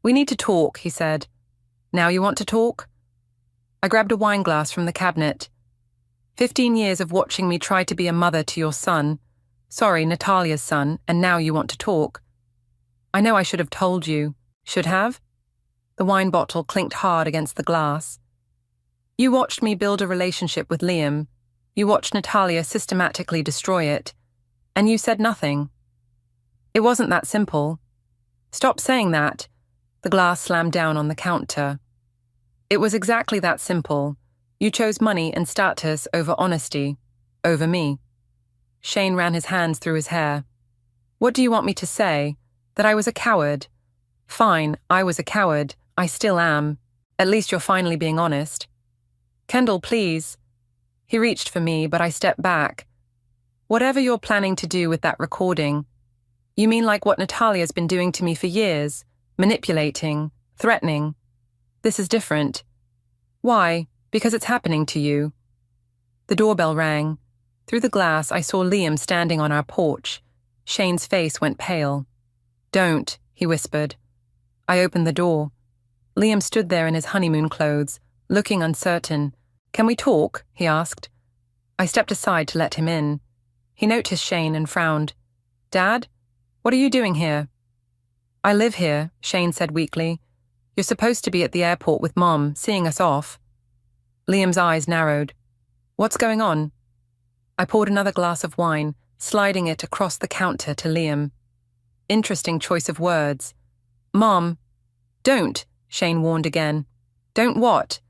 [SPEAKER 3] We need to talk, he said. Now you want to talk? I grabbed a wine glass from the cabinet. 15 years of watching me try to be a mother to your son. Sorry, Natalia's son, and now you want to talk. I know I should have told you. Should have? The wine bottle clinked hard against the glass. You watched me build a relationship with Liam. You watched Natalia systematically destroy it. And you said nothing. It wasn't that simple. Stop saying that. The glass slammed down on the counter. It was exactly that simple. You chose money and status over honesty, over me. Shane ran his hands through his hair. What do you want me to say? That I was a coward? Fine, I was a coward. I still am. At least you're finally being honest. Kendall, please. He reached for me, but I stepped back. Whatever you're planning to do with that recording, you mean like what Natalia's been doing to me for years, manipulating, threatening. This is different. Why? Because it's happening to you. The doorbell rang. Through the glass, I saw Liam standing on our porch. Shane's face went pale. Don't, he whispered. I opened the door. Liam stood there in his honeymoon clothes, looking uncertain. Can we talk? He asked. I stepped aside to let him in. He noticed Shane and frowned. Dad? What are you doing here? I live here, Shane said weakly. You're supposed to be at the airport with Mom, seeing us off. Liam's eyes narrowed. What's going on? I poured another glass of wine, sliding it across the counter to Liam. Interesting choice of words. Mom. Don't, Shane warned again. Don't what?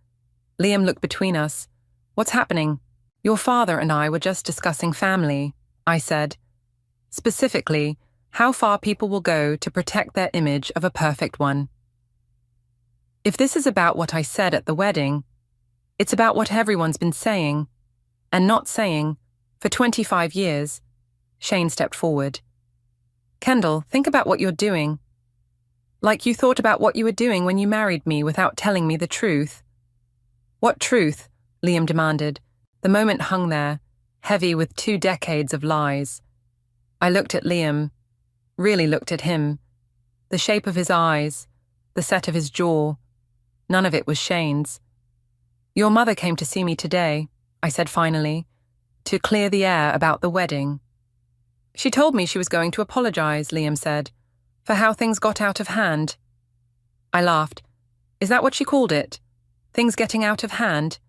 [SPEAKER 3] Liam looked between us. What's happening? Your father and I were just discussing family, I said. Specifically, how far people will go to protect their image of a perfect one. If this is about what I said at the wedding, it's about what everyone's been saying, and not saying, for 25 years. Shane stepped forward. Kendall, think about what you're doing. Like you thought about what you were doing when you married me without telling me the truth. What truth? Liam demanded. The moment hung there, heavy with 2 decades of lies. I looked at Liam, really looked at him. The shape of his eyes, the set of his jaw. None of it was Shane's. Your mother came to see me today, I said finally, to clear the air about the wedding. She told me she was going to apologize, Liam said, for how things got out of hand. I laughed. Is that what she called it? Things getting out of hand?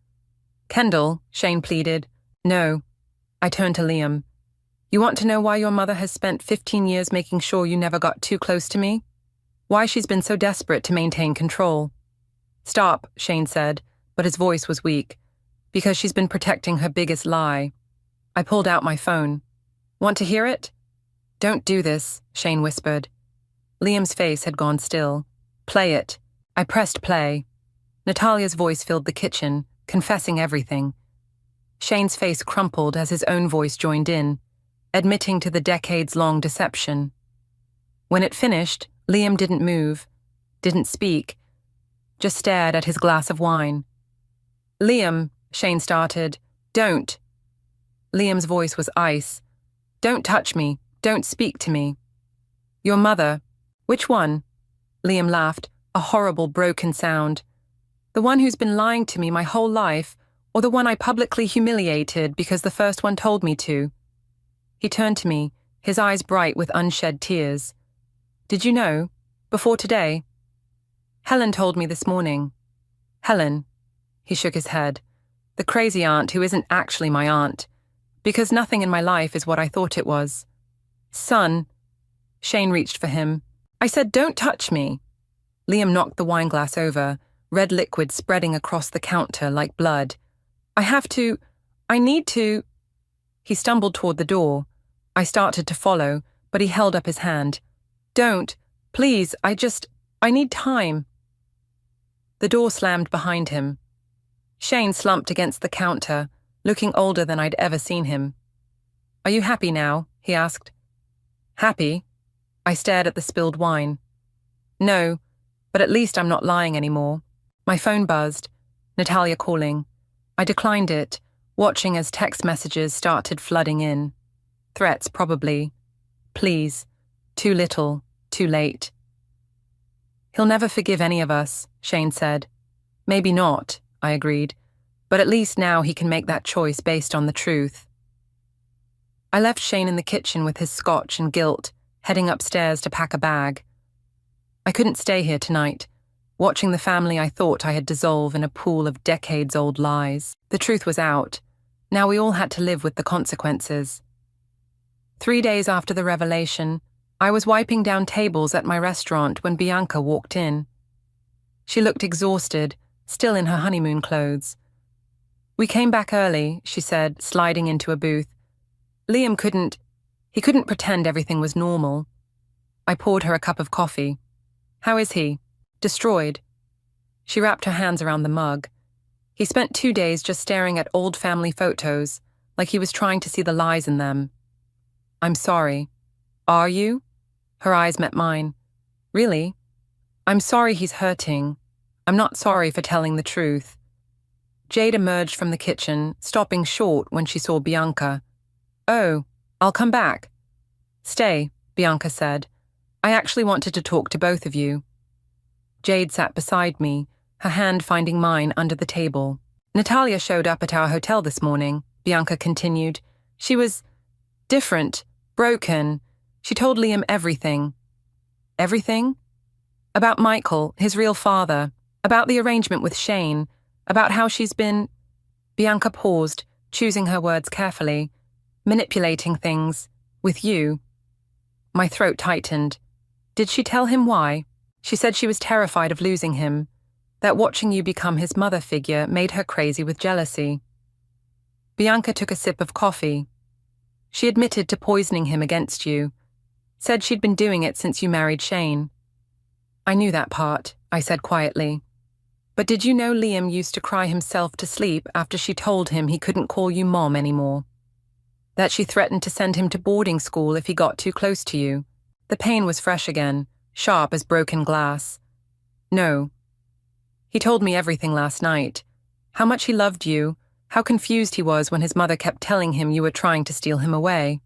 [SPEAKER 3] Kendall, Shane pleaded. No. I turned to Liam. You want to know why your mother has spent 15 years making sure you never got too close to me? Why she's been so desperate to maintain control? Stop, Shane said, but his voice was weak. Because she's been protecting her biggest lie. I pulled out my phone. Want to hear it? Don't do this, Shane whispered. Liam's face had gone still. Play it. I pressed play. Natalia's voice filled the kitchen, confessing everything. Shane's face crumpled as his own voice joined in, admitting to the decades-long deception. When it finished, Liam didn't move, didn't speak, just stared at his glass of wine. Liam, Shane started. Don't. Liam's voice was ice. Don't touch me. Don't speak to me. Your mother. Which one? Liam laughed, a horrible broken sound. The one who's been lying to me my whole life, or the one I publicly humiliated because the first one told me to? He turned to me, his eyes bright with unshed tears. Did you know? Before today? Helen told me this morning. Helen. He shook his head. The crazy aunt who isn't actually my aunt. Because nothing in my life is what I thought it was. Son. Shane reached for him. I said, don't touch me. Liam knocked the wineglass over, red liquid spreading across the counter like blood. I need to. He stumbled toward the door. I started to follow, but he held up his hand. Don't. Please, I need time. The door slammed behind him. Shane slumped against the counter, looking older than I'd ever seen him. Are you happy now? He asked. Happy? I stared at the spilled wine. No, but at least I'm not lying anymore. My phone buzzed. Natalia calling. I declined it, watching as text messages started flooding in. Threats, probably. Please. Too little. Too late. He'll never forgive any of us, Shane said. Maybe not, I agreed. But at least now he can make that choice based on the truth. I left Shane in the kitchen with his scotch and guilt, heading upstairs to pack a bag. I couldn't stay here tonight. watching the family I thought I had dissolve in a pool of decades-old lies. The truth was out. Now we all had to live with the consequences. 3 days after the revelation, I was wiping down tables at my restaurant when Bianca walked in. She looked exhausted, still in her honeymoon clothes. "We came back early," she said, sliding into a booth. Liam couldn't pretend everything was normal. I poured her a cup of coffee. "How is he?" "Destroyed." She wrapped her hands around the mug. "He spent 2 days just staring at old family photos, like he was trying to see the lies in them." "I'm sorry." "Are you?" Her eyes met mine. "Really?" "I'm sorry he's hurting. I'm not sorry for telling the truth." Jade emerged from the kitchen, stopping short when she saw Bianca. "Oh, I'll come back." "Stay," Bianca said. "I actually wanted to talk to both of you." Jade sat beside me, her hand finding mine under the table. "Natalia showed up at our hotel this morning," Bianca continued. "She was different, broken. She told Liam everything." "Everything?" "About Michael, his real father, about the arrangement with Shane, about how she's been—" Bianca paused, choosing her words carefully. "Manipulating things. With you." My throat tightened. "Did she tell him why?" "She said she was terrified of losing him, that watching you become his mother figure made her crazy with jealousy." Bianca took a sip of coffee. "She admitted to poisoning him against you. Said she'd been doing it since you married Shane." "I knew that part," I said quietly. "But did you know Liam used to cry himself to sleep after she told him he couldn't call you Mom anymore? That she threatened to send him to boarding school if he got too close to you?" The pain was fresh again, sharp as broken glass. "No. He told me everything last night. How much he loved you, how confused he was when his mother kept telling him you were trying to steal him away."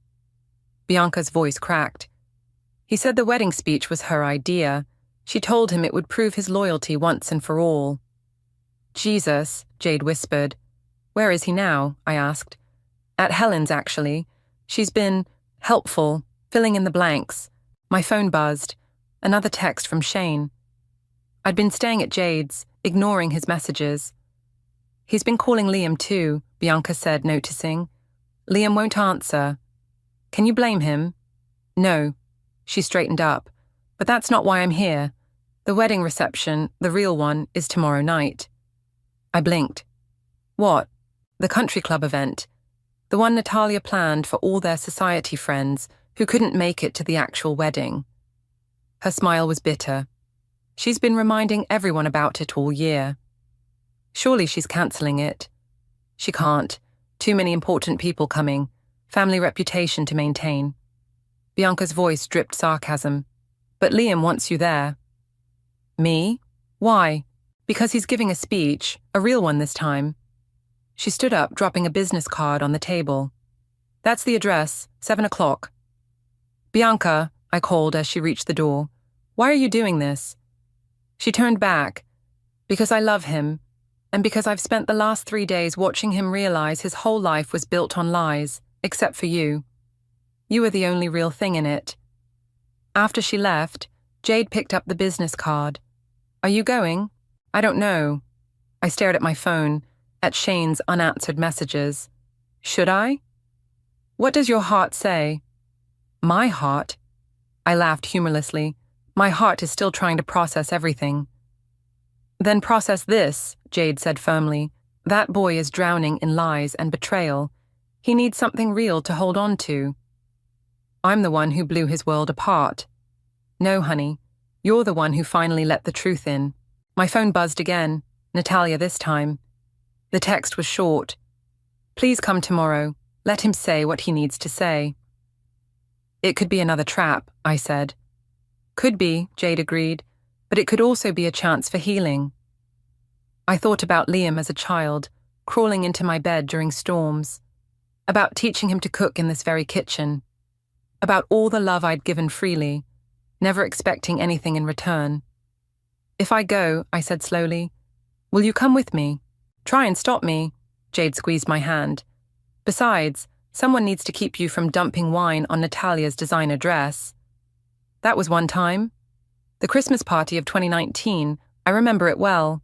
[SPEAKER 3] Bianca's voice cracked. "He said the wedding speech was her idea. She told him it would prove his loyalty once and for all." "Jesus," Jade whispered. "Where is he now?" I asked. "At Helen's, actually. She's been helpful, filling in the blanks." My phone buzzed. Another text from Shane. I'd been staying at Jade's, ignoring his messages. "He's been calling Liam too," Bianca said, noticing. "Liam won't answer. Can you blame him?" "No." She straightened up. "But that's not why I'm here. The wedding reception, the real one, is tomorrow night." I blinked. "What?" "The country club event. The one Natalia planned for all their society friends who couldn't make it to the actual wedding." Her smile was bitter. "She's been reminding everyone about it all year." "Surely she's cancelling it." "She can't. Too many important people coming. Family reputation to maintain." Bianca's voice dripped sarcasm. "But Liam wants you there." "Me? Why?" "Because he's giving a speech, a real one this time." She stood up, dropping a business card on the table. "That's the address, 7 o'clock. "Bianca," I called as she reached the door. "Why are you doing this?" She turned back. "Because I love him, and because I've spent the last 3 days watching him realize his whole life was built on lies, except for you. You were the only real thing in it." After she left, Jade picked up the business card. "Are you going?" "I don't know." I stared at my phone, at Shane's unanswered messages. "Should I?" "What does your heart say?" "My heart?" I laughed humorlessly. "My heart is still trying to process everything." "Then process this," Jade said firmly. "That boy is drowning in lies and betrayal. He needs something real to hold on to." "I'm the one who blew his world apart." "No, honey. You're the one who finally let the truth in." My phone buzzed again, Natalia this time. The text was short. "Please come tomorrow. Let him say what he needs to say." "It could be another trap," I said. "Could be," Jade agreed, "but it could also be a chance for healing." I thought about Liam as a child, crawling into my bed during storms, about teaching him to cook in this very kitchen, about all the love I'd given freely, never expecting anything in return. "If I go," I said slowly, "will you come with me?" "Try and stop me." Jade squeezed my hand. "Besides, someone needs to keep you from dumping wine on Natalia's designer dress." "That was one time. The Christmas party of 2019, I remember it well.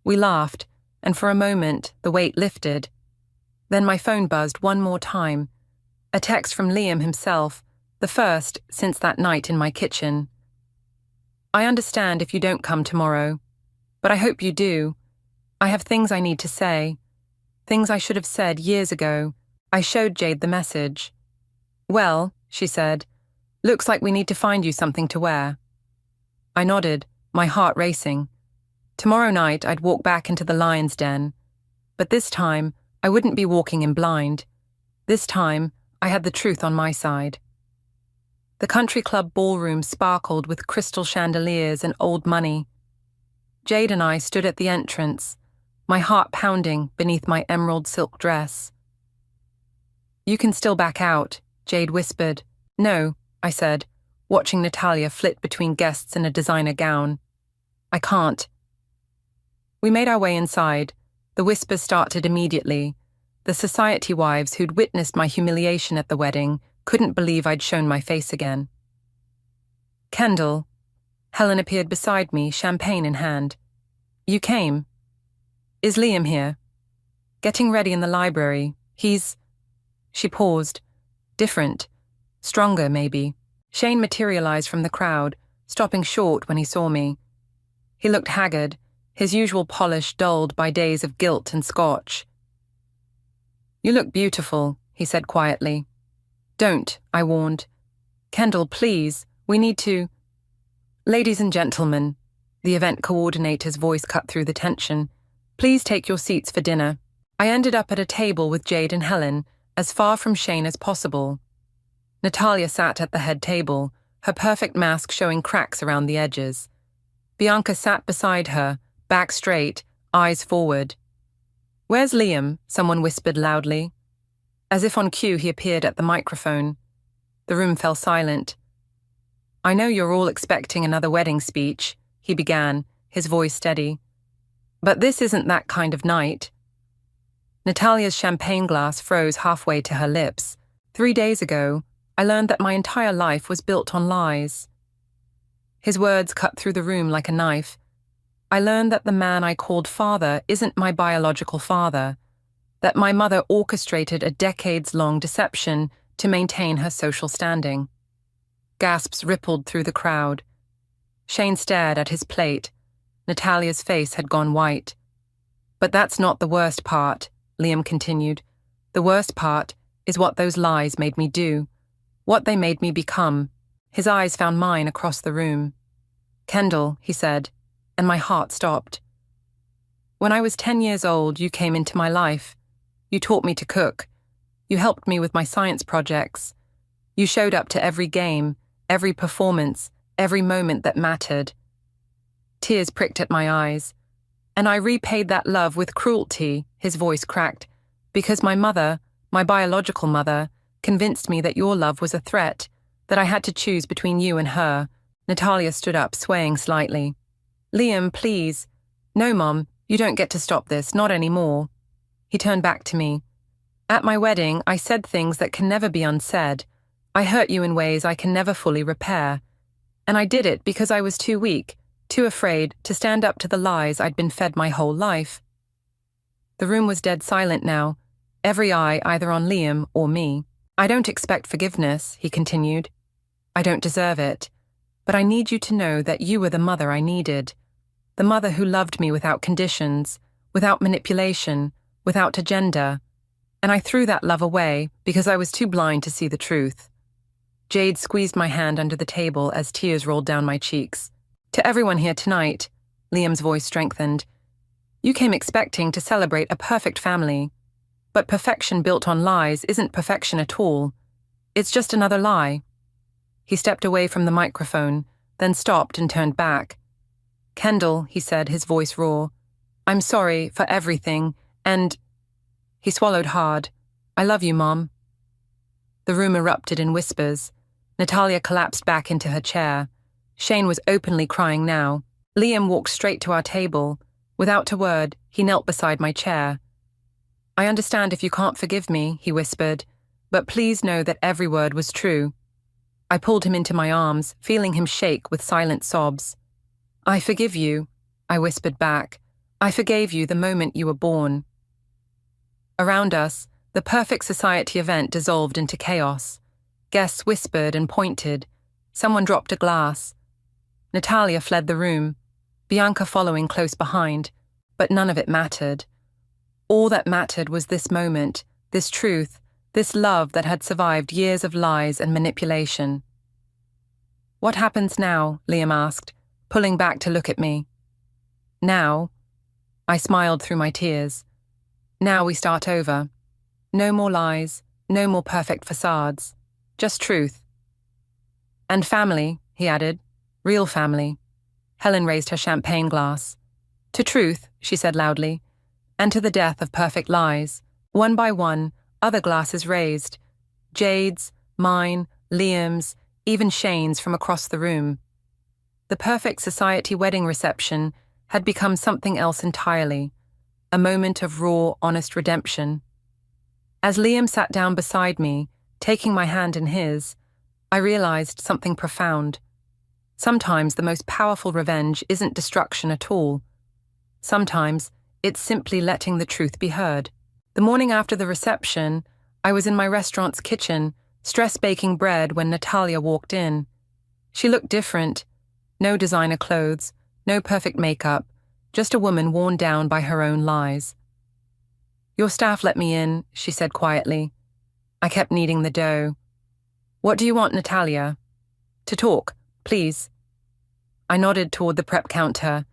[SPEAKER 3] We laughed, and for a moment, the weight lifted. Then my phone buzzed one more time. A text from Liam himself, the first since that night in my kitchen. I understand if you don't come tomorrow, but I hope you do. I have things I need to say. Things I should have said years ago. I showed Jade the message. Well, she said, looks like we need to find you something to wear. I nodded, my heart racing. Tomorrow night I'd walk back into the lion's den. But this time, I wouldn't be walking in blind. This time, I had the truth on my side. The country club ballroom sparkled with crystal chandeliers and old money. Jade and I stood at the entrance, my heart pounding beneath my emerald silk dress. You can still back out, Jade whispered. No, I said, watching Natalia flit between guests in a designer gown. I can't. We made our way inside. The whispers started immediately. The society wives who'd witnessed my humiliation at the wedding couldn't believe I'd shown my face again. Kendall. Helen appeared beside me, champagne in hand. You came. Is Liam here? Getting ready in the library. He's... She paused. Different. Stronger, maybe. Shane materialized from the crowd, stopping short when he saw me. He looked haggard, his usual polish dulled by days of guilt and scotch. You look beautiful, he said quietly. Don't, I warned. Kendall, please, we need to... Ladies and gentlemen, the event coordinator's voice cut through the tension. Please take your seats for dinner. I ended up at a table with Jade and Helen, as far from Shane as possible. Natalia sat at the head table, her perfect mask showing cracks around the edges. Bianca sat beside her, back straight, eyes forward. Where's Liam? Someone whispered loudly. As if on cue, he appeared at the microphone. The room fell silent. I know you're all expecting another wedding speech, he began, his voice steady. But this isn't that kind of night. Natalia's champagne glass froze halfway to her lips. 3 days ago, I learned that my entire life was built on lies. His words cut through the room like a knife. I learned that the man I called father isn't my biological father, that my mother orchestrated a decades-long deception to maintain her social standing. Gasps rippled through the crowd. Shane stared at his plate. Natalia's face had gone white. But that's not the worst part, Liam continued. The worst part is what those lies made me do, what they made me become. His eyes found mine across the room. Kendall, he said, and my heart stopped. When I was 10 years old, you came into my life. You taught me to cook. You helped me with my science projects. You showed up to every game, every performance, every moment that mattered. Tears pricked at my eyes. And I repaid that love with cruelty, his voice cracked, because my mother, my biological mother, convinced me that your love was a threat, that I had to choose between you and her. Natalia stood up, swaying slightly. Liam, please. No, Mom, you don't get to stop this, not anymore. He turned back to me. At my wedding, I said things that can never be unsaid. I hurt you in ways I can never fully repair. And I did it because I was too weak, too afraid to stand up to the lies I'd been fed my whole life. The room was dead silent now, every eye either on Liam or me. I don't expect forgiveness, he continued. I don't deserve it. But I need you to know that you were the mother I needed. The mother who loved me without conditions, without manipulation, without agenda. And I threw that love away because I was too blind to see the truth. Jade squeezed my hand under the table as tears rolled down my cheeks. To everyone here tonight, Liam's voice strengthened. You came expecting to celebrate a perfect family. But perfection built on lies isn't perfection at all. It's just another lie. He stepped away from the microphone, then stopped and turned back. Kendall, he said, his voice raw. I'm sorry for everything, and... He swallowed hard. I love you, Mom. The room erupted in whispers. Natalia collapsed back into her chair. Shane was openly crying now. Liam walked straight to our table. Without a word, he knelt beside my chair. I understand if you can't forgive me, he whispered, but please know that every word was true. I pulled him into my arms, feeling him shake with silent sobs. I forgive you, I whispered back. I forgave you the moment you were born. Around us, the perfect society event dissolved into chaos. Guests whispered and pointed. Someone dropped a glass. Natalia fled the room, Bianca following close behind, but none of it mattered. All that mattered was this moment, this truth, this love that had survived years of lies and manipulation. What happens now? Liam asked, pulling back to look at me. Now? I smiled through my tears. Now we start over. No more lies, no more perfect facades. Just truth. And family, he added. Real family. Helen raised her champagne glass. To truth, she said loudly, and to the death of perfect lies. One by one, other glasses raised. Jade's, mine, Liam's, even Shane's from across the room. The perfect society wedding reception had become something else entirely, a moment of raw, honest redemption. As Liam sat down beside me, taking my hand in his, I realized something profound. Sometimes the most powerful revenge isn't destruction at all. Sometimes it's simply letting the truth be heard. The morning after the reception, I was in my restaurant's kitchen, stress-baking bread when Natalia walked in. She looked different. No designer clothes, no perfect makeup, just a woman worn down by her own lies. Your staff let me in, she said quietly. I kept kneading the dough. What do you want, Natalia? To talk, please. I nodded toward the prep counter.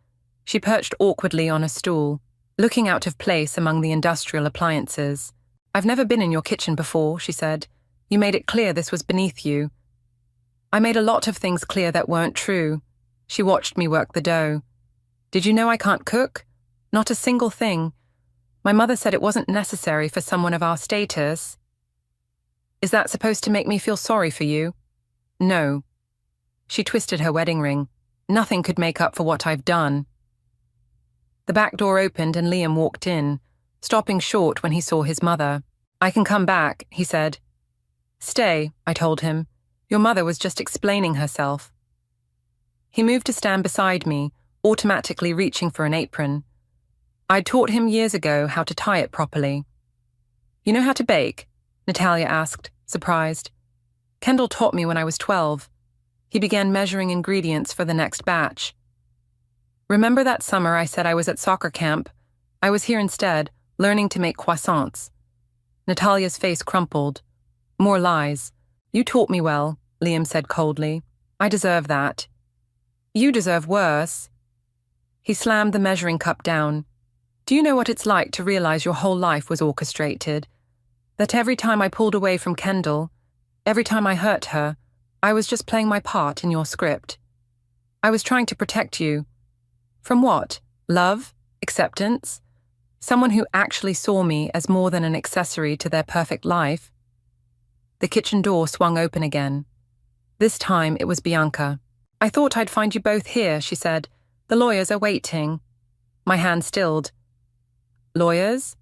[SPEAKER 3] She perched awkwardly on a stool, looking out of place among the industrial appliances. I've never been in your kitchen before, she said. You made it clear this was beneath you. I made a lot of things clear that weren't true. She watched me work the dough. Did you know I can't cook? Not a single thing. My mother said it wasn't necessary for someone of our status. Is that supposed to make me feel sorry for you? No. She twisted her wedding ring. Nothing could make up for what I've done. The back door opened and Liam walked in, stopping short when he saw his mother. I can come back, he said. Stay, I told him. Your mother was just explaining herself. He moved to stand beside me, automatically reaching for an apron. I'd taught him years ago how to tie it properly. You know how to bake? Natalia asked, surprised. Kendall taught me when I was 12. He began measuring ingredients for the next batch. Remember that summer I said I was at soccer camp? I was here instead, learning to make croissants. Natalia's face crumpled. More lies. You taught me well, Liam said coldly. I deserve that. You deserve worse. He slammed the measuring cup down. Do you know what it's like to realize your whole life was orchestrated? That every time I pulled away from Kendall, every time I hurt her, I was just playing my part in your script. I was trying to protect you. From what? Love? Acceptance? Someone who actually saw me as more than an accessory to their perfect life? The kitchen door swung open again. This time it was Bianca. I thought I'd find you both here, she said. The lawyers are waiting. My hand stilled. Lawyers?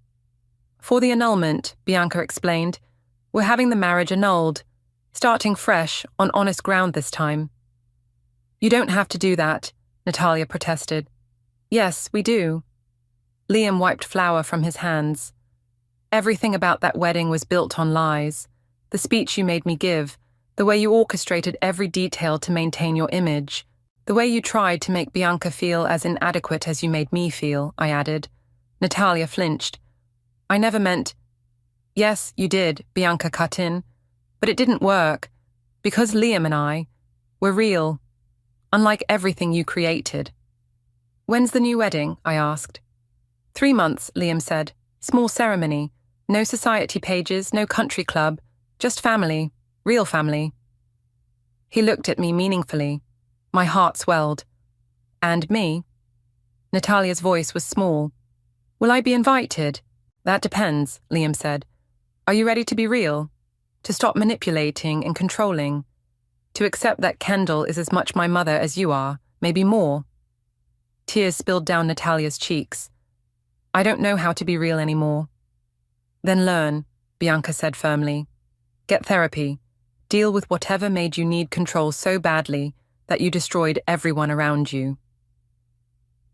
[SPEAKER 3] For the annulment, Bianca explained. We're having the marriage annulled. Starting fresh, on honest ground this time. You don't have to do that, Natalia protested. Yes, we do. Liam wiped flour from his hands. Everything about that wedding was built on lies. The speech you made me give, the way you orchestrated every detail to maintain your image, the way you tried to make Bianca feel as inadequate as you made me feel, I added. Natalia flinched. I never meant... Yes, you did, Bianca cut in. But it didn't work, because Liam and I were real, unlike everything you created. When's the new wedding? I asked. 3 months, Liam said. Small ceremony. No society pages, no country club. Just family. Real family. He looked at me meaningfully. My heart swelled. And me? Natalia's voice was small. Will I be invited? That depends, Liam said. Are you ready to be real? To stop manipulating and controlling? To accept that Kendall is as much my mother as you are, maybe more? Tears spilled down Natalia's cheeks. I don't know how to be real anymore. Then learn, Bianca said firmly. Get therapy. Deal with whatever made you need control so badly that you destroyed everyone around you.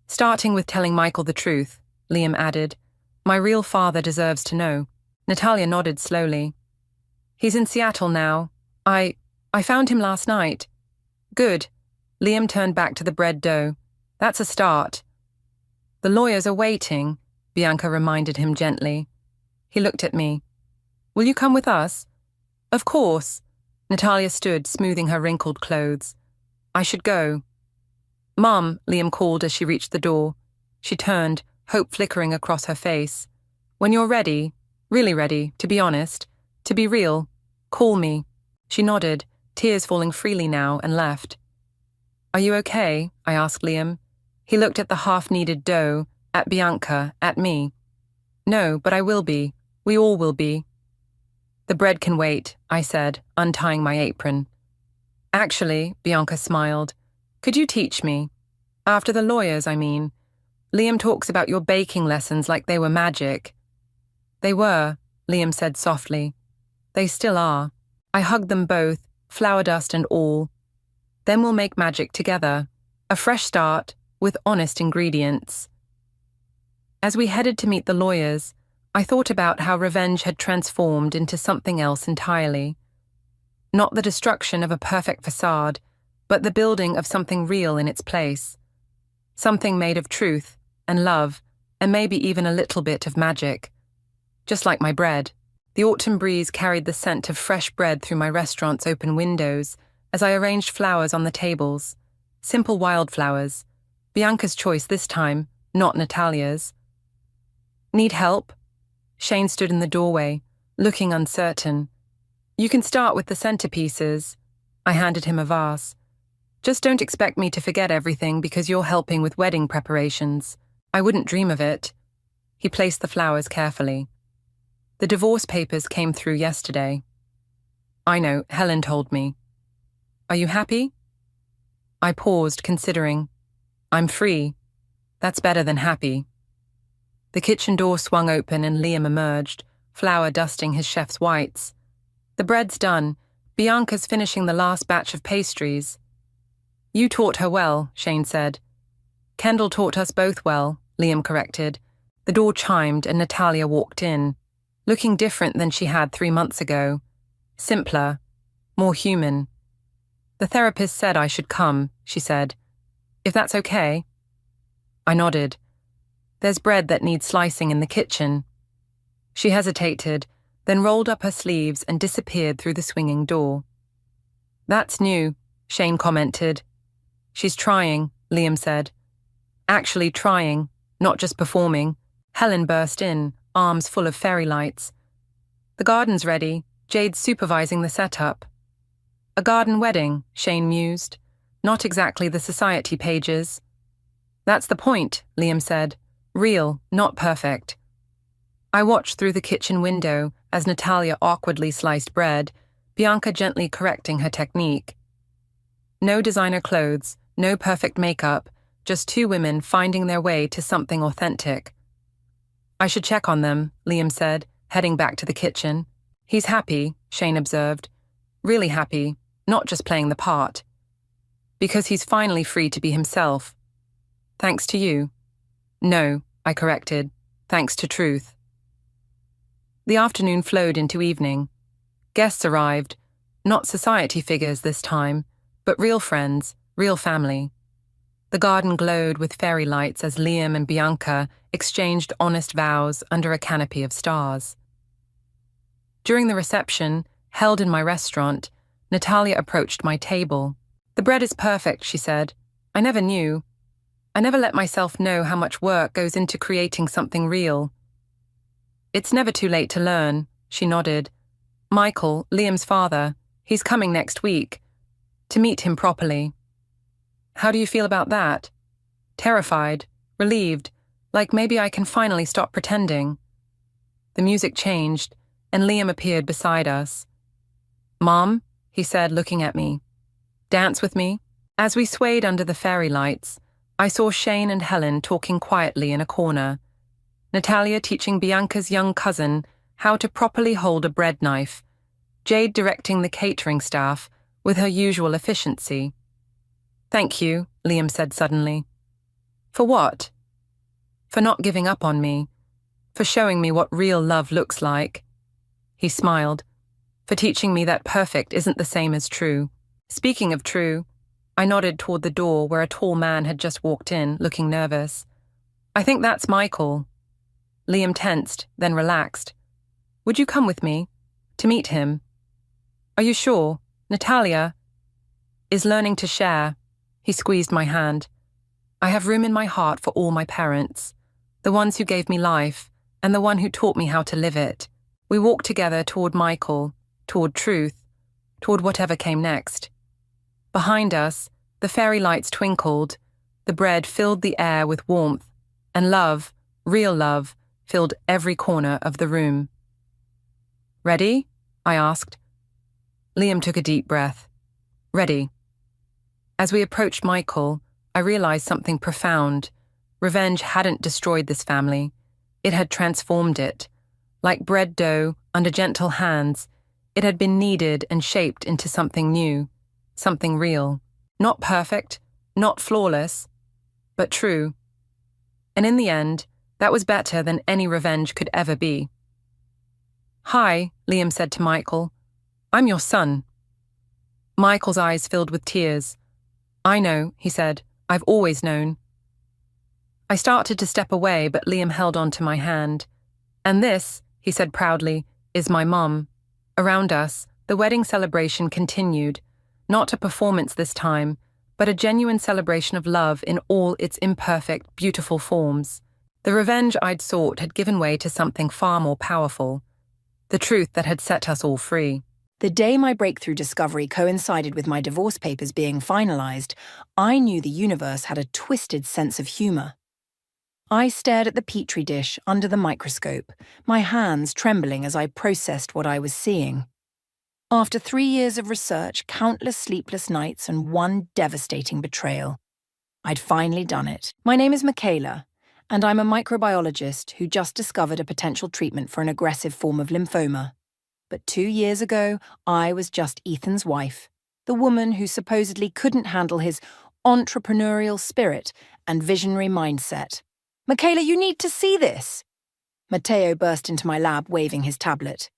[SPEAKER 3] Starting with telling Michael the truth, Liam added. My real father deserves to know. Natalia nodded slowly. He's in Seattle now. I found him last night. Good. Liam turned back to the bread dough. That's a start. The lawyers are waiting, Bianca reminded him gently. He looked at me. Will you come with us? Of course. Natalia stood, smoothing her wrinkled clothes. I should go. Mom, Liam called as she reached the door. She turned, hope flickering across her face. When you're ready, really ready, to be honest, to be real, call me. She nodded, tears falling freely now, and left. Are you okay? I asked Liam. He looked at the half-kneaded dough, at Bianca, at me. No, but I will be. We all will be. The bread can wait, I said, untying my apron. Actually, Bianca smiled. Could you teach me? After the lawyers, I mean. Liam talks about your baking lessons like they were magic. They were, Liam said softly. They still are. I hugged them both, flour dust and all. Then we'll make magic together. A fresh start, with honest ingredients. As we headed to meet the lawyers, I thought about how revenge had transformed into something else entirely. Not the destruction of a perfect facade, but the building of something real in its place. Something made of truth and love, and maybe even a little bit of magic. Just like my bread. The autumn breeze carried the scent of fresh bread through my restaurant's open windows as I arranged flowers on the tables. Simple wildflowers. Bianca's choice this time, not Natalia's. Need help? Shane stood in the doorway, looking uncertain. You can start with the centerpieces. I handed him a vase. Just don't expect me to forget everything because you're helping with wedding preparations. I wouldn't dream of it. He placed the flowers carefully. The divorce papers came through yesterday. I know, Helen told me. Are you happy? I paused, considering. I'm free. That's better than happy. The kitchen door swung open and Liam emerged, flour dusting his chef's whites. The bread's done. Bianca's finishing the last batch of pastries. You taught her well, Shane said. Kendall taught us both well, Liam corrected. The door chimed and Natalia walked in, looking different than she had 3 months ago. Simpler, more human. The therapist said I should come, she said. If that's okay. I nodded. There's bread that needs slicing in the kitchen. She hesitated, then rolled up her sleeves and disappeared through the swinging door. That's new, Shane commented. She's trying, Liam said. Actually trying, not just performing. Helen burst in, arms full of fairy lights. The garden's ready. Jade's supervising the setup. A garden wedding, Shane mused. Not exactly the society pages. That's the point, Liam said. Real, not perfect. I watched through the kitchen window as Natalia awkwardly sliced bread, Bianca gently correcting her technique. No designer clothes, no perfect makeup, just 2 women finding their way to something authentic. I should check on them, Liam said, heading back to the kitchen. He's happy, Shane observed. Really happy, not just playing the part. Because he's finally free to be himself. Thanks to you. No, I corrected. Thanks to truth. The afternoon flowed into evening. Guests arrived, not society figures this time, but real friends, real family. The garden glowed with fairy lights as Liam and Bianca exchanged honest vows under a canopy of stars. During the reception, held in my restaurant, Natalia approached my table. The bread is perfect, she said. I never knew. I never let myself know how much work goes into creating something real. It's never too late to learn, she nodded. Michael, Liam's father, he's coming next week. To meet him properly. How do you feel about that? Terrified, relieved, like maybe I can finally stop pretending. The music changed, and Liam appeared beside us. Mom, he said, looking at me. Dance with me? As we swayed under the fairy lights, I saw Shane and Helen talking quietly in a corner. Natalia teaching Bianca's young cousin how to properly hold a bread knife, Jade directing the catering staff with her usual efficiency. Thank you, Liam said suddenly. For what? For not giving up on me. For showing me what real love looks like. He smiled. For teaching me that perfect isn't the same as true. Speaking of true, I nodded toward the door where a tall man had just walked in, looking nervous. I think that's Michael. Liam tensed, then relaxed. Would you come with me? To meet him? Are you sure? Natalia is learning to share. He squeezed my hand. I have room in my heart for all my parents, the ones who gave me life, and the one who taught me how to live it. We walked together toward Michael, toward truth, toward whatever came next. Behind us, the fairy lights twinkled, the bread filled the air with warmth, and love, real love, filled every corner of the room. Ready? I asked. Liam took a deep breath. Ready. As we approached Michael, I realized something profound. Revenge hadn't destroyed this family. It had transformed it. Like bread dough under gentle hands, it had been kneaded and shaped into something new, something real. Not perfect, not flawless, but true. And in the end, that was better than any revenge could ever be. Hi, Liam said to Michael. I'm your son. Michael's eyes filled with tears. I know, he said. I've always known. I started to step away, but Liam held on to my hand. And this, he said proudly, is my mum. Around us, the wedding celebration continued, not a performance this time, but a genuine celebration of love in all its imperfect, beautiful forms. The revenge I'd sought had given way to something far more powerful, the truth that had set us all free.
[SPEAKER 4] The day my breakthrough discovery coincided with my divorce papers being finalized, I knew the universe had a twisted sense of humor. I stared at the petri dish under the microscope, my hands trembling as I processed what I was seeing. After 3 years of research, countless sleepless nights, and one devastating betrayal, I'd finally done it. My name is Michaela, and I'm a microbiologist who just discovered a potential treatment for an aggressive form of lymphoma. But 2 years ago, I was just Ethan's wife, the woman who supposedly couldn't handle his entrepreneurial spirit and visionary mindset. Michaela, you need to see this! Matteo burst into my lab waving his tablet.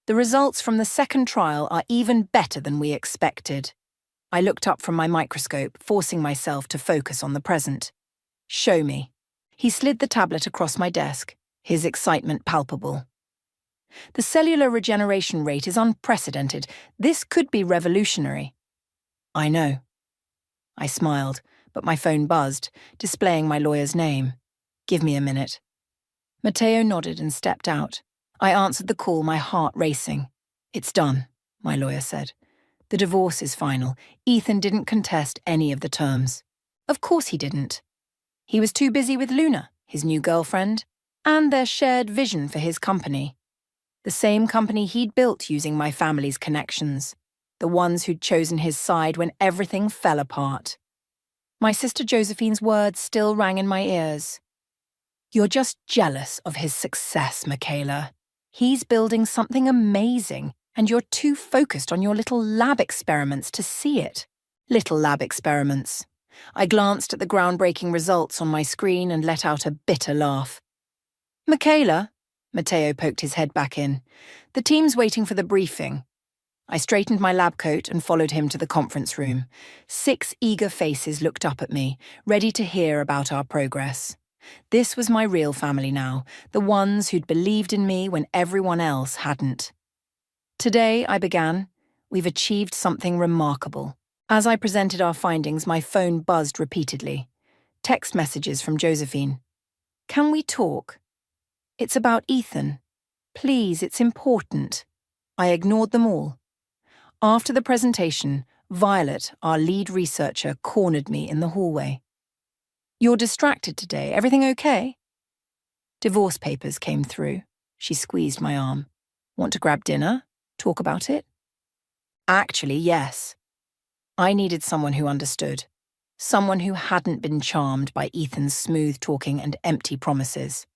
[SPEAKER 4] The results from the second trial are even better than we expected. I looked up from my microscope, forcing myself to focus on the present. Show me. He slid the tablet across my desk, his excitement palpable. The cellular regeneration rate is unprecedented. This could be revolutionary. I know. I smiled, but my phone buzzed, displaying my lawyer's name. Give me a minute. Matteo nodded and stepped out. I answered the call, my heart racing. It's done, my lawyer said. The divorce is final. Ethan didn't contest any of the terms. Of course he didn't. He was too busy with Luna, his new girlfriend, and their shared vision for his company. The same company he'd built using my family's connections. The ones who'd chosen his side when everything fell apart. My sister Josephine's words still rang in my ears. You're just jealous of his success, Michaela. He's building something amazing, and you're too focused on your little lab experiments to see it. Little lab experiments. I glanced at the groundbreaking results on my screen and let out a bitter laugh. Michaela, Matteo poked his head back in. The team's waiting for the briefing. I straightened my lab coat and followed him to the conference room. 6 eager faces looked up at me, ready to hear about our progress. This was my real family now, the ones who'd believed in me when everyone else hadn't. Today, I began, we've achieved something remarkable. As I presented our findings, my phone buzzed repeatedly. Text messages from Josephine. Can we talk? It's about Ethan. Please, it's important. I ignored them all. After the presentation, Violet, our lead researcher, cornered me in the hallway. You're distracted today. Everything okay? Divorce papers came through. She squeezed my arm. Want to grab dinner? Talk about it? Actually, yes. I needed someone who understood. Someone who hadn't been charmed by Ethan's smooth talking and empty promises.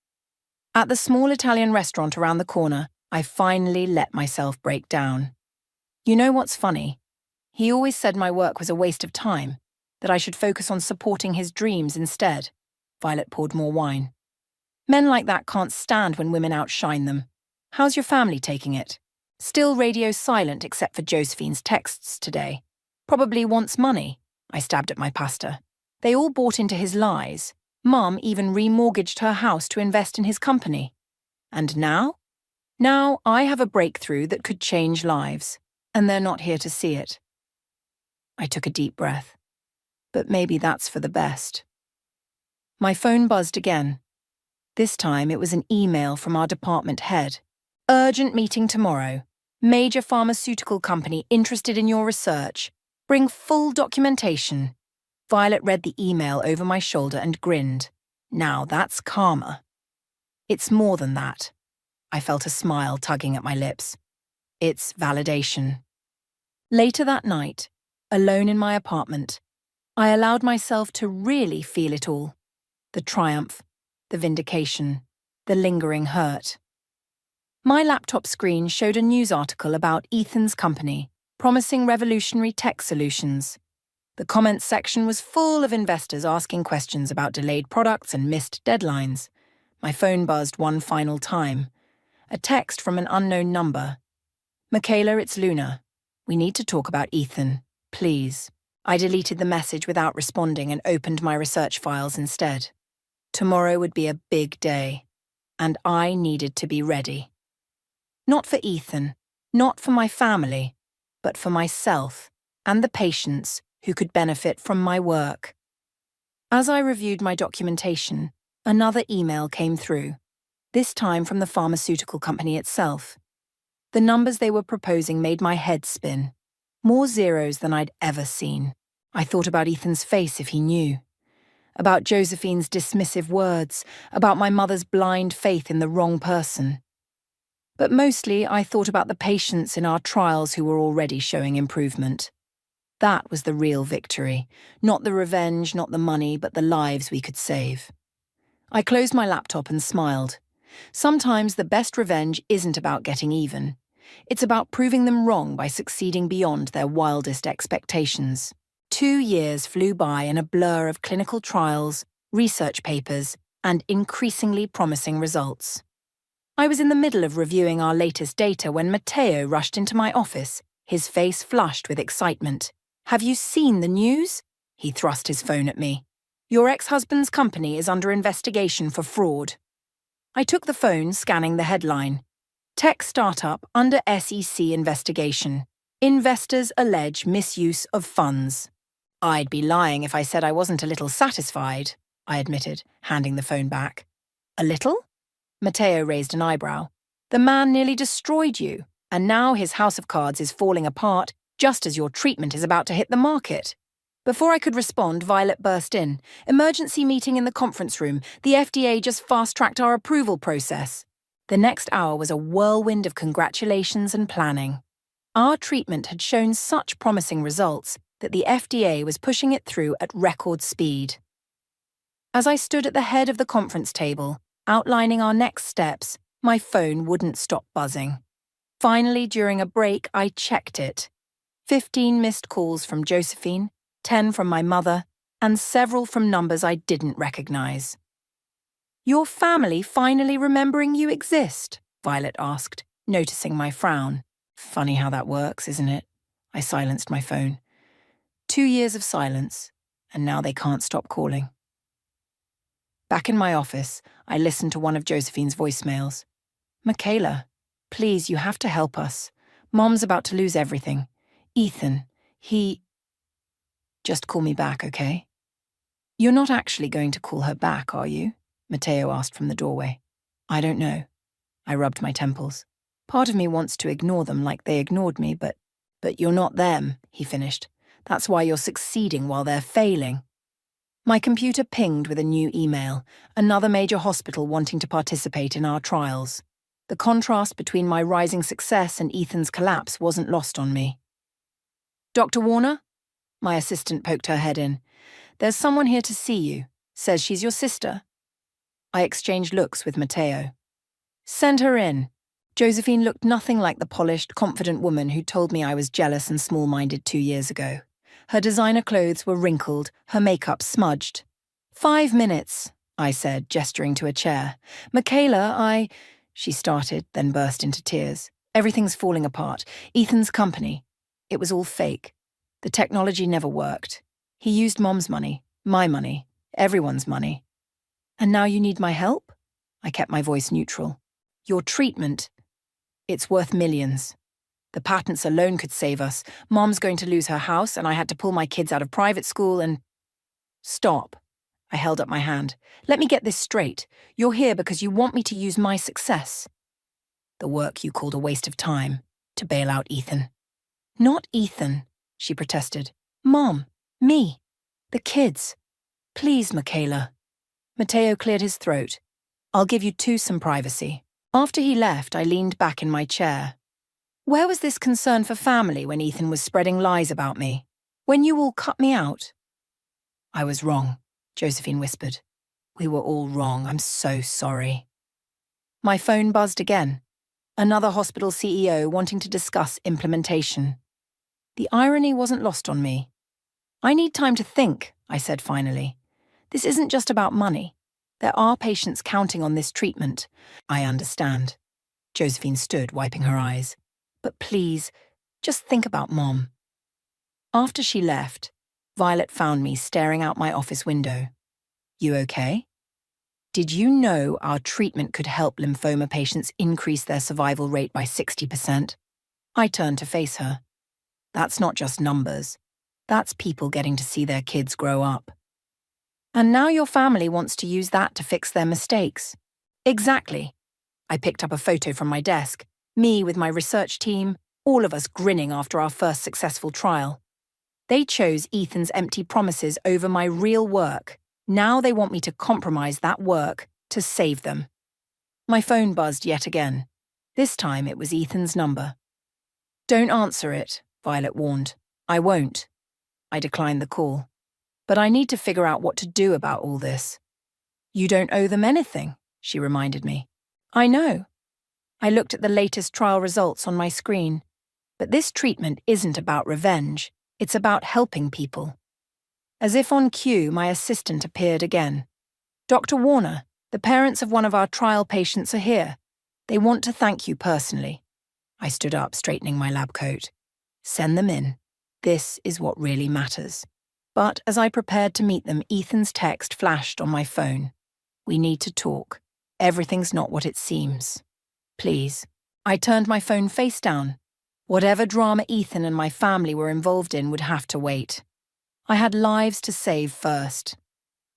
[SPEAKER 4] At the small Italian restaurant around the corner, I finally let myself break down. You know what's funny? He always said my work was a waste of time, that I should focus on supporting his dreams instead. Violet poured more wine. Men like that can't stand when women outshine them. How's your family taking it? Still radio silent except for Josephine's texts today. Probably wants money. I stabbed at my pasta. They all bought into his lies. Mum even remortgaged her house to invest in his company. And now? Now I have a breakthrough that could change lives, and they're not here to see it. I took a deep breath. But maybe that's for the best. My phone buzzed again. This time it was an email from our department head. Urgent meeting tomorrow. Major pharmaceutical company interested in your research. Bring full documentation. Violet read the email over my shoulder and grinned. Now that's karma. It's more than that. I felt a smile tugging at my lips. It's validation. Later that night, alone in my apartment, I allowed myself to really feel it all. The triumph, the vindication, the lingering hurt. My laptop screen showed a news article about Ethan's company, promising revolutionary tech solutions. The comments section was full of investors asking questions about delayed products and missed deadlines. My phone buzzed one final time. A text from an unknown number. Michaela, it's Luna. We need to talk about Ethan, please. I deleted the message without responding and opened my research files instead. Tomorrow would be a big day, and I needed to be ready. Not for Ethan, not for my family, but for myself and the patients who could benefit from my work. As I reviewed my documentation, another email came through, this time from the pharmaceutical company itself. The numbers they were proposing made my head spin. More zeros than I'd ever seen. I thought about Ethan's face if he knew. About Josephine's dismissive words, about my mother's blind faith in the wrong person. But mostly I thought about the patients in our trials who were already showing improvement. That was the real victory. Not the revenge, not the money, but the lives we could save. I closed my laptop and smiled. Sometimes the best revenge isn't about getting even. It's about proving them wrong by succeeding beyond their wildest expectations. 2 years flew by in a blur of clinical trials, research papers, and increasingly promising results. I was in the middle of reviewing our latest data when Matteo rushed into my office, his face flushed with excitement. "Have you seen the news?" He thrust his phone at me. "Your ex-husband's company is under investigation for fraud." I took the phone, scanning the headline. Tech startup under SEC investigation. Investors allege misuse of funds. I'd be lying if I said I wasn't a little satisfied, I admitted, handing the phone back. A little? Matteo raised an eyebrow. The man nearly destroyed you, and now his house of cards is falling apart just as your treatment is about to hit the market. Before I could respond, Violet burst in. Emergency meeting in the conference room. The FDA just fast-tracked our approval process. The next hour was a whirlwind of congratulations and planning. Our treatment had shown such promising results that the FDA was pushing it through at record speed. As I stood at the head of the conference table, outlining our next steps, my phone wouldn't stop buzzing. Finally, during a break, I checked it. 15 missed calls from Josephine, 10 from my mother, and several from numbers I didn't recognize. "Your family finally remembering you exist?" Violet asked, noticing my frown. Funny how that works, isn't it? I silenced my phone. 2 years of silence, and now they can't stop calling. Back in my office, I listened to one of Josephine's voicemails. "Michaela, please, you have to help us. Mom's about to lose everything. Ethan, he..." "Just call me back, okay?" "You're not actually going to call her back, are you?" Matteo asked from the doorway. "I don't know." I rubbed my temples. "Part of me wants to ignore them like they ignored me, but you're not them," he finished. "That's why you're succeeding while they're failing." My computer pinged with a new email, another major hospital wanting to participate in our trials. The contrast between my rising success and Ethan's collapse wasn't lost on me. "Dr. Warner?" My assistant poked her head in. "There's someone here to see you. Says she's your sister." I exchanged looks with Matteo. "Send her in." Josephine looked nothing like the polished, confident woman who told me I was jealous and small-minded 2 years ago. Her designer clothes were wrinkled, her makeup smudged. 5 minutes, I said, gesturing to a chair. Michaela, She started, then burst into tears. Everything's falling apart. Ethan's company. It was all fake. The technology never worked. He used Mom's money, my money, everyone's money. And now you need my help? I kept my voice neutral. Your treatment, it's worth millions. The patents alone could save us. Mom's going to lose her house, and I had to pull my kids out of private school and... Stop. I held up my hand. Let me get this straight. You're here because you want me to use my success. The work you called a waste of time, to bail out Ethan. Not Ethan, she protested. Mom, me, the kids. Please, Michaela. Matteo cleared his throat. I'll give you two some privacy. After he left, I leaned back in my chair. Where was this concern for family when Ethan was spreading lies about me? When you all cut me out? I was wrong, Josephine whispered. We were all wrong. I'm so sorry. My phone buzzed again. Another hospital CEO wanting to discuss implementation. The irony wasn't lost on me. I need time to think, I said finally. This isn't just about money. There are patients counting on this treatment. I understand. Josephine stood, wiping her eyes. But please, just think about Mom. After she left, Violet found me staring out my office window. You okay? Did you know our treatment could help lymphoma patients increase their survival rate by 60%? I turned to face her. That's not just numbers. That's people getting to see their kids grow up. And now your family wants to use that to fix their mistakes. Exactly. I picked up a photo from my desk, me with my research team, all of us grinning after our first successful trial. They chose Ethan's empty promises over my real work. Now they want me to compromise that work to save them. My phone buzzed yet again. This time it was Ethan's number. Don't answer it, Violet warned. I won't. I declined the call. But I need to figure out what to do about all this. You don't owe them anything, she reminded me. I know. I looked at the latest trial results on my screen. But this treatment isn't about revenge. It's about helping people. As if on cue, my assistant appeared again. Dr. Warner, the parents of one of our trial patients are here. They want to thank you personally. I stood up, straightening my lab coat. Send them in. This is what really matters. But as I prepared to meet them, Ethan's text flashed on my phone. We need to talk. Everything's not what it seems. Please. I turned my phone face down. Whatever drama Ethan and my family were involved in would have to wait. I had lives to save first.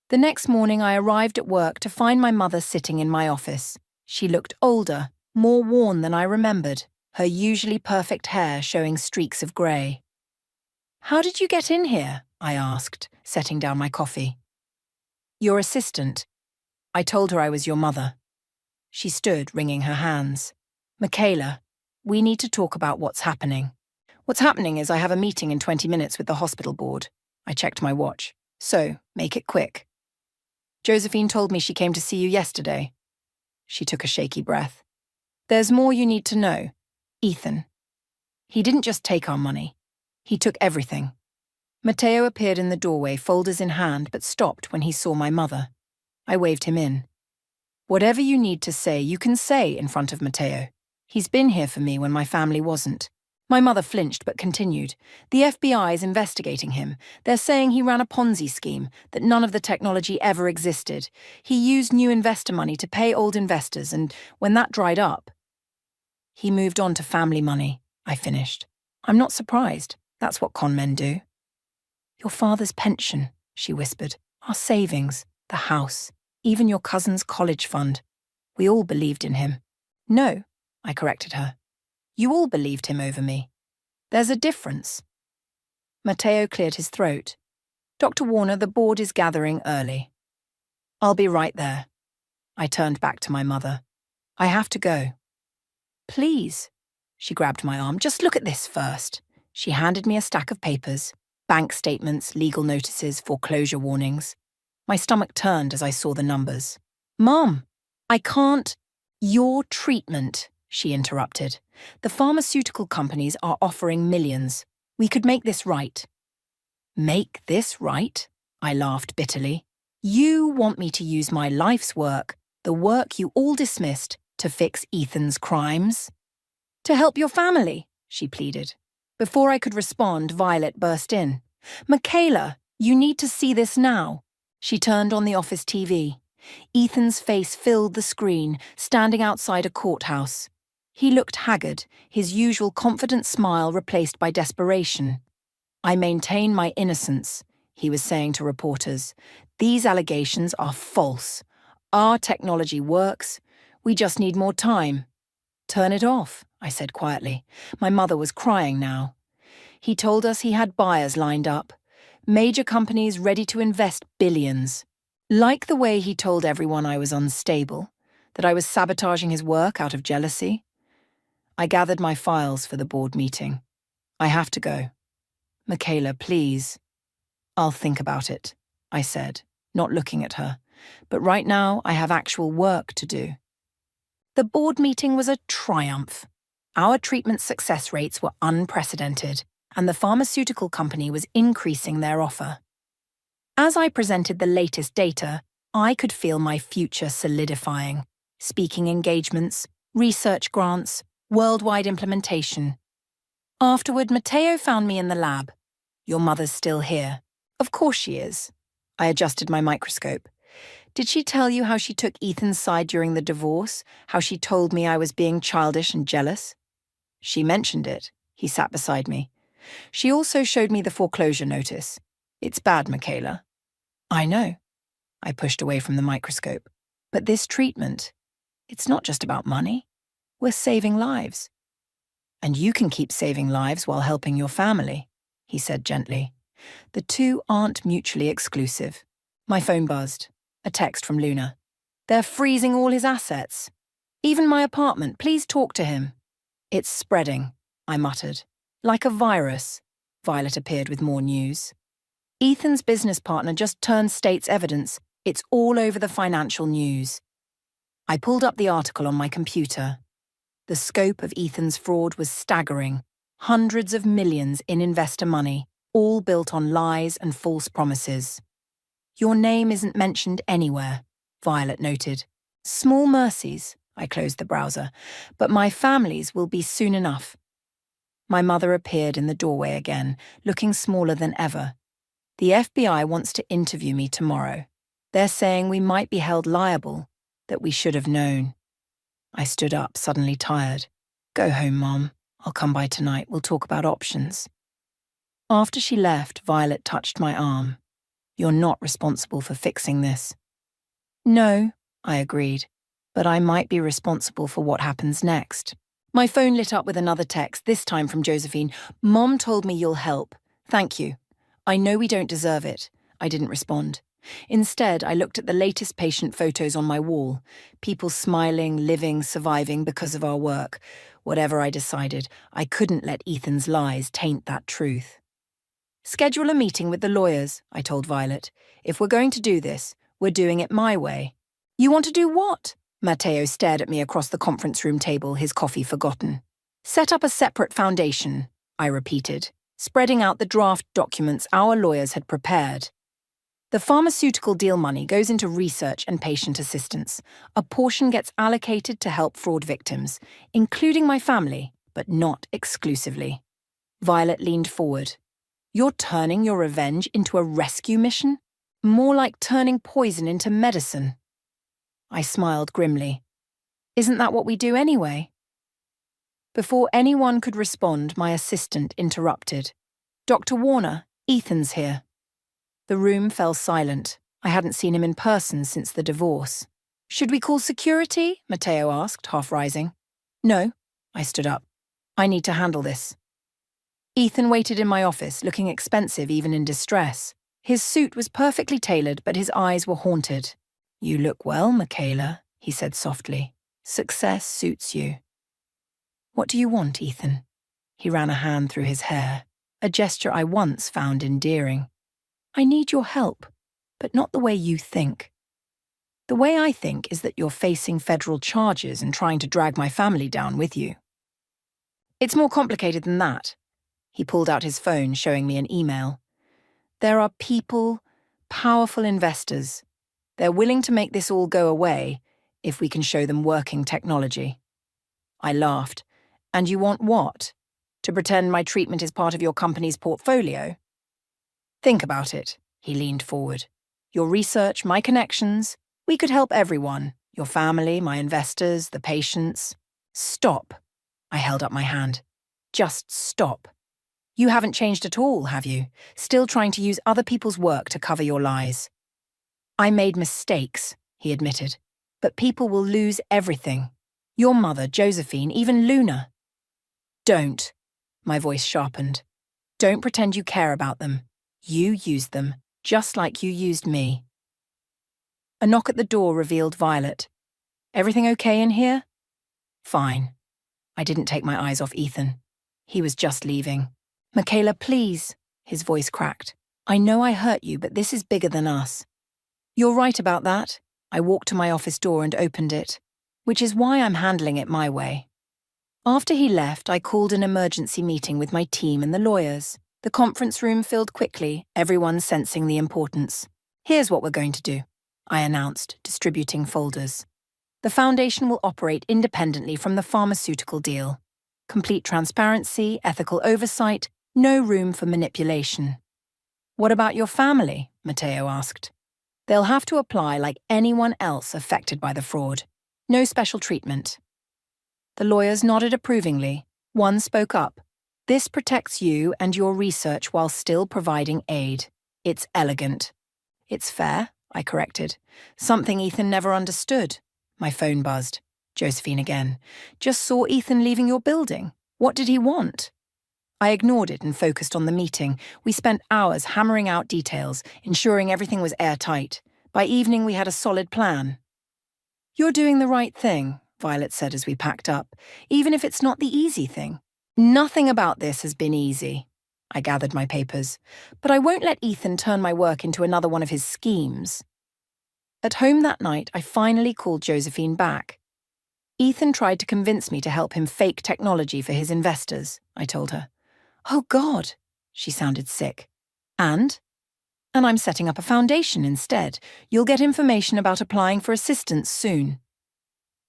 [SPEAKER 4] The next morning I arrived at work to find my mother sitting in my office. She looked older, more worn than I remembered, her usually perfect hair showing streaks of grey. How did you get in here? I asked, setting down my coffee. Your assistant. I told her I was your mother. She stood, wringing her hands. Michaela, we need to talk about what's happening. What's happening is I have a meeting in 20 minutes with the hospital board. I checked my watch. So, make it quick. Josephine told me she came to see you yesterday. She took a shaky breath. There's more you need to know. Ethan. He didn't just take our money. He took everything. Matteo appeared in the doorway, folders in hand, but stopped when he saw my mother. I waved him in. Whatever you need to say, you can say in front of Matteo. He's been here for me when my family wasn't. My mother flinched but continued. The FBI is investigating him. They're saying he ran a Ponzi scheme, that none of the technology ever existed. He used new investor money to pay old investors, and when that dried up... He moved on to family money, I finished. I'm not surprised. That's what con men do. Your father's pension, she whispered. Our savings, the house, even your cousin's college fund. We all believed in him. No, I corrected her. You all believed him over me. There's a difference. Matteo cleared his throat. Dr. Warner, the board is gathering early. I'll be right there. I turned back to my mother. I have to go. Please. She grabbed my arm. Just look at this first. She handed me a stack of papers. Bank statements, legal notices, foreclosure warnings. My stomach turned as I saw the numbers. Mom, I can't... Your treatment, she interrupted. The pharmaceutical companies are offering millions. We could make this right. Make this right? I laughed bitterly. You want me to use my life's work, the work you all dismissed, to fix Ethan's crimes? To help your family, she pleaded. Before I could respond, Violet burst in. Michaela, you need to see this now. She turned on the office TV. Ethan's face filled the screen, standing outside a courthouse. He looked haggard, his usual confident smile replaced by desperation. I maintain my innocence, he was saying to reporters. These allegations are false. Our technology works. We just need more time. Turn it off, I said quietly. My mother was crying now. He told us he had buyers lined up. Major companies ready to invest billions. Like the way he told everyone I was unstable, that I was sabotaging his work out of jealousy. I gathered my files for the board meeting. I have to go. Michaela, please. I'll think about it, I said, not looking at her. But right now I have actual work to do. The board meeting was a triumph. Our treatment success rates were unprecedented, and the pharmaceutical company was increasing their offer. As I presented the latest data, I could feel my future solidifying. Speaking engagements, research grants, worldwide implementation. Afterward, Matteo found me in the lab. Your mother's still here. Of course she is. I adjusted my microscope. Did she tell you how she took Ethan's side during the divorce? How she told me I was being childish and jealous? She mentioned it. He sat beside me. She also showed me the foreclosure notice. It's bad, Michaela. I know. I pushed away from the microscope. But this treatment, it's not just about money. We're saving lives. And you can keep saving lives while helping your family, he said gently. The two aren't mutually exclusive. My phone buzzed. A text from Luna. They're freezing all his assets. Even my apartment, please talk to him. It's spreading, I muttered. Like a virus. Violet appeared with more news. Ethan's business partner just turned state's evidence. It's all over the financial news. I pulled up the article on my computer. The scope of Ethan's fraud was staggering. Hundreds of millions in investor money, all built on lies and false promises. Your name isn't mentioned anywhere, Violet noted. Small mercies, I closed the browser, but my family's will be soon enough. My mother appeared in the doorway again, looking smaller than ever. The FBI wants to interview me tomorrow. They're saying we might be held liable, that we should have known. I stood up, suddenly tired. Go home, Mom. I'll come by tonight. We'll talk about options. After she left, Violet touched my arm. You're not responsible for fixing this. No, I agreed, but I might be responsible for what happens next. My phone lit up with another text, this time from Josephine. Mom told me you'll help. Thank you. I know we don't deserve it. I didn't respond. Instead, I looked at the latest patient photos on my wall. People smiling, living, surviving because of our work. Whatever I decided, I couldn't let Ethan's lies taint that truth. Schedule a meeting with the lawyers, I told Violet. If we're going to do this, we're doing it my way. You want to do what? Matteo stared at me across the conference room table, his coffee forgotten. Set up a separate foundation, I repeated, spreading out the draft documents our lawyers had prepared. The pharmaceutical deal money goes into research and patient assistance. A portion gets allocated to help fraud victims, including my family, but not exclusively. Violet leaned forward. You're turning your revenge into a rescue mission? More like turning poison into medicine. I smiled grimly. Isn't that what we do anyway? Before anyone could respond, my assistant interrupted. Dr. Warner, Ethan's here. The room fell silent. I hadn't seen him in person since the divorce. Should we call security? Matteo asked, half rising. No, I stood up. I need to handle this. Ethan waited in my office, looking expensive even in distress. His suit was perfectly tailored, but his eyes were haunted. You look well, Michaela, he said softly. Success suits you. What do you want, Ethan? He ran a hand through his hair, a gesture I once found endearing. I need your help, but not the way you think. The way I think is that you're facing federal charges and trying to drag my family down with you. It's more complicated than that. He pulled out his phone, showing me an email. There are people, powerful investors, They're willing to make this all go away if we can show them working technology. I laughed. And you want what? To pretend my treatment is part of your company's portfolio? Think about it. He leaned forward. Your research, my connections, we could help everyone. Your family, my investors, the patients. Stop. I held up my hand. Just stop. You haven't changed at all, have you? Still trying to use other people's work to cover your lies. I made mistakes, he admitted. But people will lose everything. Your mother, Josephine, even Luna. Don't. My voice sharpened. Don't pretend you care about them. You used them, just like you used me. A knock at the door revealed Violet. Everything okay in here? Fine. I didn't take my eyes off Ethan. He was just leaving. Michaela, please, his voice cracked. I know I hurt you, but this is bigger than us. You're right about that. I walked to my office door and opened it, which is why I'm handling it my way. After he left, I called an emergency meeting with my team and the lawyers. The conference room filled quickly, everyone sensing the importance. Here's what we're going to do, I announced, distributing folders. The foundation will operate independently from the pharmaceutical deal. Complete transparency, ethical oversight, no room for manipulation. What about your family? Matteo asked. They'll have to apply like anyone else affected by the fraud. No special treatment. The lawyers nodded approvingly. One spoke up. This protects you and your research while still providing aid. It's elegant. It's fair, I corrected. Something Ethan never understood. My phone buzzed. Josephine again. Just saw Ethan leaving your building. What did he want? I ignored it and focused on the meeting. We spent hours hammering out details, ensuring everything was airtight. By evening, we had a solid plan. You're doing the right thing, Violet said as we packed up, even if it's not the easy thing. Nothing about this has been easy. I gathered my papers, but I won't let Ethan turn my work into another one of his schemes. At home that night, I finally called Josephine back. Ethan tried to convince me to help him fake technology for his investors, I told her. Oh God, she sounded sick. And I'm setting up a foundation instead. You'll get information about applying for assistance soon.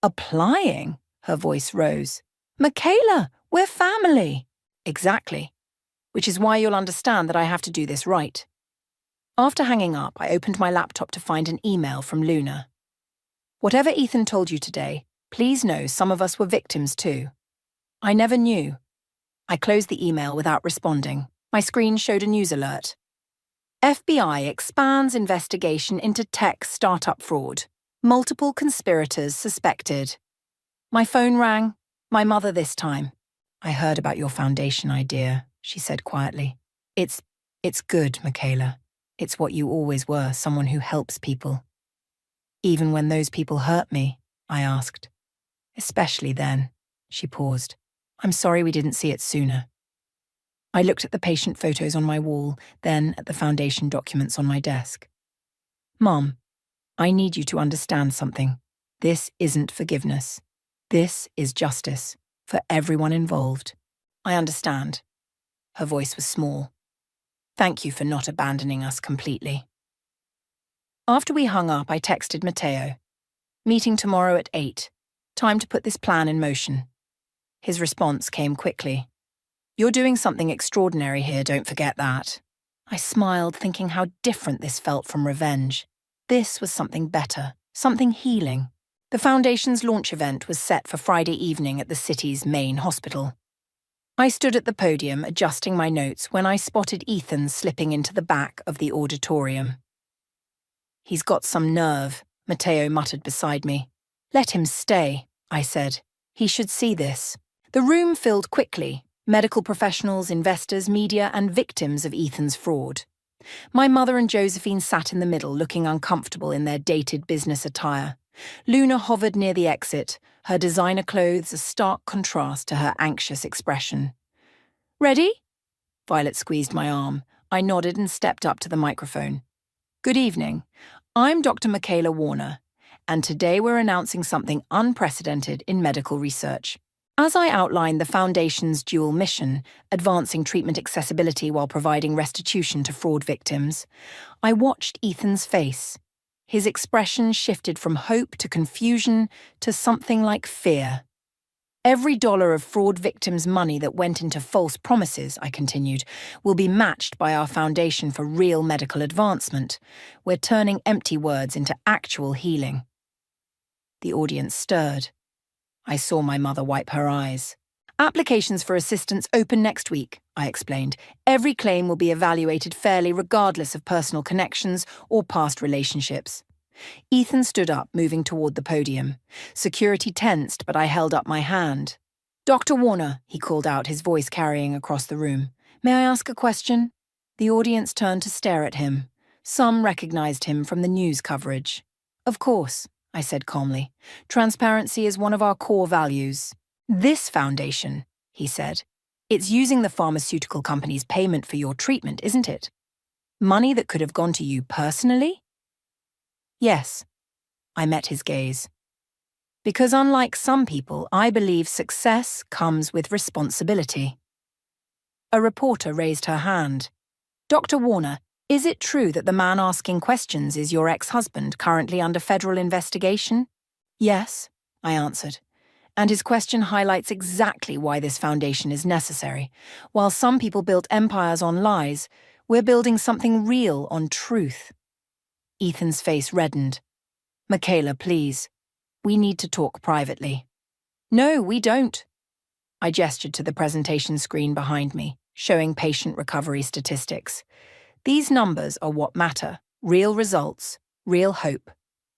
[SPEAKER 4] Applying? Her voice rose. Michaela, we're family. Exactly. Which is why you'll understand that I have to do this right. After hanging up, I opened my laptop to find an email from Luna. Whatever Ethan told you today, please know some of us were victims too. I never knew. I closed the email without responding. My screen showed a news alert. FBI expands investigation into tech startup fraud. Multiple conspirators suspected. My phone rang. My mother this time. I heard about your foundation idea, she said quietly. It's good, Michaela. It's what you always were, someone who helps people. Even when those people hurt me, I asked. Especially then, she paused. I'm sorry we didn't see it sooner. I looked at the patient photos on my wall, then at the foundation documents on my desk. Mom, I need you to understand something. This isn't forgiveness. This is justice for everyone involved. I understand. Her voice was small. Thank you for not abandoning us completely. After we hung up, I texted Matteo. Meeting tomorrow at 8. Time to put this plan in motion. His response came quickly. You're doing something extraordinary here, don't forget that. I smiled, thinking how different this felt from revenge. This was something better, something healing. The foundation's launch event was set for Friday evening at the city's main hospital. I stood at the podium adjusting my notes when I spotted Ethan slipping into the back of the auditorium. He's got some nerve, Matteo muttered beside me. Let him stay, I said. He should see this. The room filled quickly. Medical professionals, investors, media, and victims of Ethan's fraud. My mother and Josephine sat in the middle, looking uncomfortable in their dated business attire. Luna hovered near the exit, her designer clothes a stark contrast to her anxious expression. Ready? Violet squeezed my arm. I nodded and stepped up to the microphone. Good evening. I'm Dr. Michaela Warner, and today we're announcing something unprecedented in medical research. As I outlined the Foundation's dual mission, advancing treatment accessibility while providing restitution to fraud victims, I watched Ethan's face. His expression shifted from hope to confusion to something like fear. Every dollar of fraud victims' money that went into false promises, I continued, will be matched by our foundation for real medical advancement. We're turning empty words into actual healing. The audience stirred. I saw my mother wipe her eyes. Applications for assistance open next week, I explained. Every claim will be evaluated fairly regardless of personal connections or past relationships. Ethan stood up, moving toward the podium. Security tensed, but I held up my hand. "Dr. Warner," he called out, his voice carrying across the room. "May I ask a question?" The audience turned to stare at him. Some recognized him from the news coverage. "Of course," I said calmly. "Transparency is one of our core values." "This foundation," he said, "it's using the pharmaceutical company's payment for your treatment, isn't it? Money that could have gone to you personally?" "Yes." I met his gaze. "Because unlike some people, I believe success comes with responsibility." A reporter raised her hand. "Dr. Warner, is it true that the man asking questions is your ex-husband currently under federal investigation?" "Yes," I answered. "And his question highlights exactly why this foundation is necessary. While some people built empires on lies, we're building something real on truth." Ethan's face reddened. "Michaela, please. We need to talk privately." "No, we don't." I gestured to the presentation screen behind me, showing patient recovery statistics. "These numbers are what matter. Real results, real hope."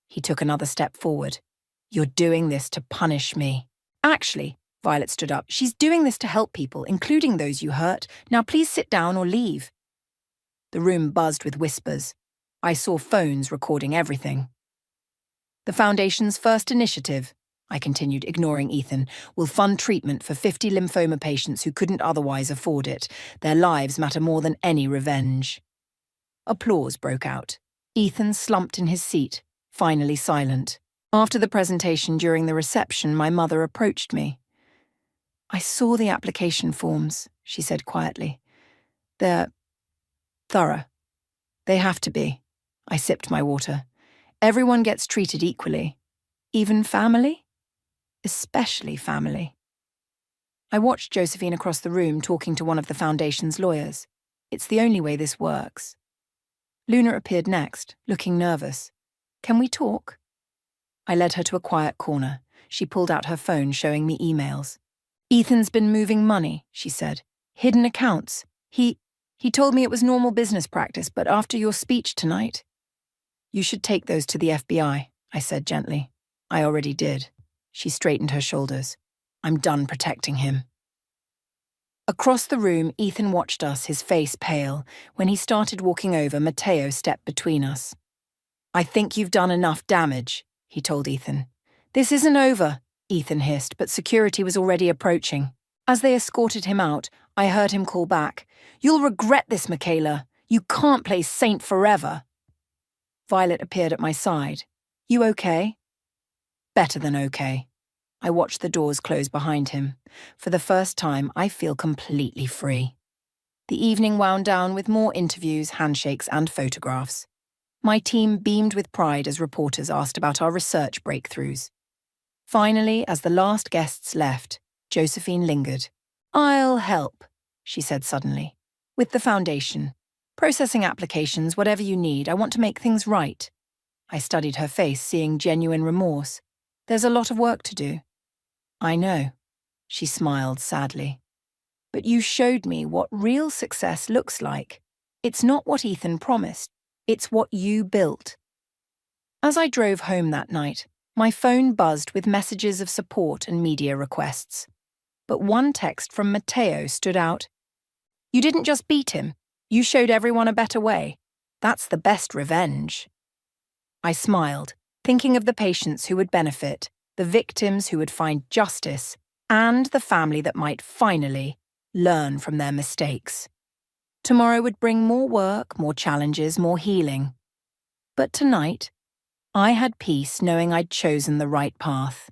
[SPEAKER 4] He took another step forward. "You're doing this to punish me." "Actually," Violet stood up, "she's doing this to help people, including those you hurt. Now please sit down or leave." The room buzzed with whispers. I saw phones recording everything. "The Foundation's first initiative," I continued, ignoring Ethan, "will fund treatment for 50 lymphoma patients who couldn't otherwise afford it. Their lives matter more than any revenge." Applause broke out. Ethan slumped in his seat, finally silent. After the presentation, during the reception, my mother approached me. "I saw the application forms," she said quietly. "They're thorough. They have to be." I sipped my water. "Everyone gets treated equally. Even family? Especially family." I watched Josephine across the room talking to one of the Foundation's lawyers. "It's the only way this works." Luna appeared next, looking nervous. "Can we talk?" I led her to a quiet corner. She pulled out her phone, showing me emails. "Ethan's been moving money," she said. "Hidden accounts. He told me it was normal business practice, but after your speech tonight—" "You should take those to the FBI, I said gently. "I already did." She straightened her shoulders. "I'm done protecting him." Across the room, Ethan watched us, his face pale. When he started walking over, Matteo stepped between us. "I think you've done enough damage," he told Ethan. "This isn't over," Ethan hissed, but security was already approaching. As they escorted him out, I heard him call back, "You'll regret this, Michaela. You can't play saint forever." Violet appeared at my side. "You okay?" "Better than okay." I watched the doors close behind him. For the first time, I feel completely free. The evening wound down with more interviews, handshakes, and photographs. My team beamed with pride as reporters asked about our research breakthroughs. Finally, as the last guests left, Josephine lingered. "I'll help," she said suddenly. "With the Foundation. Processing applications, whatever you need. I want to make things right." I studied her face, seeing genuine remorse. "There's a lot of work to do." "I know," she smiled sadly. "But you showed me what real success looks like. It's not what Ethan promised. It's what you built." As I drove home that night, my phone buzzed with messages of support and media requests. But one text from Matteo stood out. "You didn't just beat him. You showed everyone a better way. That's the best revenge." I smiled, thinking of the patients who would benefit, the victims who would find justice, and the family that might finally learn from their mistakes. Tomorrow would bring more work, more challenges, more healing. But tonight, I had peace knowing I'd chosen the right path.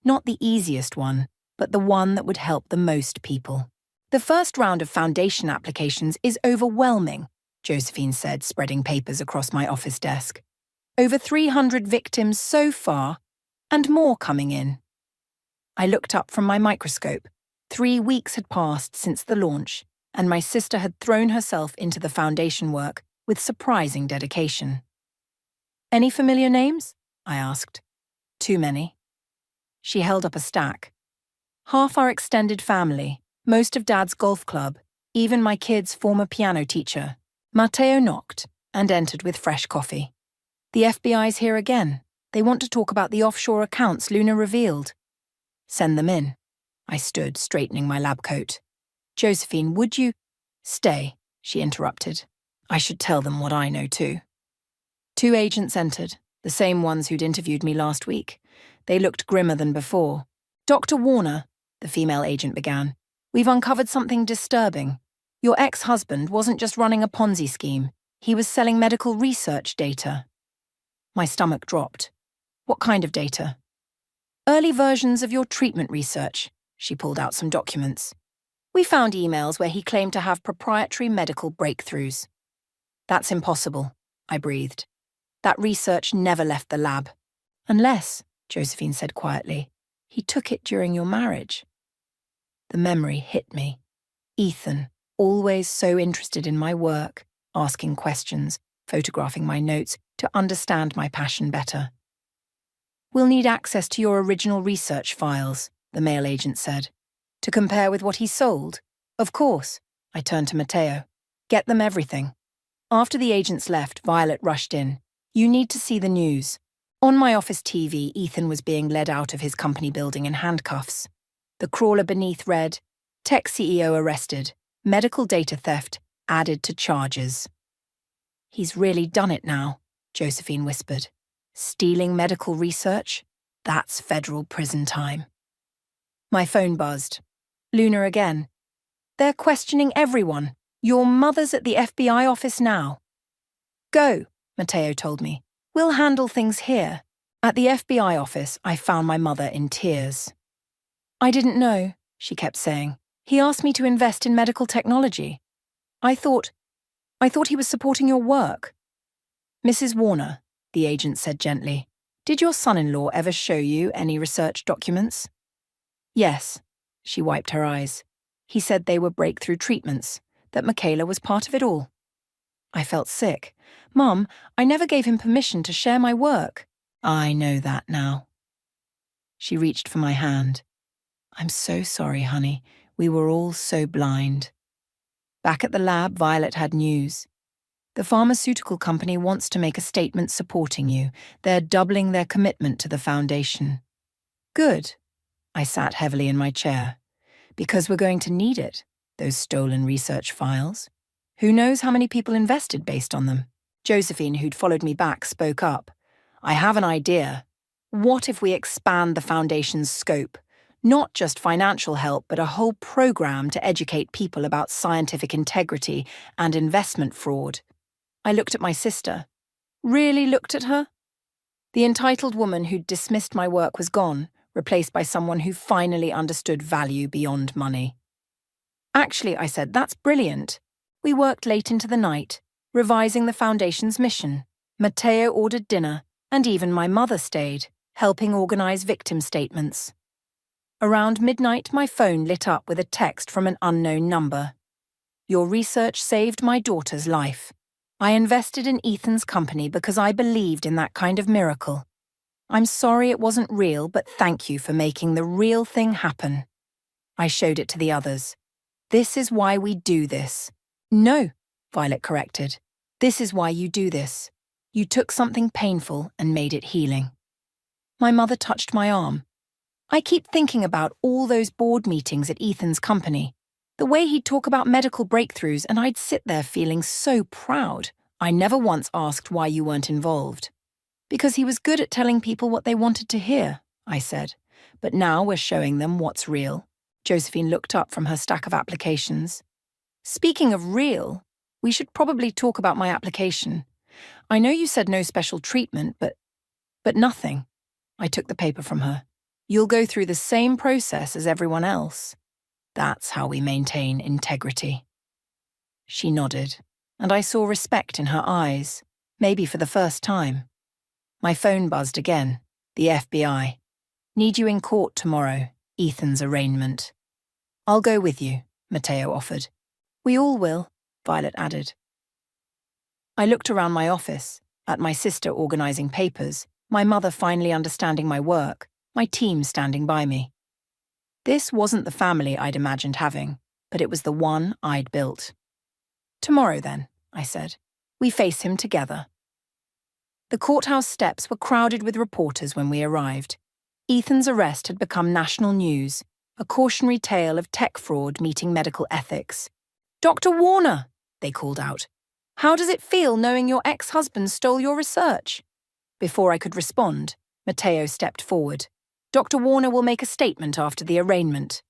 [SPEAKER 4] Not the easiest one, but the one that would help the most people. "The first round of foundation applications is overwhelming," Josephine said, spreading papers across my office desk. Over 300 victims so far, and more coming in. I looked up from my microscope. 3 weeks had passed since the launch, and my sister had thrown herself into the foundation work with surprising dedication. Any familiar names? I asked. Too many. She held up a stack. Half our extended family, most of Dad's golf club, even my kid's former piano teacher. Matteo knocked and entered with fresh coffee. The FBI's here again. They want to talk about the offshore accounts Luna revealed. Send them in. I stood, straightening my lab coat. Josephine, would you— Stay, she interrupted. I should tell them what I know too. 2 agents entered, the same ones who'd interviewed me last week. They looked grimmer than before. Dr. Warner, the female agent began, we've uncovered something disturbing. Your ex-husband wasn't just running a Ponzi scheme. He was selling medical research data. My stomach dropped. What kind of data? Early versions of your treatment research. She pulled out some documents. We found emails where he claimed to have proprietary medical breakthroughs. That's impossible, I breathed. That research never left the lab. Unless, Josephine said quietly, he took it during your marriage. The memory hit me. Ethan, always so interested in my work, asking questions, photographing my notes to understand my passion better. We'll need access to your original research files, the male agent said. To compare with what he sold? Of course. I turned to Matteo. Get them everything. After the agents left, Violet rushed in. You need to see the news. On my office TV, Ethan was being led out of his company building in handcuffs. The crawler beneath read, Tech CEO arrested, medical data theft added to charges. He's really done it now, Josephine whispered. Stealing medical research? That's federal prison time. My phone buzzed. Luna again. They're questioning everyone. Your mother's at the FBI office now. Go, Matteo told me. We'll handle things here. At the FBI office, I found my mother in tears. I didn't know, she kept saying. He asked me to invest in medical technology. I thought he was supporting your work. Mrs. Warner, the agent said gently, did your son-in-law ever show you any research documents? Yes, she wiped her eyes. He said they were breakthrough treatments, that Michaela was part of it all. I felt sick. Mum, I never gave him permission to share my work. I know that now. She reached for my hand. I'm so sorry, honey. We were all so blind. Back at the lab, Violet had news. The pharmaceutical company wants to make a statement supporting you. They're doubling their commitment to the foundation. Good. I sat heavily in my chair. Because we're going to need it, those stolen research files. Who knows how many people invested based on them? Josephine, who'd followed me back, spoke up. I have an idea. What if we expand the foundation's scope? Not just financial help, but a whole program to educate people about scientific integrity and investment fraud. I looked at my sister. Really looked at her? The entitled woman who'd dismissed my work was gone, replaced by someone who finally understood value beyond money. Actually, I said, that's brilliant. We worked late into the night, revising the foundation's mission. Matteo ordered dinner, and even my mother stayed, helping organize victim statements. Around midnight, my phone lit up with a text from an unknown number. Your research saved my daughter's life. I invested in Ethan's company because I believed in that kind of miracle. I'm sorry it wasn't real, but thank you for making the real thing happen. I showed it to the others. This is why we do this. No, Violet corrected. This is why you do this. You took something painful and made it healing. My mother touched my arm. I keep thinking about all those board meetings at Ethan's company. The way he'd talk about medical breakthroughs, and I'd sit there feeling so proud. I never once asked why you weren't involved. Because he was good at telling people what they wanted to hear, I said. But now we're showing them what's real. Josephine looked up from her stack of applications. Speaking of real, we should probably talk about my application. I know you said no special treatment, but nothing. I took the paper from her. You'll go through the same process as everyone else. That's how we maintain integrity. She nodded, and I saw respect in her eyes, maybe for the first time. My phone buzzed again. The FBI. Need you in court tomorrow. Ethan's arraignment. I'll go with you, Matteo offered. We all will, Violet added. I looked around my office, at my sister organising papers, my mother finally understanding my work, my team standing by me. This wasn't the family I'd imagined having, but it was the one I'd built. Tomorrow then, I said. We face him together. The courthouse steps were crowded with reporters when we arrived. Ethan's arrest had become national news, a cautionary tale of tech fraud meeting medical ethics. Dr. Warner, they called out. How does it feel knowing your ex-husband stole your research? Before I could respond, Matteo stepped forward. Dr. Warner will make a statement after the arraignment.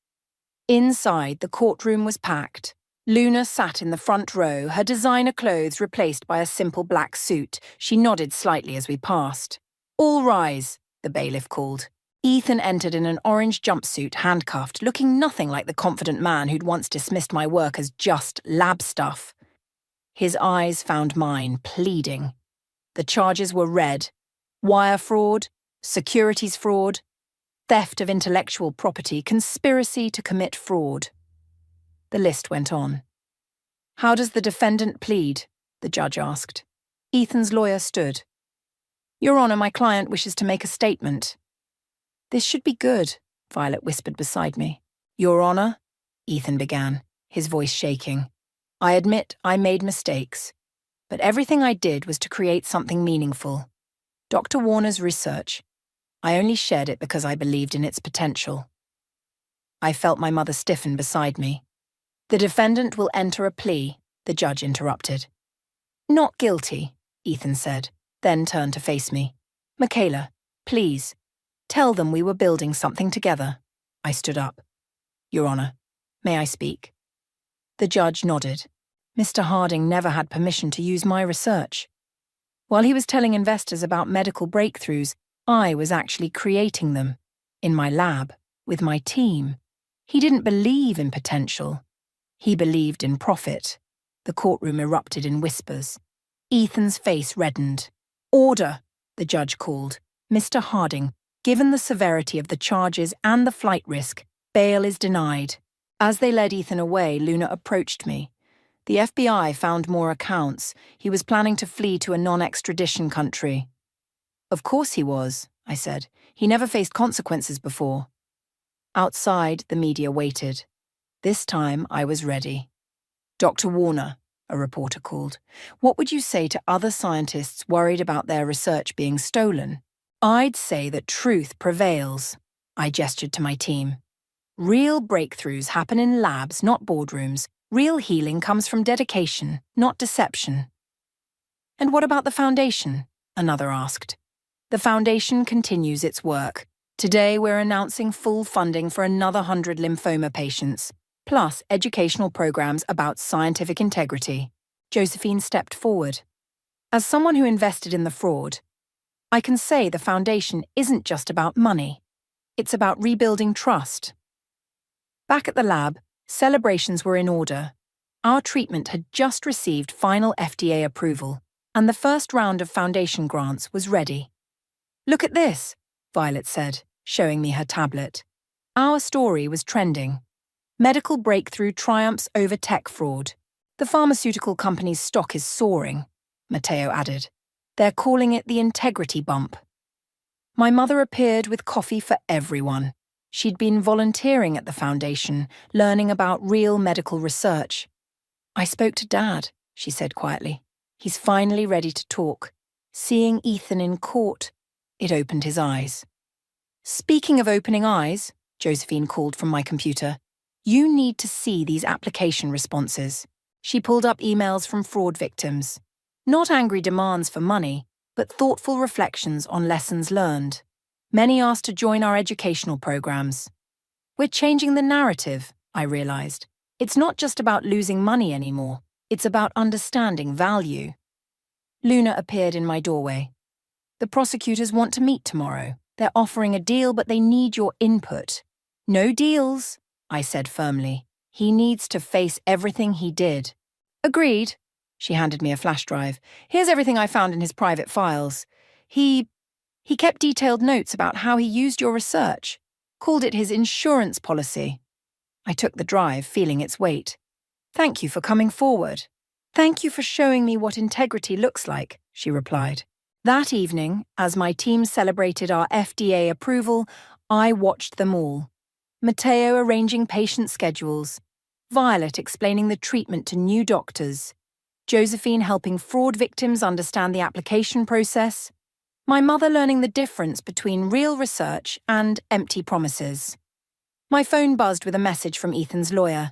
[SPEAKER 4] Inside, the courtroom was packed. Luna sat in the front row, her designer clothes replaced by a simple black suit. She nodded slightly as we passed. All rise, the bailiff called. Ethan entered in an orange jumpsuit, handcuffed, looking nothing like the confident man who'd once dismissed my work as just lab stuff. His eyes found mine, pleading. The charges were read. Wire fraud, securities fraud, theft of intellectual property, conspiracy to commit fraud. The list went on. How does the defendant plead? The judge asked. Ethan's lawyer stood. Your Honour, my client wishes to make a statement. This should be good, Violet whispered beside me. Your Honour, Ethan began, his voice shaking. I admit I made mistakes, but everything I did was to create something meaningful. Dr. Warner's research. I only shared it because I believed in its potential. I felt my mother stiffen beside me. The defendant will enter a plea, the judge interrupted. Not guilty, Ethan said, then turned to face me. Michaela, please, tell them we were building something together. I stood up. Your Honour, may I speak? The judge nodded. Mr. Harding never had permission to use my research. While he was telling investors about medical breakthroughs, I was actually creating them. In my lab, with my team. He didn't believe in potential. He believed in profit. The courtroom erupted in whispers. Ethan's face reddened. Order, the judge called. Mr. Harding, given the severity of the charges and the flight risk, bail is denied. As they led Ethan away, Luna approached me. The FBI found more accounts. He was planning to flee to a non-extradition country. Of course he was, I said. He never faced consequences before. Outside, the media waited. This time, I was ready. Dr. Warner, a reporter called. What would you say to other scientists worried about their research being stolen? I'd say that truth prevails. I gestured to my team. Real breakthroughs happen in labs, not boardrooms. Real healing comes from dedication, not deception. And what about the foundation? Another asked. The foundation continues its work. Today we're announcing full funding for another 100 lymphoma patients, plus educational programs about scientific integrity. Josephine stepped forward. As someone who invested in the fraud, I can say the foundation isn't just about money. It's about rebuilding trust. Back at the lab, celebrations were in order. Our treatment had just received final FDA approval, and the first round of foundation grants was ready. Look at this, Violet said, showing me her tablet. Our story was trending. Medical breakthrough triumphs over tech fraud. The pharmaceutical company's stock is soaring, Matteo added. They're calling it the integrity bump. My mother appeared with coffee for everyone. She'd been volunteering at the foundation, learning about real medical research. I spoke to Dad, she said quietly. He's finally ready to talk. Seeing Ethan in court, it opened his eyes. Speaking of opening eyes, Josephine called from my computer, you need to see these application responses. She pulled up emails from fraud victims. Not angry demands for money, but thoughtful reflections on lessons learned. Many asked to join our educational programs. We're changing the narrative, I realized. It's not just about losing money anymore. It's about understanding value. Luna appeared in my doorway. The prosecutors want to meet tomorrow. They're offering a deal, but they need your input. No deals, I said firmly. He needs to face everything he did. Agreed. She handed me a flash drive. Here's everything I found in his private files. He He kept detailed notes about how he used your research, called it his insurance policy. I took the drive, feeling its weight. Thank you for coming forward. Thank you for showing me what integrity looks like, she replied. That evening, as my team celebrated our FDA approval, I watched them all. Matteo arranging patient schedules, Violet explaining the treatment to new doctors, Josephine helping fraud victims understand the application process, my mother learning the difference between real research and empty promises. My phone buzzed with a message from Ethan's lawyer.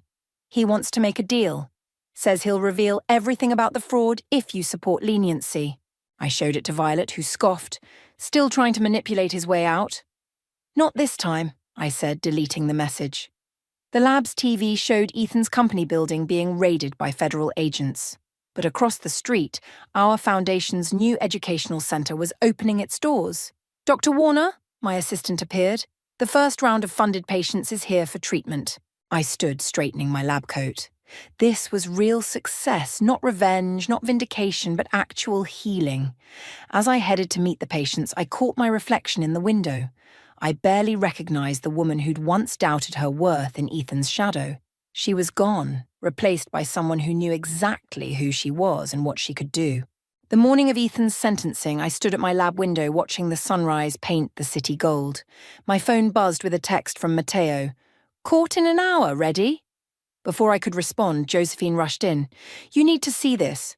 [SPEAKER 4] He wants to make a deal. Says he'll reveal everything about the fraud if you support leniency. I showed it to Violet, who scoffed, still trying to manipulate his way out. Not this time, I said, deleting the message. The lab's TV showed Ethan's company building being raided by federal agents. But across the street, our foundation's new educational center was opening its doors. Dr. Warner, my assistant appeared. The first round of funded patients is here for treatment. I stood, straightening my lab coat. This was real success, not revenge, not vindication, but actual healing. As I headed to meet the patients, I caught my reflection in the window. I barely recognized the woman who'd once doubted her worth in Ethan's shadow. She was gone, replaced by someone who knew exactly who she was and what she could do. The morning of Ethan's sentencing, I stood at my lab window watching the sunrise paint the city gold. My phone buzzed with a text from Matteo. Court in an hour, ready? Before I could respond, Josephine rushed in. You need to see this.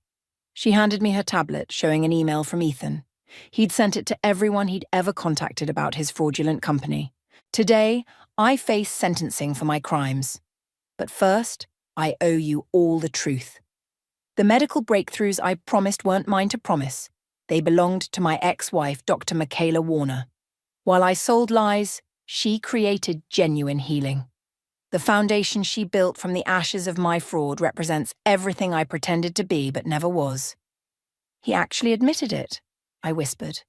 [SPEAKER 4] She handed me her tablet, showing an email from Ethan. He'd sent it to everyone he'd ever contacted about his fraudulent company. Today, I face sentencing for my crimes. But first, I owe you all the truth. The medical breakthroughs I promised weren't mine to promise. They belonged to my ex-wife, Dr. Michaela Warner. While I sold lies, she created genuine healing. The foundation she built from the ashes of my fraud represents everything I pretended to be but never was. He actually admitted it, I whispered.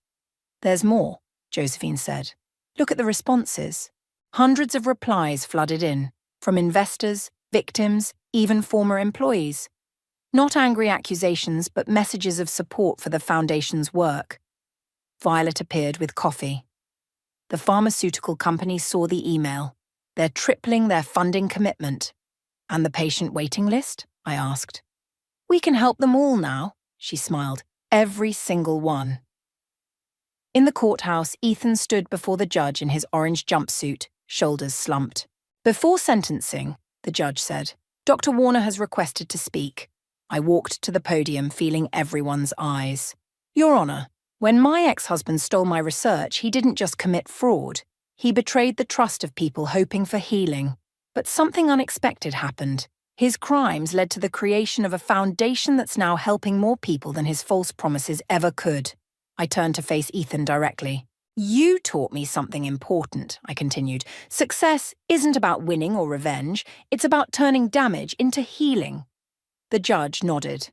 [SPEAKER 4] There's more, Josephine said. Look at the responses. Hundreds of replies flooded in, from investors, victims, even former employees. Not angry accusations, but messages of support for the foundation's work. Violet appeared with coffee. The pharmaceutical company saw the email. They're tripling their funding commitment. And the patient waiting list? I asked. We can help them all now, she smiled. Every single one. In the courthouse, Ethan stood before the judge in his orange jumpsuit, shoulders slumped. Before sentencing, the judge said, Dr. Warner has requested to speak. I walked to the podium, feeling everyone's eyes. Your Honor, when my ex-husband stole my research, he didn't just commit fraud. He betrayed the trust of people hoping for healing. But something unexpected happened. His crimes led to the creation of a foundation that's now helping more people than his false promises ever could. I turned to face Ethan directly. You taught me something important, I continued. Success isn't about winning or revenge. It's about turning damage into healing. The judge nodded.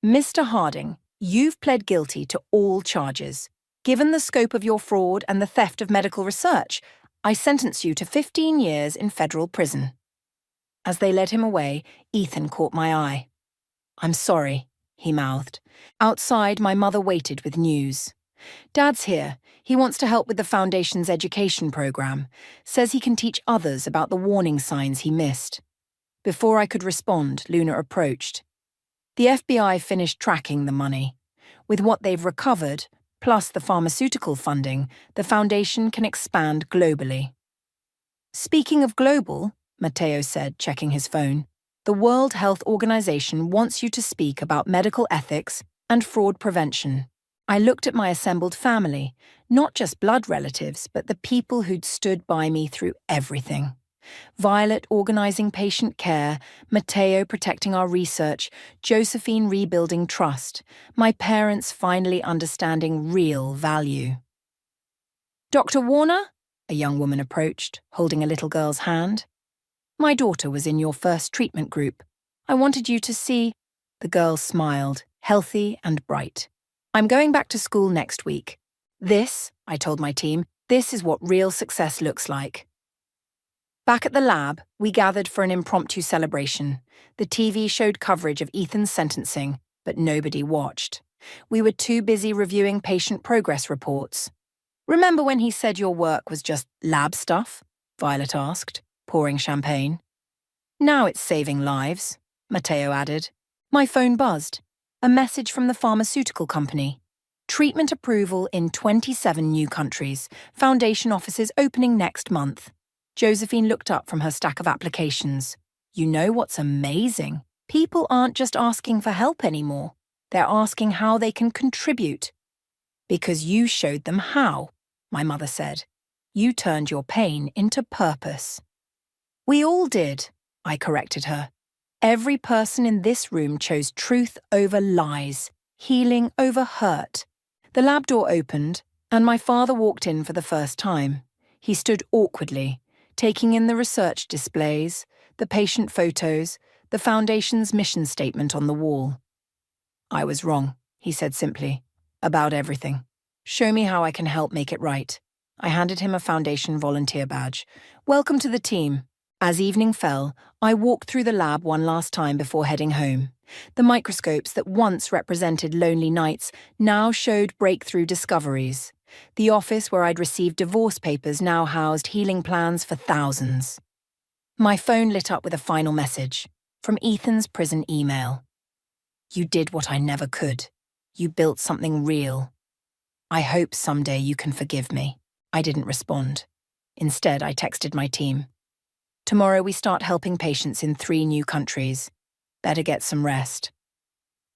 [SPEAKER 4] Mr. Harding, you've pled guilty to all charges. Given the scope of your fraud and the theft of medical research, I sentence you to 15 years in federal prison. As they led him away, Ethan caught my eye. I'm sorry, he mouthed. Outside, my mother waited with news. Dad's here. He wants to help with the Foundation's education program. Says he can teach others about the warning signs he missed. Before I could respond, Luna approached. The FBI finished tracking the money. With what they've recovered, plus the pharmaceutical funding, the Foundation can expand globally. Speaking of global, Matteo said, checking his phone, the World Health Organization wants you to speak about medical ethics and fraud prevention. I looked at my assembled family, not just blood relatives, but the people who'd stood by me through everything. Violet organizing patient care, Matteo protecting our research, Josephine rebuilding trust, my parents finally understanding real value. Dr. Warner? A young woman approached, holding a little girl's hand. My daughter was in your first treatment group. I wanted you to see. The girl smiled, healthy and bright. I'm going back to school next week. This, I told my team, this is what real success looks like. Back at the lab, we gathered for an impromptu celebration. The TV showed coverage of Ethan's sentencing, but nobody watched. We were too busy reviewing patient progress reports. Remember when he said your work was just lab stuff? Violet asked, pouring champagne. Now it's saving lives, Matteo added. My phone buzzed. A message from the pharmaceutical company. Treatment approval in 27 new countries. Foundation offices opening next month. Josephine looked up from her stack of applications. You know what's amazing? People aren't just asking for help anymore. They're asking how they can contribute. Because you showed them how, my mother said. You turned your pain into purpose. We all did, I corrected her. Every person in this room chose truth over lies, healing over hurt. The lab door opened, and my father walked in for the first time. He stood awkwardly, taking in the research displays, the patient photos, the Foundation's mission statement on the wall. I was wrong, he said simply, about everything. Show me how I can help make it right. I handed him a Foundation volunteer badge. Welcome to the team. As evening fell, I walked through the lab one last time before heading home. The microscopes that once represented lonely nights now showed breakthrough discoveries. The office where I'd received divorce papers now housed healing plans for thousands. My phone lit up with a final message from Ethan's prison email. You did what I never could. You built something real. I hope someday you can forgive me. I didn't respond. Instead, I texted my team. Tomorrow we start helping patients in 3 new countries. Better get some rest.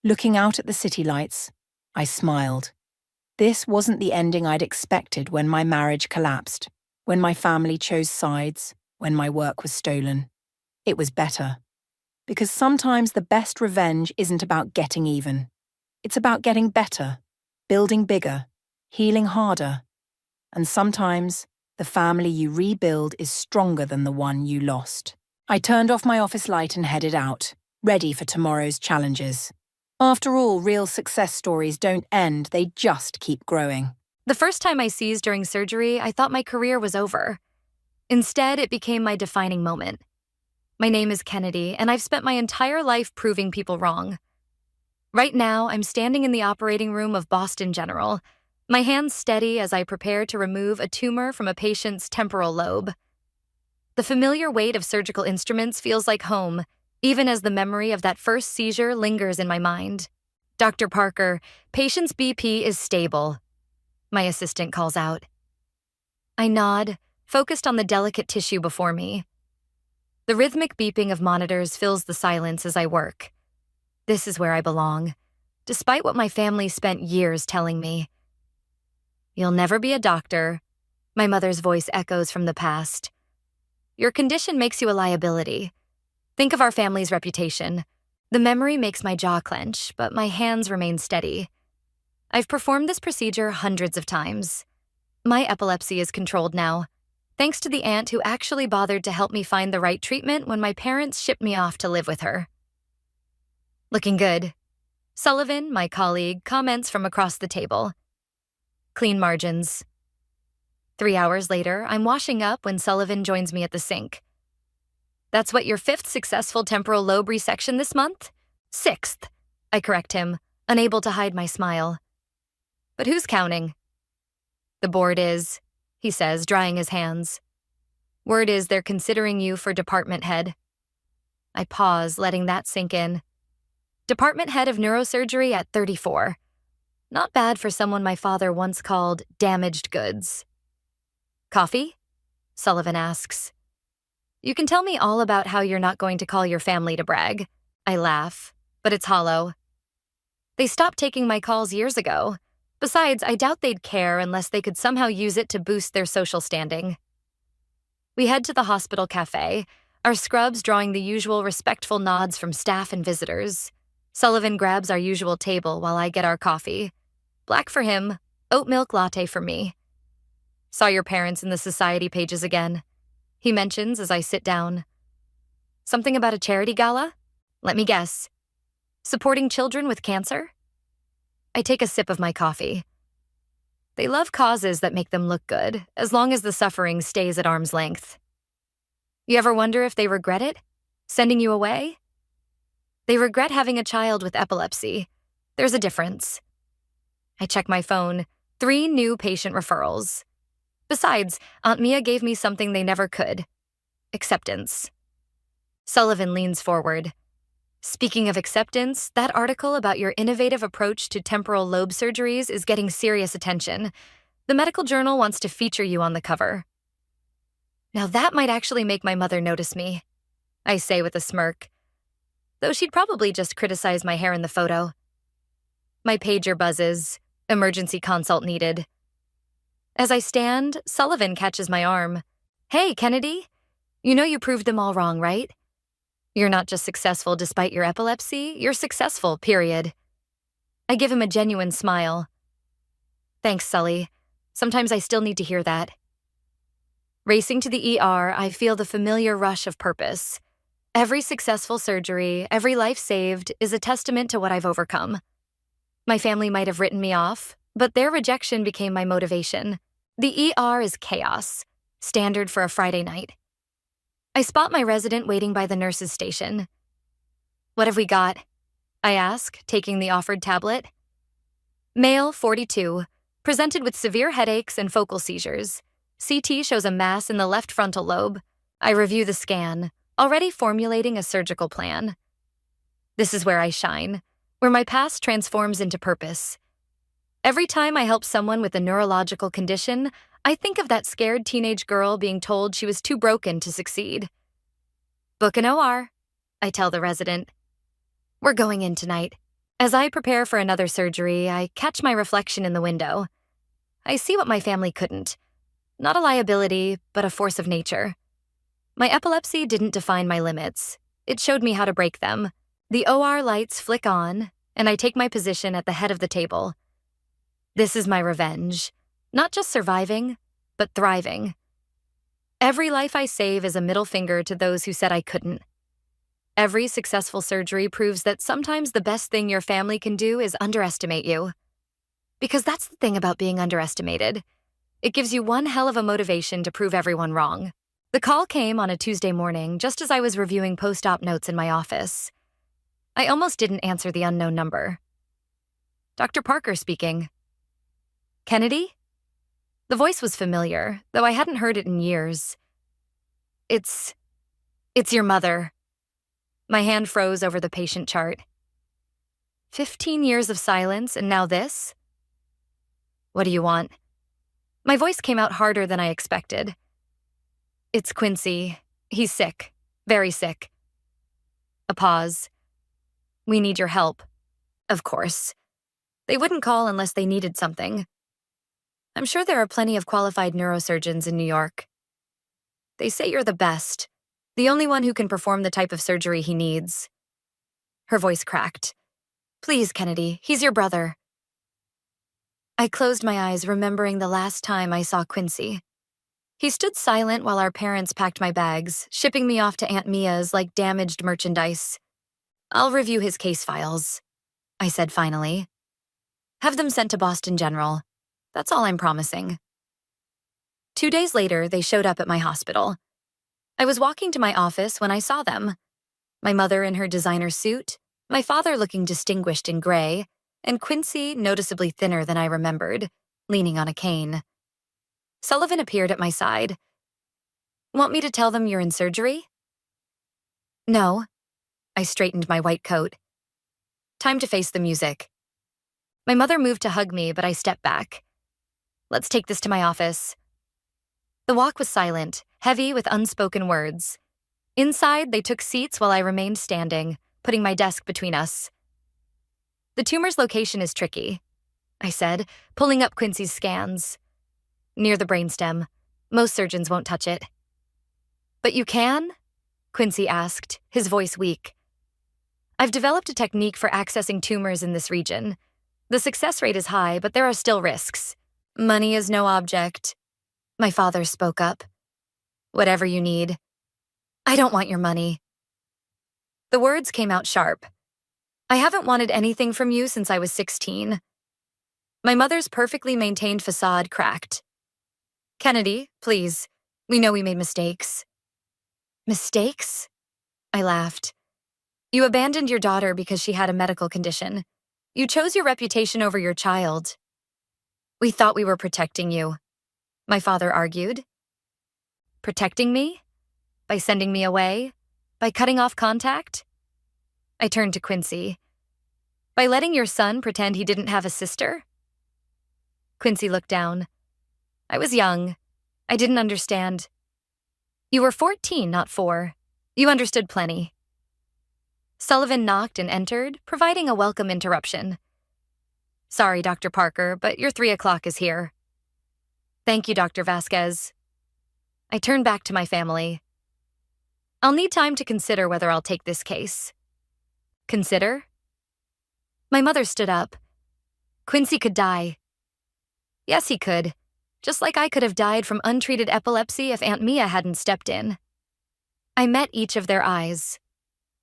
[SPEAKER 4] Looking out at the city lights, I smiled. This wasn't the ending I'd expected when my marriage collapsed, when my family chose sides, when my work was stolen. It was better. Because sometimes the best revenge isn't about getting even. It's about getting better, building bigger, healing harder. And sometimes the family you rebuild is stronger than the one you lost. I turned off my office light and headed out, ready for tomorrow's challenges. After all, real success stories don't end, they just keep growing.
[SPEAKER 5] The first time I seized during surgery, I thought my career was over. Instead, it became my defining moment. My name is Kennedy, and I've spent my entire life proving people wrong. Right now, I'm standing in the operating room of Boston General, my hands steady as I prepare to remove a tumor from a patient's temporal lobe. The familiar weight of surgical instruments feels like home, even as the memory of that first seizure lingers in my mind. Dr. Parker, patient's BP is stable, my assistant calls out. I nod, focused on the delicate tissue before me. The rhythmic beeping of monitors fills the silence as I work. This is where I belong, despite what my family spent years telling me. You'll never be a doctor, my mother's voice echoes from the past. Your condition makes you a liability. Think of our family's reputation. The memory makes my jaw clench, but my hands remain steady. I've performed this procedure hundreds of times. My epilepsy is controlled now, thanks to the aunt who actually bothered to help me find the right treatment when my parents shipped me off to live with her. Looking good. Sullivan, my colleague, comments from across the table. Clean margins. 3 hours later, I'm washing up when Sullivan joins me at the sink. That's what your 5th successful temporal lobe resection this month? 6th, I correct him, unable to hide my smile. But who's counting? The board is, he says, drying his hands. Word is they're considering you for department head. I pause, letting that sink in. Department head of neurosurgery at 34. Not bad for someone my father once called damaged goods. Coffee? Sullivan asks. You can tell me all about how you're not going to call your family to brag. I laugh, but it's hollow. They stopped taking my calls years ago. Besides, I doubt they'd care unless they could somehow use it to boost their social standing. We head to the hospital cafe, our scrubs drawing the usual respectful nods from staff and visitors. Sullivan grabs our usual table while I get our coffee. Black for him, oat milk latte for me. Saw your parents in the society pages again, he mentions as I sit down. Something about a charity gala? Let me guess. Supporting children with cancer? I take a sip of my coffee. They love causes that make them look good, as long as the suffering stays at arm's length. You ever wonder if they regret it? Sending you away? They regret having a child with epilepsy. There's a difference. I check my phone. 3 new patient referrals. Besides, Aunt Mia gave me something they never could: acceptance. Sullivan leans forward. Speaking of acceptance, that article about your innovative approach to temporal lobe surgeries is getting serious attention. The medical journal wants to feature you on the cover. Now that might actually make my mother notice me, I say with a smirk, though she'd probably just criticize my hair in the photo. My pager buzzes. Emergency consult needed. As I stand, Sullivan catches my arm. Hey, Kennedy. You know you proved them all wrong, right? You're not just successful despite your epilepsy, you're successful, period. I give him a genuine smile. Thanks, Sully. Sometimes I still need to hear that. Racing to the ER, I feel the familiar rush of purpose. Every successful surgery, every life saved, is a testament to what I've overcome. My family might have written me off, but their rejection became my motivation. The ER is chaos, standard for a Friday night. I spot my resident waiting by the nurse's station. What have we got? I ask, taking the offered tablet. Male, 42, presented with severe headaches and focal seizures. CT shows a mass in the left frontal lobe. I review the scan, already formulating a surgical plan. This is where I shine, where my past transforms into purpose. Every time I help someone with a neurological condition, I think of that scared teenage girl being told she was too broken to succeed. Book an OR, I tell the resident. We're going in tonight. As I prepare for another surgery, I catch my reflection in the window. I see what my family couldn't. Not a liability, but a force of nature. My epilepsy didn't define my limits. It showed me how to break them. The OR lights flick on, and I take my position at the head of the table. This is my revenge. Not just surviving, but thriving. Every life I save is a middle finger to those who said I couldn't. Every successful surgery proves that sometimes the best thing your family can do is underestimate you. Because that's the thing about being underestimated. It gives you one hell of a motivation to prove everyone wrong. The call came on a Tuesday morning, just as I was reviewing post-op notes in my office. I almost didn't answer the unknown number. Dr. Parker speaking. Kennedy? The voice was familiar, though I hadn't heard it in years. It's your mother. My hand froze over the patient chart. 15 years of silence, and now this? What do you want? My voice came out harder than I expected. It's Quincy. He's sick. Very sick. A pause. We need your help. Of course. They wouldn't call unless they needed something. I'm sure there are plenty of qualified neurosurgeons in New York. They say you're the best, the only one who can perform the type of surgery he needs. Her voice cracked. Please, Kennedy, he's your brother. I closed my eyes, remembering the last time I saw Quincy. He stood silent while our parents packed my bags, shipping me off to Aunt Mia's like damaged merchandise. I'll review his case files, I said finally. Have them sent to Boston General. That's all I'm promising. 2 days later, they showed up at my hospital. I was walking to my office when I saw them. My mother in her designer suit, my father looking distinguished in gray, and Quincy noticeably thinner than I remembered, leaning on a cane. Sullivan appeared at my side. Want me to tell them you're in surgery? No. I straightened my white coat. Time to face the music. My mother moved to hug me, but I stepped back. Let's take this to my office. The walk was silent, heavy with unspoken words. Inside, they took seats while I remained standing, putting my desk between us. The tumor's location is tricky, I said, pulling up Quincy's scans. Near the brainstem. Most surgeons won't touch it. But you can? Quincy asked, his voice weak. I've developed a technique for accessing tumors in this region. The success rate is high, but there are still risks. Money is no object. My father spoke up. Whatever you need. I don't want your money. The words came out sharp. I haven't wanted anything from you since I was 16. My mother's perfectly maintained facade cracked. Kennedy, please. We know we made mistakes. Mistakes? I laughed. You abandoned your daughter because she had a medical condition. You chose your reputation over your child. We thought we were protecting you, my father argued. Protecting me? By sending me away? By cutting off contact? I turned to Quincy. By letting your son pretend he didn't have a sister? Quincy looked down. I was young. I didn't understand. You were 14, not 4. You understood plenty. Sullivan knocked and entered, providing a welcome interruption. Sorry, Dr. Parker, but your 3 o'clock is here. Thank you, Dr. Vasquez. I turned back to my family. I'll need time to consider whether I'll take this case. Consider? My mother stood up. Quincy could die. Yes, he could. Just like I could have died from untreated epilepsy if Aunt Mia hadn't stepped in. I met each of their eyes.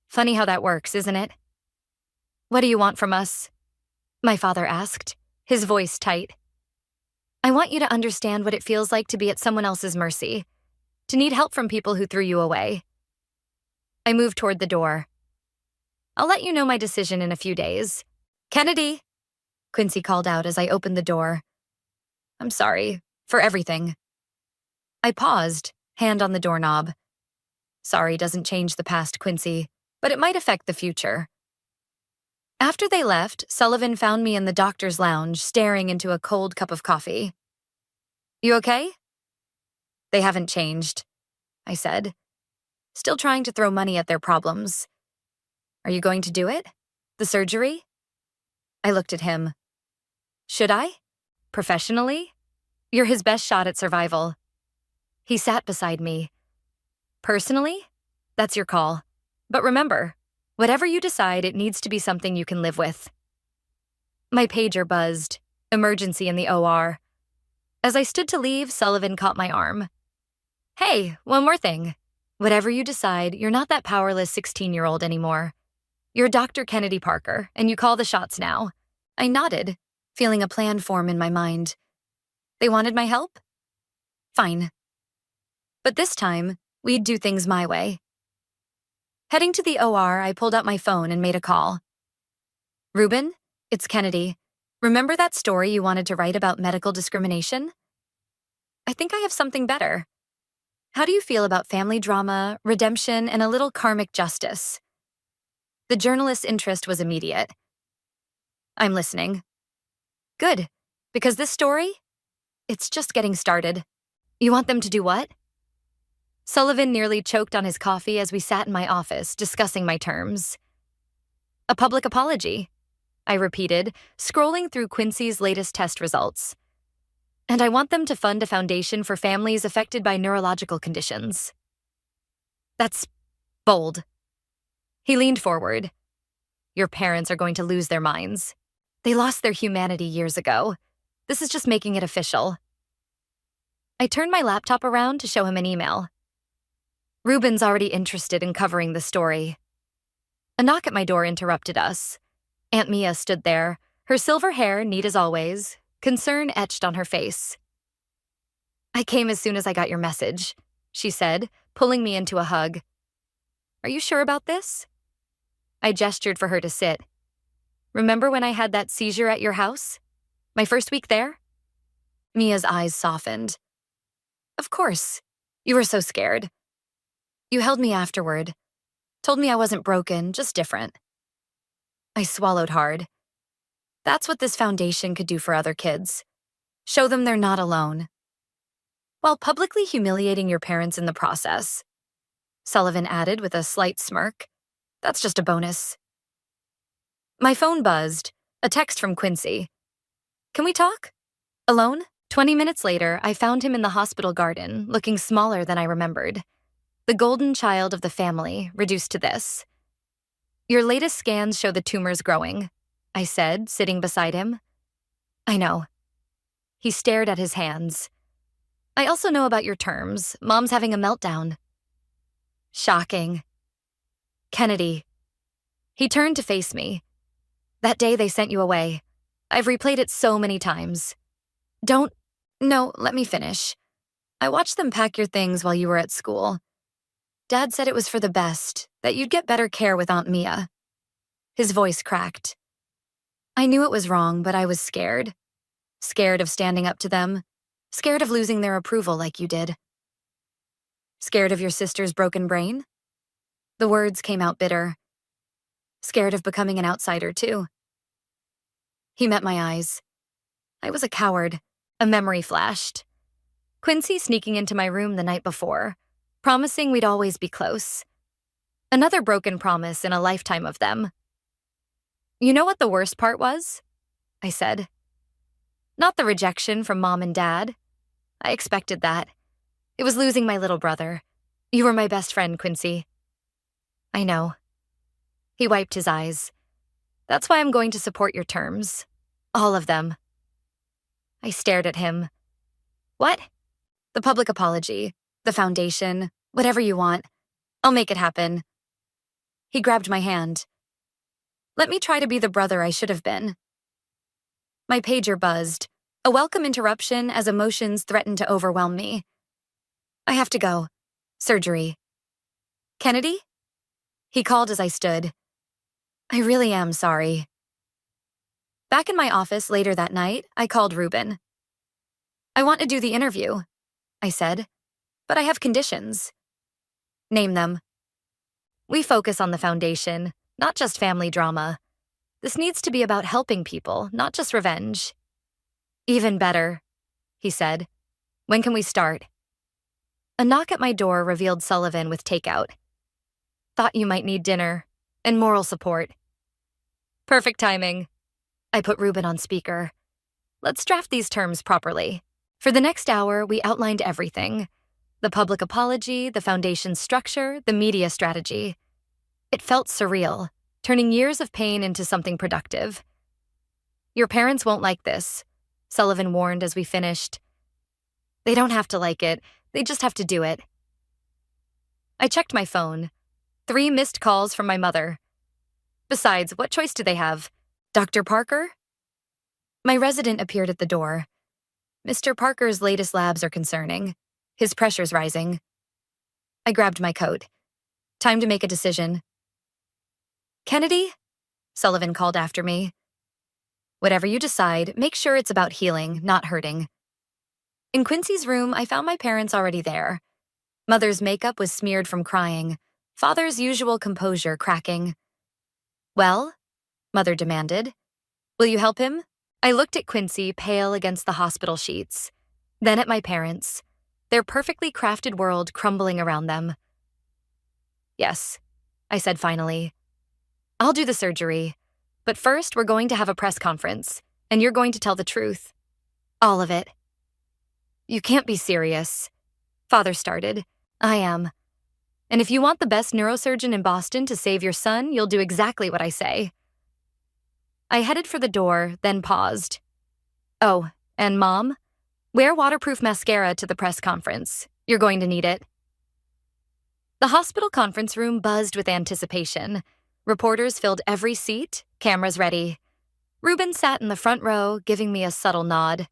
[SPEAKER 5] Funny how that works, isn't it? What do you want from us? My father asked, his voice tight. I want you to understand what it feels like to be at someone else's mercy, to need help from people who threw you away. I moved toward the door. I'll let you know my decision in a few days. Kennedy, Quincy called out as I opened the door. I'm sorry, for everything. I paused, hand on the doorknob. Sorry doesn't change the past, Quincy, but it might affect the future. After they left, Sullivan found me in the doctor's lounge, staring into a cold cup of coffee. You okay? They haven't changed, I said, still trying to throw money at their problems. Are you going to do it? The surgery? I looked at him. Should I? Professionally? You're his best shot at survival. He sat beside me. Personally? That's your call. But remember, whatever you decide, it needs to be something you can live with. My pager buzzed. Emergency in the OR. As I stood to leave, Sullivan caught my arm. Hey, one more thing. Whatever you decide, you're not that powerless 16-year-old anymore. You're Dr. Kennedy Parker, and you call the shots now. I nodded, feeling a plan form in my mind. They wanted my help? Fine. But this time, we'd do things my way. Heading to the OR, I pulled out my phone and made a call. Ruben, it's Kennedy. Remember that story you wanted to write about medical discrimination? I think I have something better. How do you feel about family drama, redemption, and a little karmic justice? The journalist's interest was immediate. I'm listening. Good, because this story, it's just getting started. You want them to do what? Sullivan nearly choked on his coffee as we sat in my office discussing my terms. A public apology, I repeated, scrolling through Quincy's latest test results. And I want them to fund a foundation for families affected by neurological conditions. That's bold. He leaned forward. Your parents are going to lose their minds. They lost their humanity years ago. This is just making it official. I turned my laptop around to show him an email. Ruben's already interested in covering the story. A knock at my door interrupted us. Aunt Mia stood there, her silver hair neat as always, concern etched on her face. I came as soon as I got your message, she said, pulling me into a hug. Are you sure about this? I gestured for her to sit. Remember when I had that seizure at your house? My first week there? Mia's eyes softened. Of course. You were so scared. You held me afterward. Told me I wasn't broken, just different. I swallowed hard. That's what this foundation could do for other kids. Show them they're not alone. While publicly humiliating your parents in the process. Sullivan added with a slight smirk. That's just a bonus. My phone buzzed. A text from Quincy. Can we talk? Alone? 20 minutes later, I found him in the hospital garden, looking smaller than I remembered. The golden child of the family, reduced to this. Your latest scans show the tumors growing, I said, sitting beside him. I know. He stared at his hands. I also know about your terms. Mom's having a meltdown. Shocking. Kennedy. He turned to face me. That day they sent you away. I've replayed it so many times. No, let me finish. I watched them pack your things while you were at school. Dad said it was for the best, that you'd get better care with Aunt Mia. His voice cracked. I knew it was wrong, but I was scared. Scared of standing up to them? Scared of losing their approval like you did? Scared of your sister's broken brain? The words came out bitter. Scared of becoming an outsider, too. He met my eyes. I was a coward. A memory flashed. Quincy sneaking into my room the night before, promising we'd always be close. Another broken promise in a lifetime of them. You know what the worst part was? I said. Not the rejection from Mom and Dad. I expected that. It was losing my little brother. You were my best friend, Quincy. I know. He wiped his eyes. That's why I'm going to support your terms. All of them. I stared at him. What? The public apology, the foundation, whatever you want. I'll make it happen. He grabbed my hand. Let me try to be the brother I should have been. My pager buzzed, a welcome interruption as emotions threatened to overwhelm me. I have to go. Surgery. Kennedy? He called as I stood. I really am sorry. Back in my office later that night, I called Ruben. I want to do the interview, I said, but I have conditions. Name them. We focus on the foundation, not just family drama. This needs to be about helping people, not just revenge. Even better, he said. When can we start? A knock at my door revealed Sullivan with takeout. Thought you might need dinner and moral support. Perfect timing. I put Ruben on speaker. Let's draft these terms properly. For the next hour, we outlined everything. The public apology, the foundation's structure, the media strategy. It felt surreal, turning years of pain into something productive. Your parents won't like this, Sullivan warned as we finished. They don't have to like it, they just have to do it. I checked my phone. 3 missed calls from my mother. Besides, what choice do they have? Dr. Parker? My resident appeared at the door. Mr. Parker's latest labs are concerning. His pressure's rising. I grabbed my coat. Time to make a decision. Kennedy? Sullivan called after me. Whatever you decide, make sure it's about healing, not hurting. In Quincy's room, I found my parents already there. Mother's makeup was smeared from crying. Father's usual composure cracking. Well? Mother demanded. Will you help him? I looked at Quincy, pale against the hospital sheets. Then at my parents, their perfectly crafted world crumbling around them. Yes, I said finally. I'll do the surgery. But first, we're going to have a press conference, and you're going to tell the truth. All of it. You can't be serious. Father started. I am. And if you want the best neurosurgeon in Boston to save your son, you'll do exactly what I say. I headed for the door, then paused. Oh, and Mom, wear waterproof mascara to the press conference. You're going to need it. The hospital conference room buzzed with anticipation. Reporters filled every seat, cameras ready. Ruben sat in the front row, giving me a subtle nod.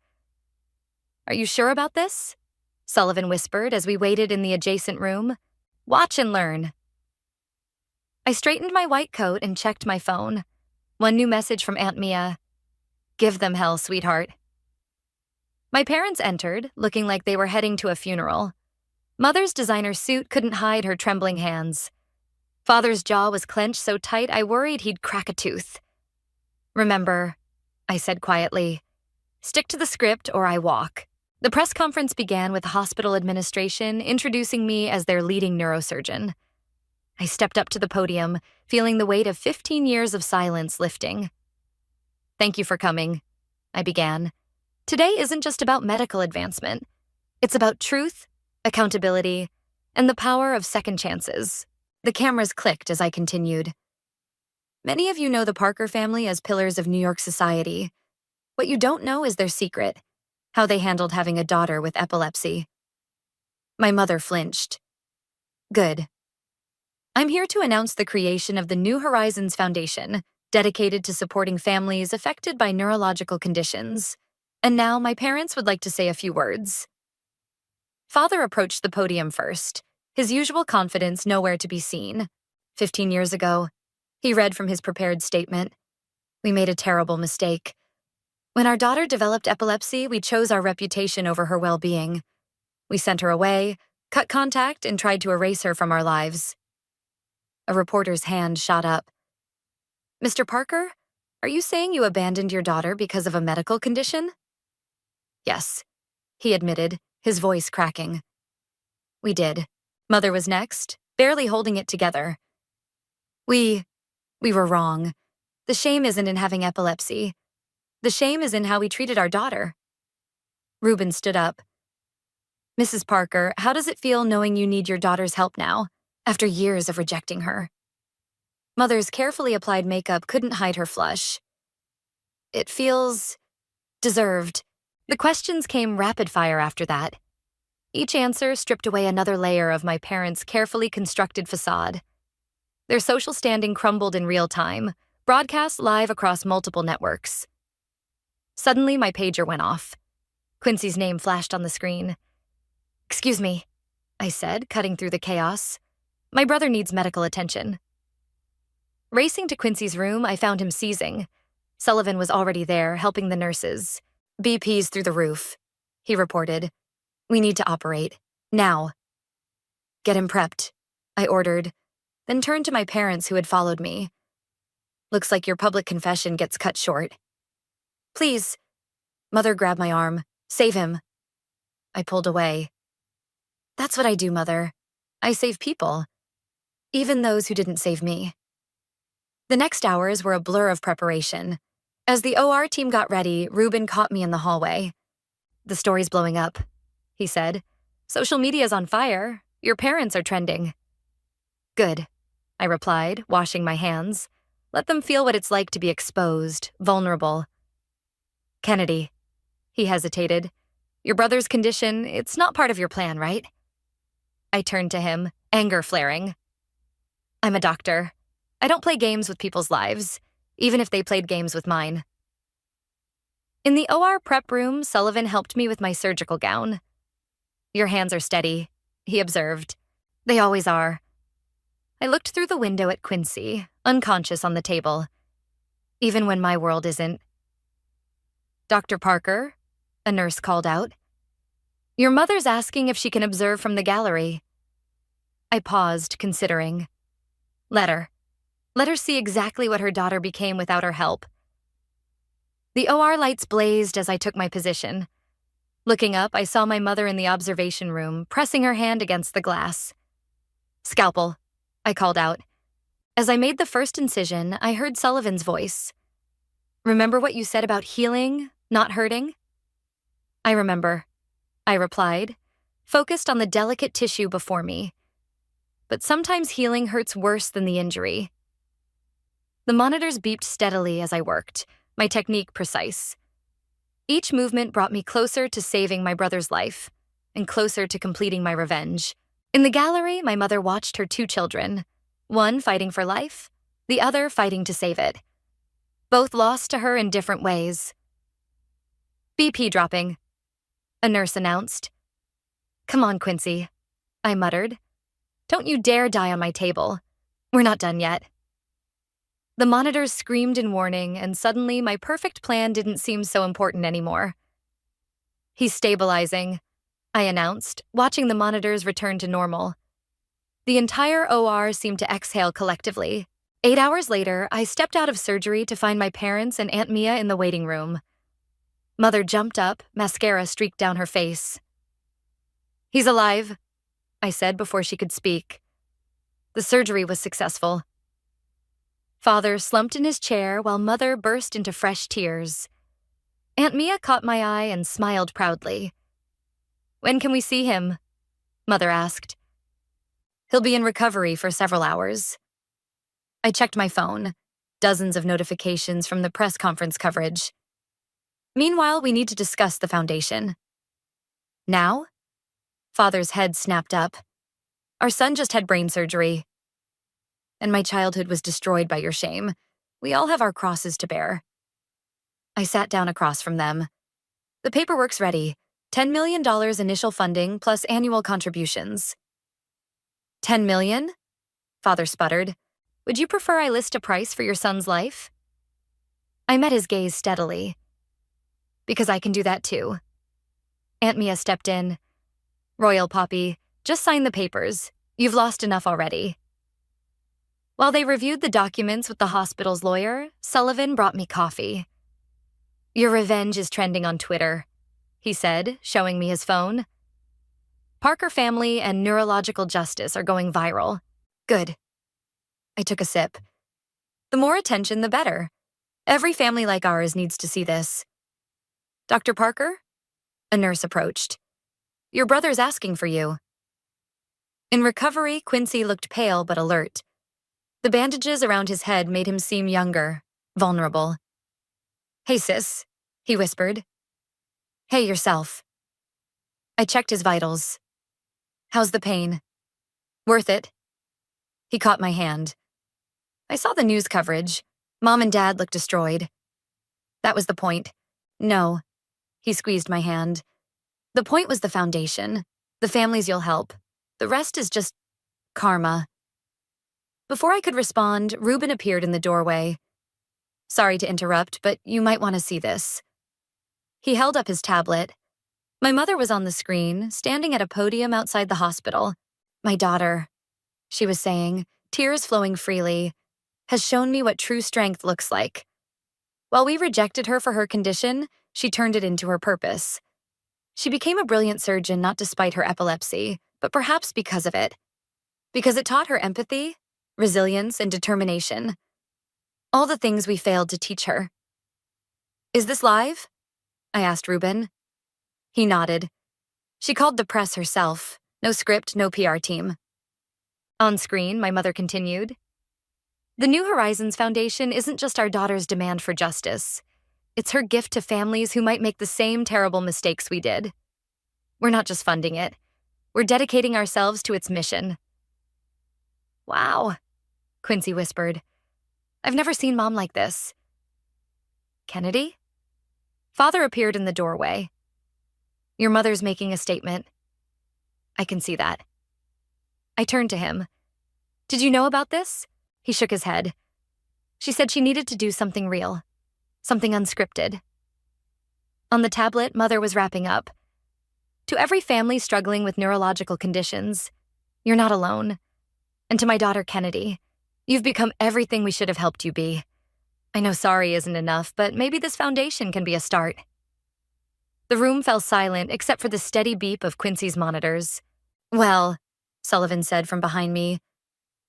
[SPEAKER 5] Are you sure about this? Sullivan whispered as we waited in the adjacent room. Watch and learn. I straightened my white coat and checked my phone. One new message from Aunt Mia. Give them hell, sweetheart. My parents entered, looking like they were heading to a funeral. Mother's designer suit couldn't hide her trembling hands. Father's jaw was clenched so tight I worried he'd crack a tooth. Remember, I said quietly, stick to the script or I walk. The press conference began with hospital administration introducing me as their leading neurosurgeon. I stepped up to the podium, feeling the weight of 15 years of silence lifting. Thank you for coming, I began. Today isn't just about medical advancement. It's about truth, accountability, and the power of second chances. The cameras clicked as I continued. Many of you know the Parker family as pillars of New York society. What you don't know is their secret, how they handled having a daughter with epilepsy. My mother flinched. Good. I'm here to announce the creation of the New Horizons Foundation, dedicated to supporting families affected by neurological conditions. And now my parents would like to say a few words. Father approached the podium first, his usual confidence nowhere to be seen. 15 years ago, he read from his prepared statement. We made a terrible mistake. When our daughter developed epilepsy, we chose our reputation over her well-being. We sent her away, cut contact, and tried to erase her from our lives. A reporter's hand shot up. Mr. Parker, are you saying you abandoned your daughter because of a medical condition? Yes, he admitted, his voice cracking. We did. Mother was next, barely holding it together. We were wrong. The shame isn't in having epilepsy. The shame is in how we treated our daughter. Reuben stood up. Mrs. Parker, how does it feel knowing you need your daughter's help now, after years of rejecting her? Mother's carefully applied makeup couldn't hide her flush. It feels deserved. The questions came rapid fire after that. Each answer stripped away another layer of my parents' carefully constructed facade. Their social standing crumbled in real time, broadcast live across multiple networks. Suddenly, my pager went off. Quincy's name flashed on the screen. Excuse me, I said, cutting through the chaos. My brother needs medical attention. Racing to Quincy's room, I found him seizing. Sullivan was already there, helping the nurses. BP's through the roof, he reported. We need to operate. Now. Get him prepped, I ordered, then turned to my parents who had followed me. Looks like your public confession gets cut short. Please. Mother grabbed my arm. Save him. I pulled away. That's what I do, Mother. I save people. Even those who didn't save me. The next hours were a blur of preparation. As the OR team got ready, Reuben caught me in the hallway. The story's blowing up, he said. Social media's on fire. Your parents are trending. Good, I replied, washing my hands. Let them feel what it's like to be exposed, vulnerable. Kennedy, he hesitated. Your brother's condition, it's not part of your plan, right? I turned to him, anger flaring. I'm a doctor. I don't play games with people's lives, even if they played games with mine. In the OR prep room, Sullivan helped me with my surgical gown. Your hands are steady, he observed. They always are. I looked through the window at Quincy, unconscious on the table. Even when my world isn't. Dr. Parker, a nurse called out. Your mother's asking if she can observe from the gallery. I paused, considering. Let her. Let her see exactly what her daughter became without her help. The OR lights blazed as I took my position. Looking up, I saw my mother in the observation room, pressing her hand against the glass. Scalpel, I called out. As I made the first incision, I heard Sullivan's voice. Remember what you said about healing, not hurting? I remember, I replied, focused on the delicate tissue before me. But sometimes healing hurts worse than the injury. The monitors beeped steadily as I worked, my technique precise. Each movement brought me closer to saving my brother's life, and closer to completing my revenge. In the gallery, my mother watched her 2 children, one fighting for life, the other fighting to save it. Both lost to her in different ways. BP dropping, a nurse announced. Come on, Quincy, I muttered. Don't you dare die on my table. We're not done yet. The monitors screamed in warning, and suddenly my perfect plan didn't seem so important anymore. He's stabilizing, I announced, watching the monitors return to normal. The entire OR seemed to exhale collectively. 8 hours later, I stepped out of surgery to find my parents and Aunt Mia in the waiting room. Mother jumped up, mascara streaked down her face. He's alive, I said before she could speak. The surgery was successful. Father slumped in his chair while Mother burst into fresh tears. Aunt Mia caught my eye and smiled proudly. When can we see him? Mother asked. He'll be in recovery for several hours. I checked my phone, dozens of notifications from the press conference coverage. Meanwhile, we need to discuss the foundation. Now? Father's head snapped up. Our son just had brain surgery. And my childhood was destroyed by your shame. We all have our crosses to bear. I sat down across from them. The paperwork's ready. $10 million initial funding plus annual contributions. 10 million? Father sputtered. Would you prefer I list a price for your son's life? I met his gaze steadily. Because I can do that too. Aunt Mia stepped in. Royal Poppy, just sign the papers. You've lost enough already. While they reviewed the documents with the hospital's lawyer, Sullivan brought me coffee. Your revenge is trending on Twitter, he said, showing me his phone. Parker family and neurological justice are going viral. Good. I took a sip. The more attention, the better. Every family like ours needs to see this. Dr. Parker? A nurse approached. Your brother's asking for you. In recovery, Quincy looked pale but alert. The bandages around his head made him seem younger, vulnerable. Hey, sis, he whispered. Hey, yourself. I checked his vitals. How's the pain? Worth it? He caught my hand. I saw the news coverage. Mom and Dad looked destroyed. That was the point. No. He squeezed my hand. The point was the foundation. The families you'll help. The rest is just karma. Before I could respond, Ruben appeared in the doorway. Sorry to interrupt, but you might want to see this. He held up his tablet. My mother was on the screen, standing at a podium outside the hospital. My daughter, she was saying, tears flowing freely, has shown me what true strength looks like. While we rejected her for her condition, she turned it into her purpose. She became a brilliant surgeon not despite her epilepsy, but perhaps because of it. Because it taught her empathy, resilience, and determination. All the things we failed to teach her. Is this live? I asked Ruben. He nodded. She called the press herself. No script, no PR team. On screen, my mother continued. The New Horizons Foundation isn't just our daughter's demand for justice. It's her gift to families who might make the same terrible mistakes we did. We're not just funding it. We're dedicating ourselves to its mission. Wow, Quincy whispered. I've never seen Mom like this. Kennedy? Father appeared in the doorway. Your mother's making a statement. I can see that. I turned to him. Did you know about this? He shook his head. She said she needed to do something real. Something unscripted. On the tablet, Mother was wrapping up. To every family struggling with neurological conditions, you're not alone. And to my daughter Kennedy, you've become everything we should have helped you be. I know sorry isn't enough, but maybe this foundation can be a start. The room fell silent except for the steady beep of Quincy's monitors. Well, Sullivan said from behind me,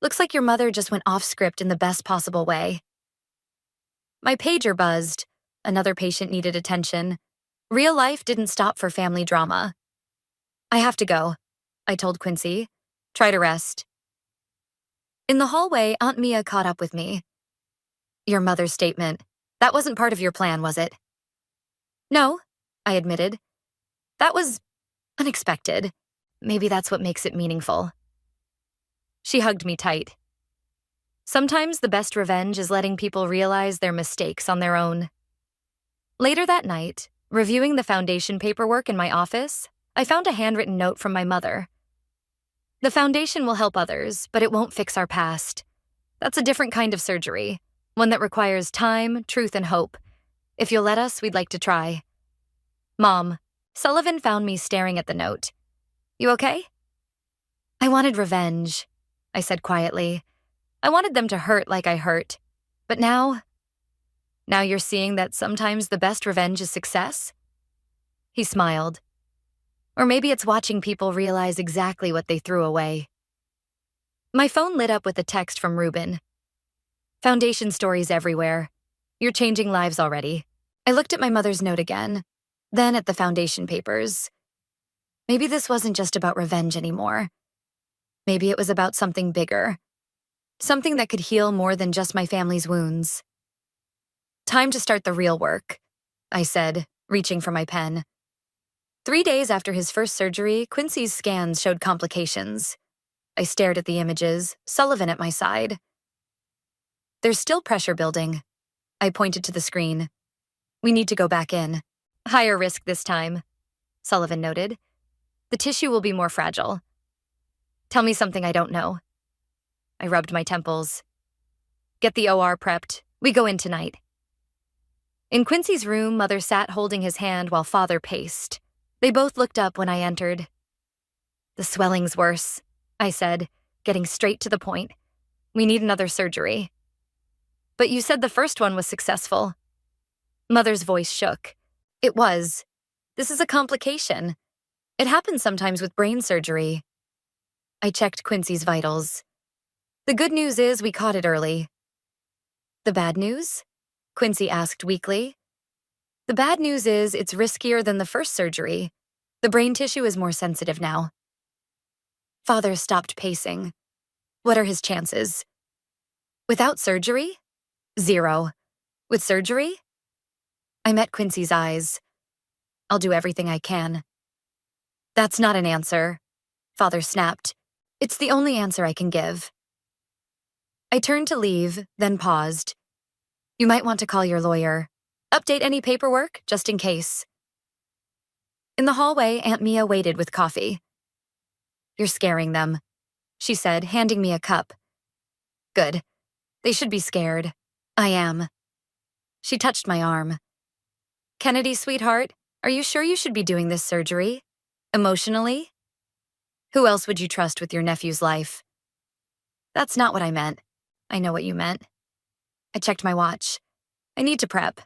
[SPEAKER 5] looks like your mother just went off script in the best possible way. My pager buzzed. Another patient needed attention. Real life didn't stop for family drama. I have to go, I told Quincy. Try to rest. In the hallway, Aunt Mia caught up with me. Your mother's statement. That wasn't part of your plan, was it? No, I admitted. That was unexpected. Maybe that's what makes it meaningful. She hugged me tight. Sometimes the best revenge is letting people realize their mistakes on their own. Later that night, reviewing the foundation paperwork in my office, I found a handwritten note from my mother. The foundation will help others, but it won't fix our past. That's a different kind of surgery, one that requires time, truth, and hope. If you'll let us, we'd like to try. Mom, Sullivan found me staring at the note. You okay? I wanted revenge, I said quietly. I wanted them to hurt like I hurt. But now you're seeing that sometimes the best revenge is success? He smiled. Or maybe it's watching people realize exactly what they threw away. My phone lit up with a text from Ruben. Foundation stories everywhere. You're changing lives already. I looked at my mother's note again, then at the foundation papers. Maybe this wasn't just about revenge anymore. Maybe it was about something bigger. Something that could heal more than just my family's wounds. Time to start the real work, I said, reaching for my pen. 3 days after his first surgery, Quincy's scans showed complications. I stared at the images, Sullivan at my side. There's still pressure building. I pointed to the screen. We need to go back in. Higher risk this time, Sullivan noted. The tissue will be more fragile. Tell me something I don't know. I rubbed my temples. Get the OR prepped. We go in tonight. In Quincy's room, Mother sat holding his hand while Father paced. They both looked up when I entered. "The swelling's worse," I said, getting straight to the point. "We need another surgery." "But you said the first one was successful." Mother's voice shook. "It was. This is a complication. It happens sometimes with brain surgery." I checked Quincy's vitals. "The good news is we caught it early." "The bad news?" Quincy asked weakly. "The bad news is it's riskier than the first surgery. The brain tissue is more sensitive now." Father stopped pacing. "What are his chances?" "Without surgery? 0. With surgery?" I met Quincy's eyes. "I'll do everything I can." "That's not an answer," Father snapped. "It's the only answer I can give." I turned to leave, then paused. "You might want to call your lawyer. Update any paperwork, just in case." In the hallway, Aunt Mia waited with coffee. "You're scaring them," she said, handing me a cup. "Good. They should be scared. I am." She touched my arm. "Kennedy, sweetheart, are you sure you should be doing this surgery? Emotionally? Who else would you trust with your nephew's life?" "That's not what I meant." "I know what you meant." I checked my watch. "I need to prep."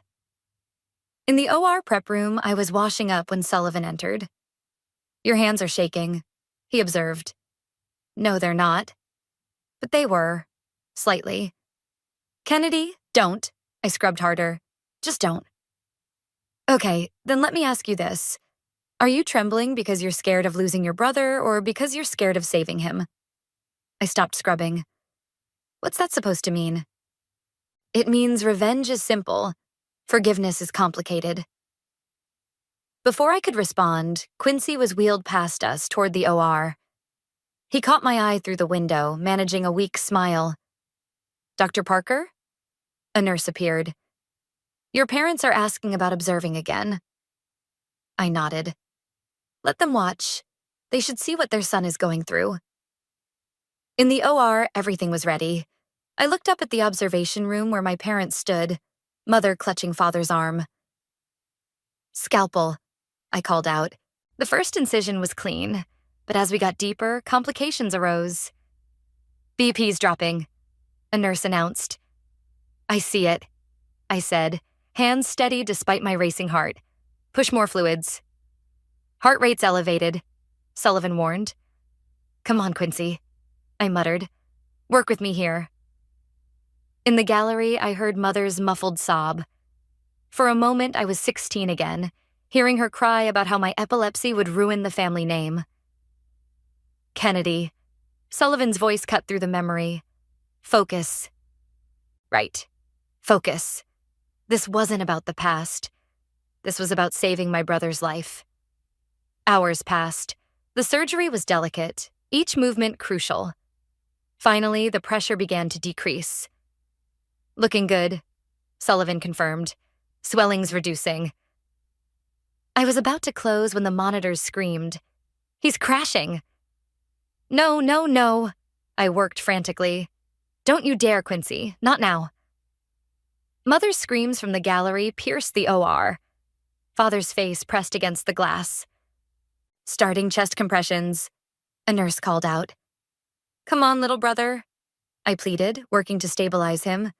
[SPEAKER 5] In the OR prep room, I was washing up when Sullivan entered. "Your hands are shaking," he observed. "No, they're not." But they were. Slightly. "Kennedy, don't." I scrubbed harder. "Just don't." "Okay, then let me ask you this. Are you trembling because you're scared of losing your brother or because you're scared of saving him?" I stopped scrubbing. "What's that supposed to mean?" "It means revenge is simple. Forgiveness is complicated." Before I could respond, Quincy was wheeled past us toward the OR. He caught my eye through the window, managing a weak smile. "Dr. Parker?" A nurse appeared. "Your parents are asking about observing again." I nodded. "Let them watch. They should see what their son is going through." In the OR, everything was ready. I looked up at the observation room where my parents stood, Mother clutching Father's arm. "Scalpel," I called out. The first incision was clean, but as we got deeper, complications arose. "BP's dropping," a nurse announced. "I see it," I said, hands steady despite my racing heart. "Push more fluids." "Heart rate's elevated," Sullivan warned. "Come on, Quincy," I muttered. "Work with me here." In the gallery, I heard Mother's muffled sob. For a moment, I was 16 again, hearing her cry about how my epilepsy would ruin the family name. "Kennedy." Sullivan's voice cut through the memory. "Focus." Right. Focus. This wasn't about the past. This was about saving my brother's life. Hours passed. The surgery was delicate, each movement crucial. Finally, the pressure began to decrease. "Looking good," Sullivan confirmed. "Swelling's reducing." I was about to close when the monitors screamed, "He's crashing!" "No, no, no," I worked frantically. "Don't you dare, Quincy. Not now." Mother's screams from the gallery pierced the OR. Father's face pressed against the glass. "Starting chest compressions," a nurse called out. "Come on, little brother," I pleaded, working to stabilize him.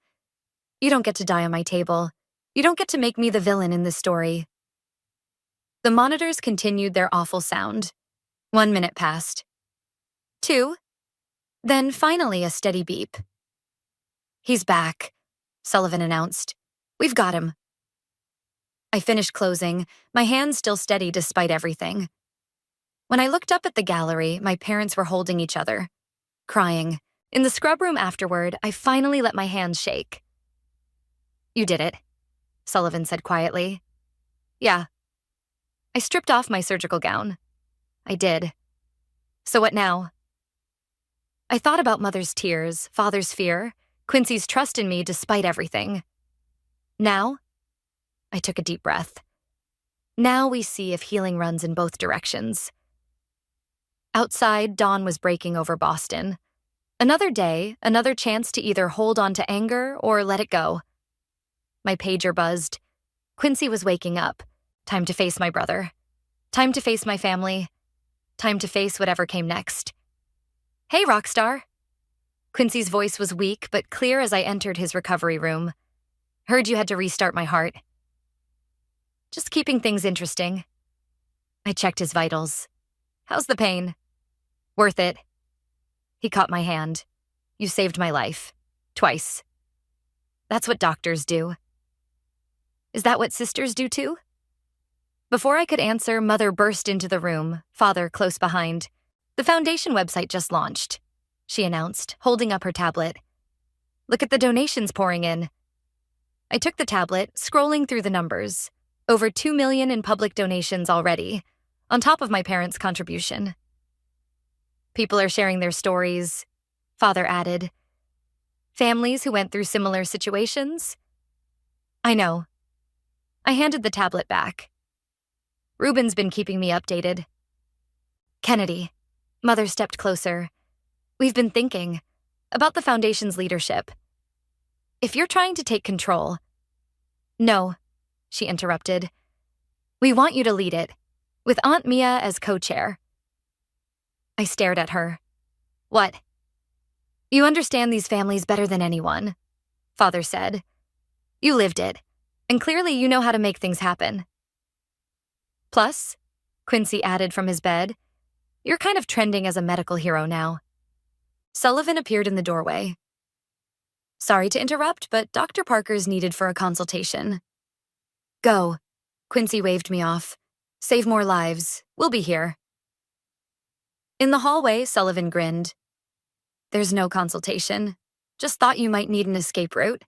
[SPEAKER 5] "You don't get to die on my table. You don't get to make me the villain in this story." The monitors continued their awful sound. 1 minute passed. 2. Then finally a steady beep. "He's back," Sullivan announced. "We've got him." I finished closing, my hands still steady despite everything. When I looked up at the gallery, my parents were holding each other, crying. In the scrub room afterward, I finally let my hands shake. "You did it," Sullivan said quietly. "Yeah." I stripped off my surgical gown. I did. "So what now?" I thought about Mother's tears, Father's fear, Quincy's trust in me despite everything. Now? I took a deep breath. Now we see if healing runs in both directions. Outside, dawn was breaking over Boston. Another day, another chance to either hold on to anger or let it go. My pager buzzed. Quincy was waking up. Time to face my brother. Time to face my family. Time to face whatever came next. Hey, Rockstar. Quincy's voice was weak but clear as I entered his recovery room. Heard you had to restart my heart. Just keeping things interesting. I checked his vitals. How's the pain? Worth it. He caught my hand. You saved my life. Twice. That's what doctors do. Is that what sisters do too? Before I could answer, Mother burst into the room, Father close behind. The foundation website just launched, she announced, holding up her tablet. Look at the donations pouring in. I took the tablet, scrolling through the numbers. Over 2 million in public donations already, on top of my parents' contribution. People are sharing their stories, Father added. Families who went through similar situations. I know. I handed the tablet back. Ruben's been keeping me updated. Kennedy, Mother stepped closer. We've been thinking about the Foundation's leadership. If you're trying to take control... No, she interrupted. We want you to lead it, with Aunt Mia as co-chair. I stared at her. What? You understand these families better than anyone, Father said. You lived it, and clearly you know how to make things happen. Plus, Quincy added from his bed, you're kind of trending as a medical hero now. Sullivan appeared in the doorway. Sorry to interrupt, but Dr. Parker's needed for a consultation. Go. Quincy waved me off. Save more lives. We'll be here. In the hallway, Sullivan grinned. There's no consultation. Just thought you might need an escape route.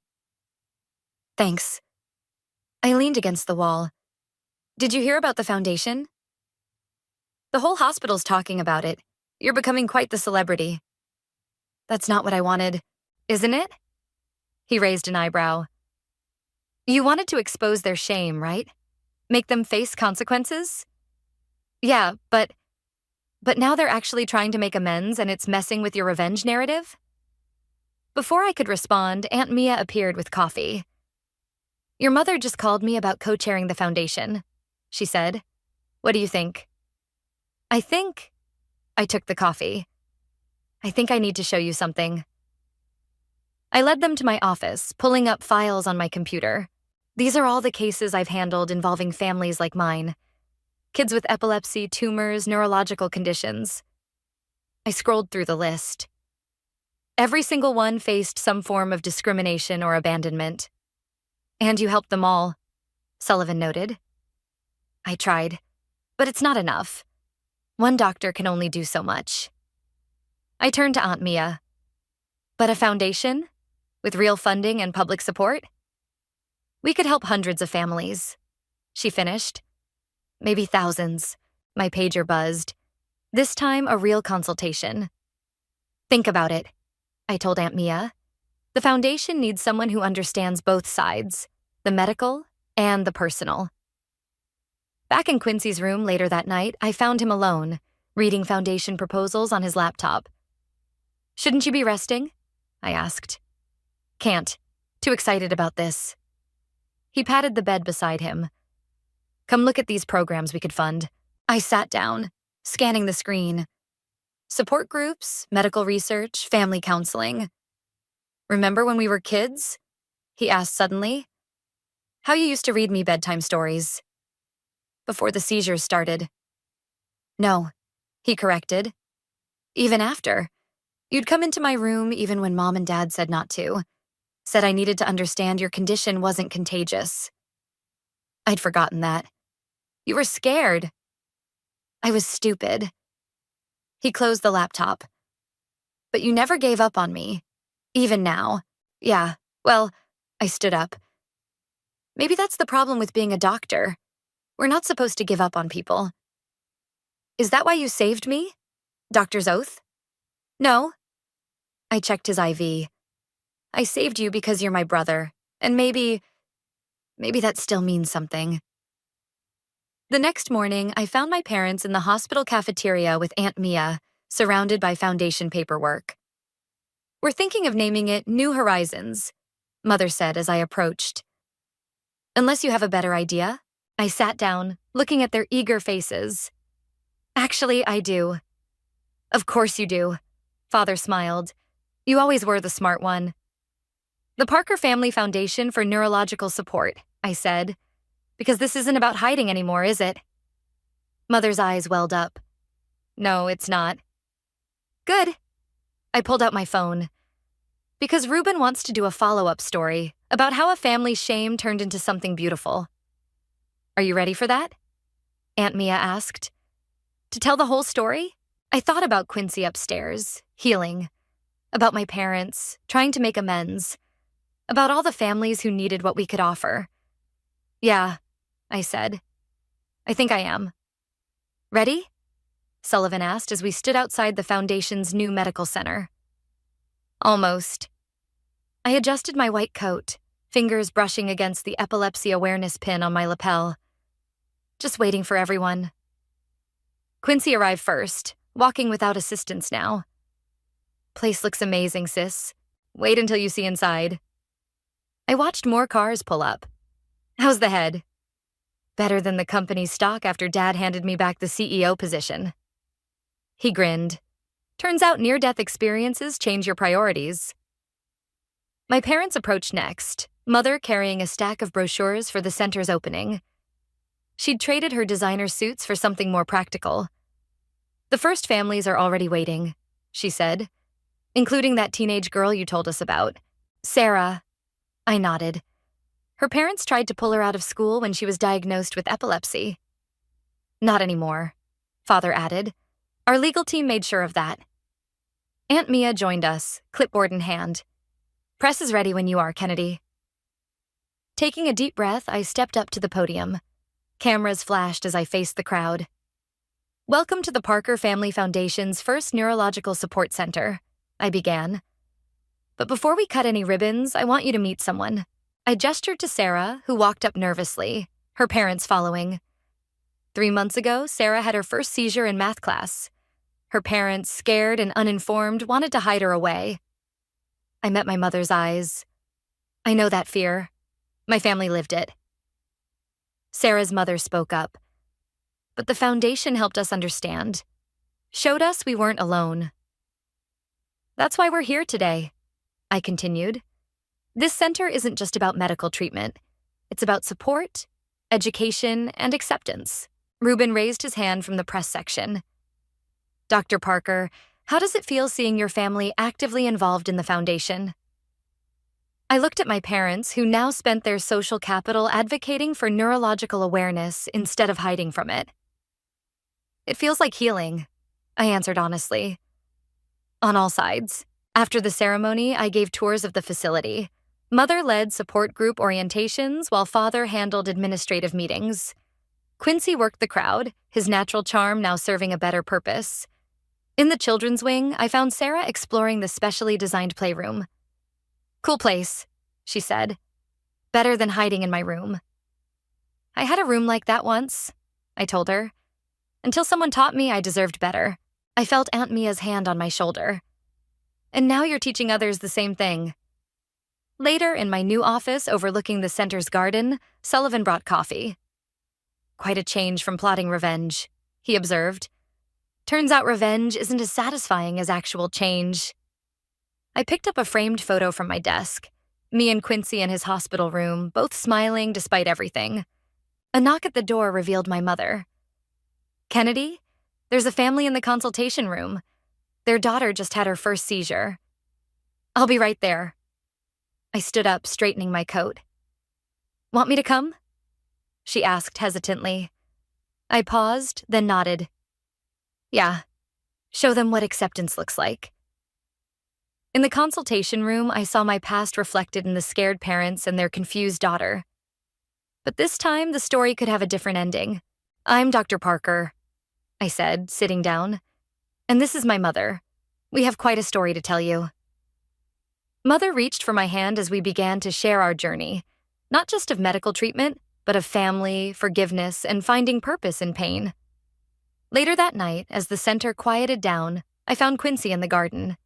[SPEAKER 5] Thanks. I leaned against the wall. Did you hear about the foundation? The whole hospital's talking about it. You're becoming quite the celebrity. That's not what I wanted, isn't it? He raised an eyebrow. You wanted to expose their shame, right? Make them face consequences? Yeah, but now they're actually trying to make amends and it's messing with your revenge narrative? Before I could respond, Aunt Mia appeared with coffee. Your mother just called me about co-chairing the foundation, she said. What do you think? I took the coffee. I think I need to show you something. I led them to my office, pulling up files on my computer. These are all the cases I've handled involving families like mine. Kids with epilepsy, tumors, neurological conditions. I scrolled through the list. Every single one faced some form of discrimination or abandonment. And you helped them all, Sullivan noted. I tried, but it's not enough. One doctor can only do so much. I turned to Aunt Mia. But a foundation? With real funding and public support? We could help hundreds of families, she finished. Maybe thousands. My pager buzzed. This time, a real consultation. Think about it, I told Aunt Mia. The foundation needs someone who understands both sides, the medical and the personal. Back in Quincy's room later that night, I found him alone, reading foundation proposals on his laptop. Shouldn't you be resting? I asked. Can't. Too excited about this. He patted the bed beside him. Come look at these programs we could fund. I sat down, scanning the screen. Support groups, medical research, family counseling. Remember when we were kids? He asked suddenly. How you used to read me bedtime stories. Before the seizures started. No, he corrected. Even after. You'd come into my room even when Mom and Dad said not to. Said I needed to understand your condition wasn't contagious. I'd forgotten that. You were scared. I was stupid. He closed the laptop. But you never gave up on me. Even now. Yeah, well, I stood up. Maybe that's the problem with being a doctor. We're not supposed to give up on people. Is that why you saved me? Doctor's oath? No. I checked his IV. I saved you because you're my brother, and maybe that still means something. The next morning, I found my parents in the hospital cafeteria with Aunt Mia, surrounded by foundation paperwork. We're thinking of naming it New Horizons, Mother said as I approached. Unless you have a better idea. I sat down, looking at their eager faces. Actually, I do. Of course you do. Father smiled. You always were the smart one. The Parker Family Foundation for Neurological Support, I said. Because this isn't about hiding anymore, is it? Mother's eyes welled up. No, it's not. Good. I pulled out my phone. Because Ruben wants to do a follow-up story about how a family's shame turned into something beautiful. Are you ready for that? Aunt Mia asked. To tell the whole story? I thought about Quincy upstairs, healing. About my parents, trying to make amends. About all the families who needed what we could offer. Yeah, I said. I think I am. Ready? Sullivan asked as we stood outside the Foundation's new medical center. Almost. I adjusted my white coat, fingers brushing against the epilepsy awareness pin on my lapel. Just waiting for everyone. Quincy arrived first, walking without assistance now. Place looks amazing, sis. Wait until you see inside. I watched more cars pull up. How's the head? Better than the company's stock after Dad handed me back the CEO position. He grinned. Turns out near-death experiences change your priorities. My parents approached next, Mother carrying a stack of brochures for the center's opening. She'd traded her designer suits for something more practical. The first families are already waiting, she said, including that teenage girl you told us about. Sarah. I nodded. Her parents tried to pull her out of school when she was diagnosed with epilepsy. Not anymore, Father added. Our legal team made sure of that. Aunt Mia joined us, clipboard in hand. Press is ready when you are, Kennedy. Taking a deep breath, I stepped up to the podium. Cameras flashed as I faced the crowd. Welcome to the Parker Family Foundation's first neurological support center, I began. But before we cut any ribbons, I want you to meet someone. I gestured to Sarah, who walked up nervously, her parents following. 3 months ago, Sarah had her first seizure in math class. Her parents, scared and uninformed, wanted to hide her away. I met my mother's eyes. I know that fear. My family lived it. Sarah's mother spoke up. But the foundation helped us understand. Showed us we weren't alone. That's why we're here today, I continued. This center isn't just about medical treatment. It's about support, education, and acceptance. Ruben raised his hand from the press section. Dr. Parker, how does it feel seeing your family actively involved in the foundation? I looked at my parents, who now spent their social capital advocating for neurological awareness instead of hiding from it. It feels like healing, I answered honestly. On all sides. After the ceremony, I gave tours of the facility. Mother led support group orientations while Father handled administrative meetings. Quincy worked the crowd, his natural charm now serving a better purpose. In the children's wing, I found Sarah exploring the specially designed playroom. Cool place, she said. Better than hiding in my room. I had a room like that once, I told her. Until someone taught me I deserved better. I felt Aunt Mia's hand on my shoulder. And now you're teaching others the same thing. Later, in my new office overlooking the center's garden, Sullivan brought coffee. Quite a change from plotting revenge, he observed. Turns out revenge isn't as satisfying as actual change. I picked up a framed photo from my desk. Me and Quincy in his hospital room, both smiling despite everything. A knock at the door revealed my mother. Kennedy, there's a family in the consultation room. Their daughter just had her first seizure. I'll be right there. I stood up, straightening my coat. Want me to come? She asked hesitantly. I paused, then nodded. Yeah, show them what acceptance looks like. In the consultation room, I saw my past reflected in the scared parents and their confused daughter. But this time, the story could have a different ending. I'm Dr. Parker, I said, sitting down. And this is my mother. We have quite a story to tell you. Mother reached for my hand as we began to share our journey, not just of medical treatment, but of family, forgiveness, and finding purpose in pain. Later that night, as the center quieted down, I found Quincy in the garden.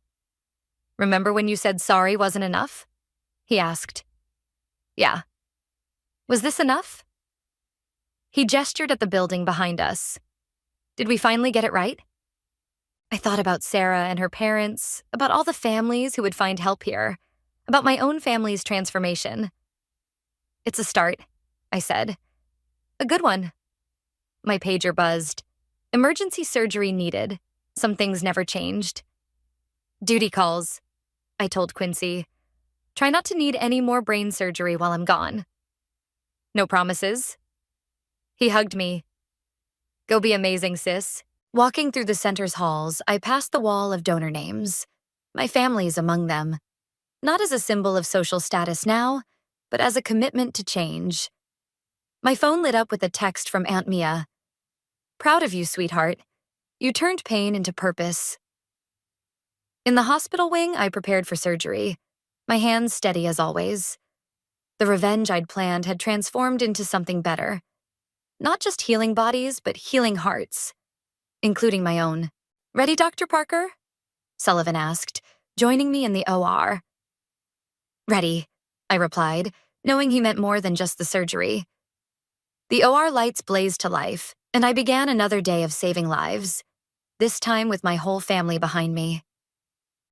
[SPEAKER 5] Remember when you said sorry wasn't enough? He asked. Yeah. Was this enough? He gestured at the building behind us. Did we finally get it right? I thought about Sarah and her parents, about all the families who would find help here, about my own family's transformation. It's a start, I said. A good one. My pager buzzed. Emergency surgery needed. Some things never changed. Duty calls, I told Quincy. Try not to need any more brain surgery while I'm gone. No promises. He hugged me. Go be amazing, sis. Walking through the center's halls, I passed the wall of donor names. My family's among them. Not as a symbol of social status now, but as a commitment to change. My phone lit up with a text from Aunt Mia. Proud of you, sweetheart. You turned pain into purpose. In the hospital wing, I prepared for surgery, my hands steady as always. The revenge I'd planned had transformed into something better. Not just healing bodies, but healing hearts, including my own. Ready, Dr. Parker? Sullivan asked, joining me in the OR. Ready, I replied, knowing he meant more than just the surgery. The OR lights blazed to life, and I began another day of saving lives, this time with my whole family behind me.